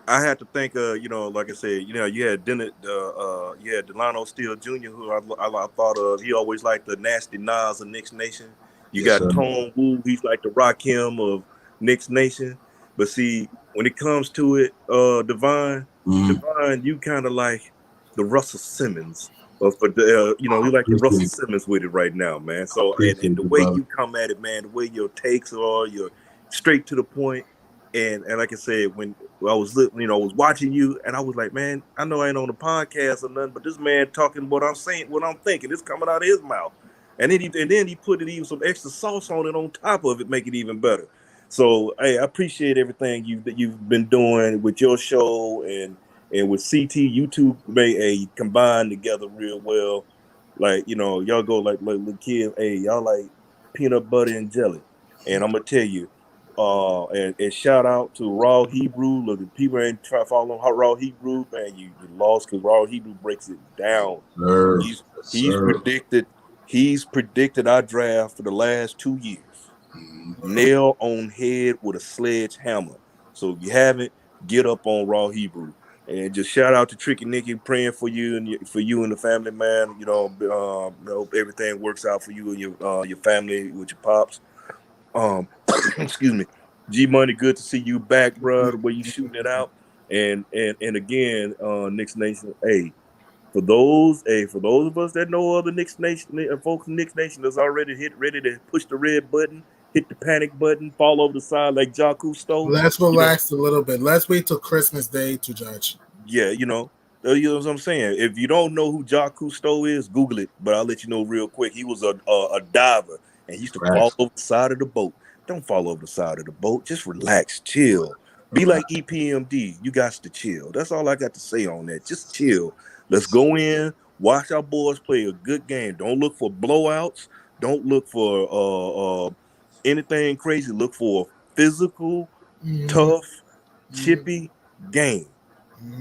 I had to think. Like I said, you had Delano Steele Jr., who I thought of. He always liked the nasty Nas of Knicks Nation. You got Tone Wu. He's like the Rakim of Knicks Nation. But see, when it comes to it, Divine, you kind of like the Russell Simmons. You like the Russell Simmons with it right now, man. So and the way you come at it, man, the way your takes are, you're straight to the point. And like I said, when I was was watching you, and I was like, man, I know I ain't on the podcast or nothing, but this man talking what I'm saying, what I'm thinking, it's coming out of his mouth. And then he put even some extra sauce on it on top of it, make it even better. So hey, I appreciate everything you've been doing with your show and with CT, YouTube combined together real well. Like, y'all go like little kids, hey, y'all like peanut butter and jelly. And I'm gonna tell you, and shout out to Raw Hebrew. Look, if people ain't try to follow Raw Hebrew, man, you lost, because Raw Hebrew breaks it down. He's predicted our draft for the last 2 years. Nail on head with a sledgehammer. So if you haven't, get up on Raw Hebrew. And just shout out to Tricky Nicky, praying for you and the family, man. Hope everything works out for you and your family with your pops. Excuse me. G Money, good to see you back, bro. The way you shooting it out. And again, Knicks Nation, hey, for those of us that know other Knicks Nation folks in Knicks Nation that's already ready to push the red button, hit the panic button, fall over the side like Jaku stole. Let's relax a little bit. Let's wait till Christmas Day to judge. Yeah, you know what I'm saying. If you don't know who Jaku Stowe is, Google it. But I'll let you know real quick. He was a diver, and he used to fall over the side of the boat. Don't fall over the side of the boat. Just relax, chill. Be like EPMD. You got to chill. That's all I got to say on that. Just chill. Let's go in, watch our boys play a good game. Don't look for blowouts. Don't look for anything crazy. Look for a physical, tough, chippy game,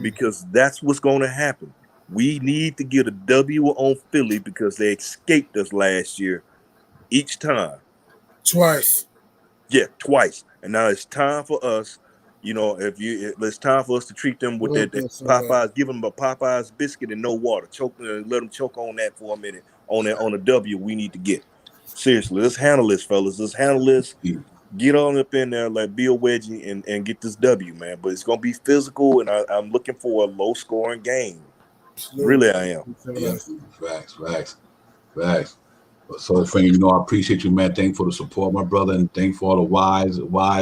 because that's what's going to happen. We need to get a W on Philly because they escaped us last year each time. Twice. Yeah, twice. And now it's time for us You know, it's time for us to treat them with that Popeyes, give them a Popeyes biscuit and no water. Let them choke on that for a minute on a W we need to get. Seriously, let's handle this, fellas. Let's handle this. Get on up in there like Bill Wedgie and get this W, man. But it's gonna be physical, and I'm looking for a low scoring game. Really, I am. Yeah, facts. So, Frank, you know, I appreciate you, man. Thank you for the support, my brother, and thank you for all the wise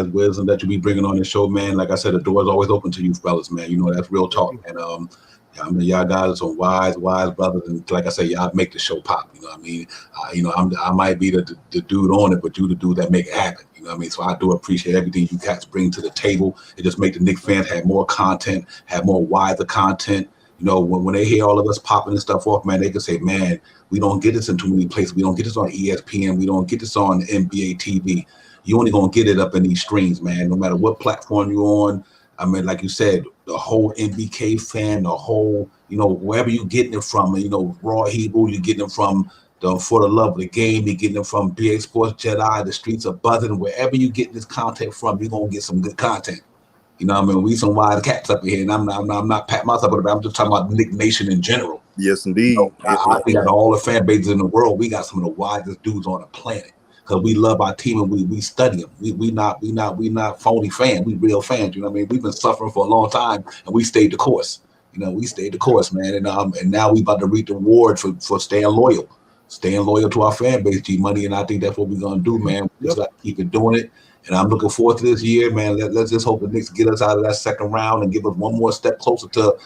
wisdom that you be bringing on the show, man. Like I said, the door is always open to you, fellas, man. You know, that's real talk. And I mean, y'all guys are some wise brothers, and like I said, y'all make the show pop. You know what I mean? You know, I might be the dude on it, but you the dude that make it happen. You know what I mean? So I do appreciate everything you guys bring to the table. It just make the Knicks fans have more content, have more wiser content. You know, when they hear all of us popping this stuff off, man, they can say, man, we don't get this in too many places. We don't get this on ESPN. We don't get this on NBA TV. You only going to get it up in these streams, man, no matter what platform you're on. I mean, like you said, the whole NBK fan, the whole, you know, wherever you're getting it from, you know, Raw Hebrew, you're getting it from For the Love of the Game, you're getting it from BA Sports Jedi, the streets are buzzing. Wherever you get this content from, you're going to get some good content. You know what I mean? We some wild cats up here, and I'm not patting myself on the back. I'm just talking about Knick Nation in general. Yes, indeed. You know, I think out of all the fan bases in the world, we got some of the wisest dudes on the planet because we love our team and we study them. We not phony fans. We real fans. You know what I mean? We've been suffering for a long time, and we stayed the course. You know, we stayed the course, man. And now we about to reap the reward for staying loyal to our fan base, G Money. And I think that's what we're gonna do, man. We just gotta keep it doing it. And I'm looking forward to this year, man. Let's just hope the Knicks get us out of that second round and give us one more step closer to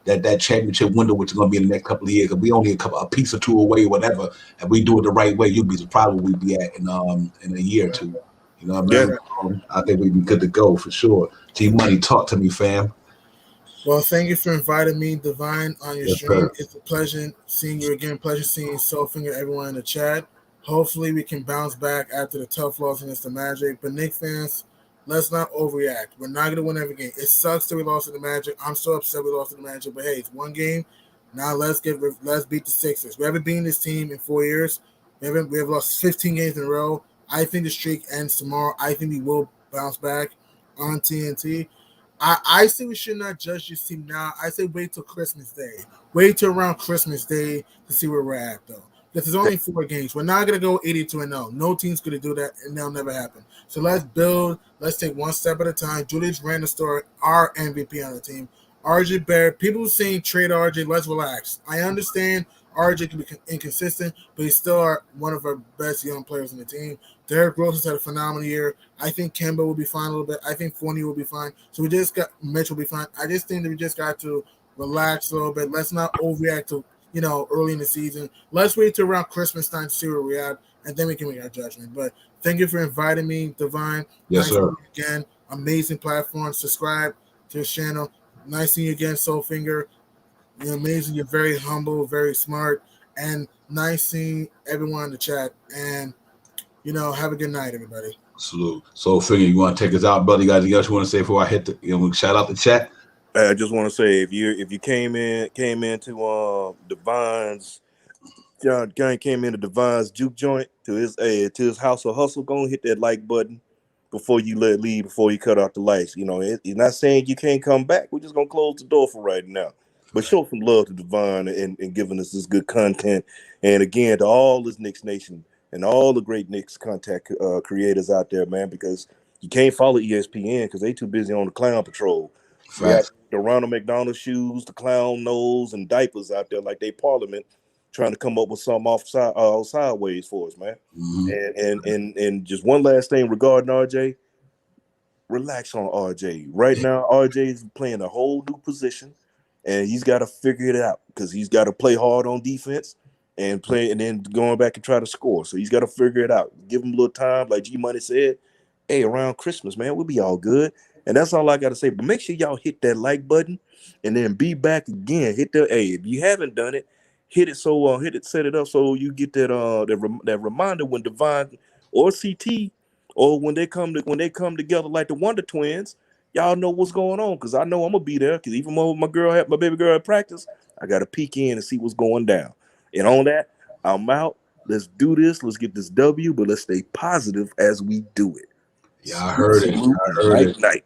that championship window, which is going to be in the next couple of years. If we only a piece or two away, or whatever, and we do it the right way, you'll be surprised where we'd be at in a year or two. You know what I mean? Yeah. I think we'd be good to go for sure. G Money, talk to me, fam. Well, thank you for inviting me, Divine, on your stream. Sir. It's a pleasure seeing you again. Pleasure seeing Soulfinger, everyone in the chat. Hopefully, we can bounce back after the tough loss against the Magic. But Knicks fans, let's not overreact. We're not going to win every game. It sucks that we lost to the Magic. I'm so upset we lost to the Magic. But hey, it's one game. Now let's beat the Sixers. We haven't beaten this team in 4 years. We have lost 15 games in a row. I think the streak ends tomorrow. I think we will bounce back on TNT. I say we should not judge this team now. I say wait till Christmas Day. Wait till around Christmas Day to see where we're at, though. This is only 4 games. We're not going to go 82-0. No team's going to do that, and that'll never happen. So let's build. Let's take one step at a time. Julius Randle, our MVP on the team. RJ Barrett. People saying trade RJ. Let's relax. I understand RJ can be inconsistent, but he's still one of our best young players on the team. Derrick Rose has had a phenomenal year. I think Kemba will be fine a little bit. I think Fournier will be fine. So Mitch will be fine. I just think that we just got to relax a little bit. Let's not overreact to early in the season. Let's wait till around Christmas time to see where we're at, and then we can make our judgment. But thank you for inviting me, Divine. Yes, nice sir. Again, amazing platform. Subscribe to his channel. Nice seeing you again, Soulfinger. You're amazing. You're very humble, very smart, and nice seeing everyone in the chat. And, have a good night, everybody. Salute. Soulfinger, you want to take us out, brother? You guys, anything else you want to say before I hit shout out the chat? I just want to say if you came into Divine's juke joint to his house of hustle, go and hit that like button before you before you cut off the lights. You're not saying you can't come back. We're just gonna close the door for right now. But show some love to Divine and giving us this good content. And again, to all this Knicks Nation and all the great Knicks contact creators out there, man, because you can't follow ESPN because they too busy on the clown patrol. We got the Ronald McDonald shoes, the clown nose, and diapers out there like they Parliament, trying to come up with something sideways for us, man. Mm-hmm. And just one last thing regarding RJ, relax on RJ. Right now, RJ is playing a whole new position, and he's got to figure it out because he's got to play hard on defense and then going back and try to score. So he's got to figure it out. Give him a little time, like G Money said. Hey, around Christmas, man, we'll be all good. And that's all I got to say. But make sure y'all hit that like button and then be back again. If you haven't done it, set it up so you get that reminder when Divine or CT or when they come together like the Wonder Twins, y'all know what's going on. Because I know I'm gonna be there. Because even though my baby girl at practice, I gotta peek in and see what's going down. And on that, I'm out. Let's do this. Let's get this W, but let's stay positive as we do it. Yeah, I heard it. Night.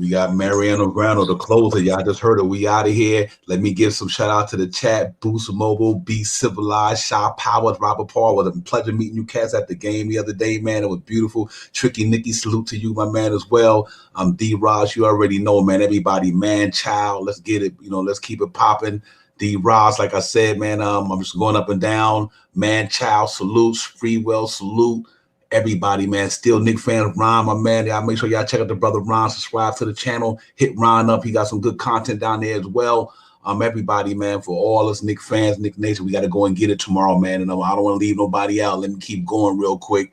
We got Mariano Grano, the closer. Y'all just heard it. We out of here. Let me give some shout out to the chat. Boost Mobile, Be Civilized, Shy Powers, Robert Paul. It was a pleasure meeting you cats at the game the other day, man. It was beautiful. Tricky Nicky, salute to you, my man, as well. D Raj, you already know, man. Everybody, man, child. Let's get it. Let's keep it popping. D Ross, like I said, man, I'm just going up and down. Man, child, salutes. Freewell, salute. Everybody, man. Still Nick fan, Ron, my man. Y'all make sure y'all check out the brother Ron. Subscribe to the channel. Hit Ron up. He got some good content down there as well. Everybody, man, for all us Nick fans, Nick Nation, we got to go and get it tomorrow, man. And I don't want to leave nobody out. Let me keep going real quick.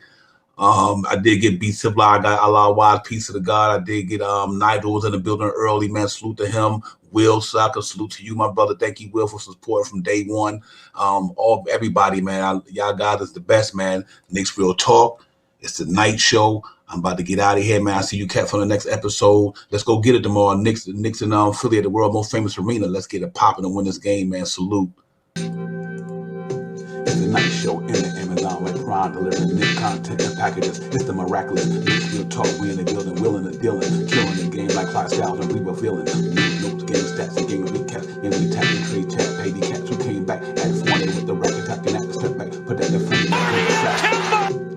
I did get Be Civilized. I got Allah Wise, peace to the God. I did get Nigel was in the building early, man. Salute to him. Will Sucker, salute to you, my brother. Thank you, Will, for support from day one. Everybody, man. Y'all guys is the best, man. Nick's Real Talk. It's the night show. I'm about to get out of here, man. I see you, Cat, for the next episode. Let's go get it tomorrow. Knicks and Philly at the world's most famous arena. Let's get it popping and win this game, man. Salute. It's the night show in the Amazon like Ron delivering Nick content and packages. It's the miraculous Nick's Real Talk. We in the building, willing and dealing, killing the game like Clyde Styles and we were feeling. Notes, game stats, and game recaps, and we tap and trade chat. Baby cats who came back at 20 with the racket attacking at the step back. Put that defense in the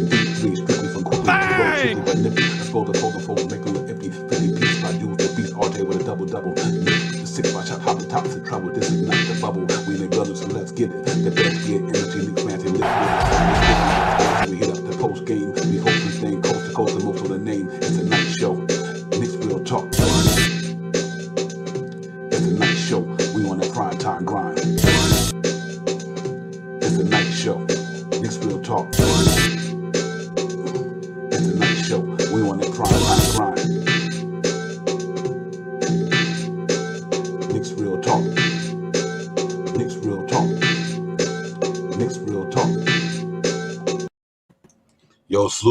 deep three, strictly from quickly. But nippy, let's go to fold, make a little empty. 50 piece, I do with the beast, RJ with a double. The 6 shot, hop the top of the trouble. This is not the bubble. We in the building, so let's get it. The best get energy, Nick fancy, lift it. We hit up the post game. We hope this thing coast to coast, and most of the name. It's a night show. Nick's Real Talk. It's a night show. We on that prime time grind. It's a night show. Nick's Real Talk. It's a night show. We on that prime time grind. Nick's Real Talk. Nick's Real Talk. Nick's Real Talk. Yo, salute.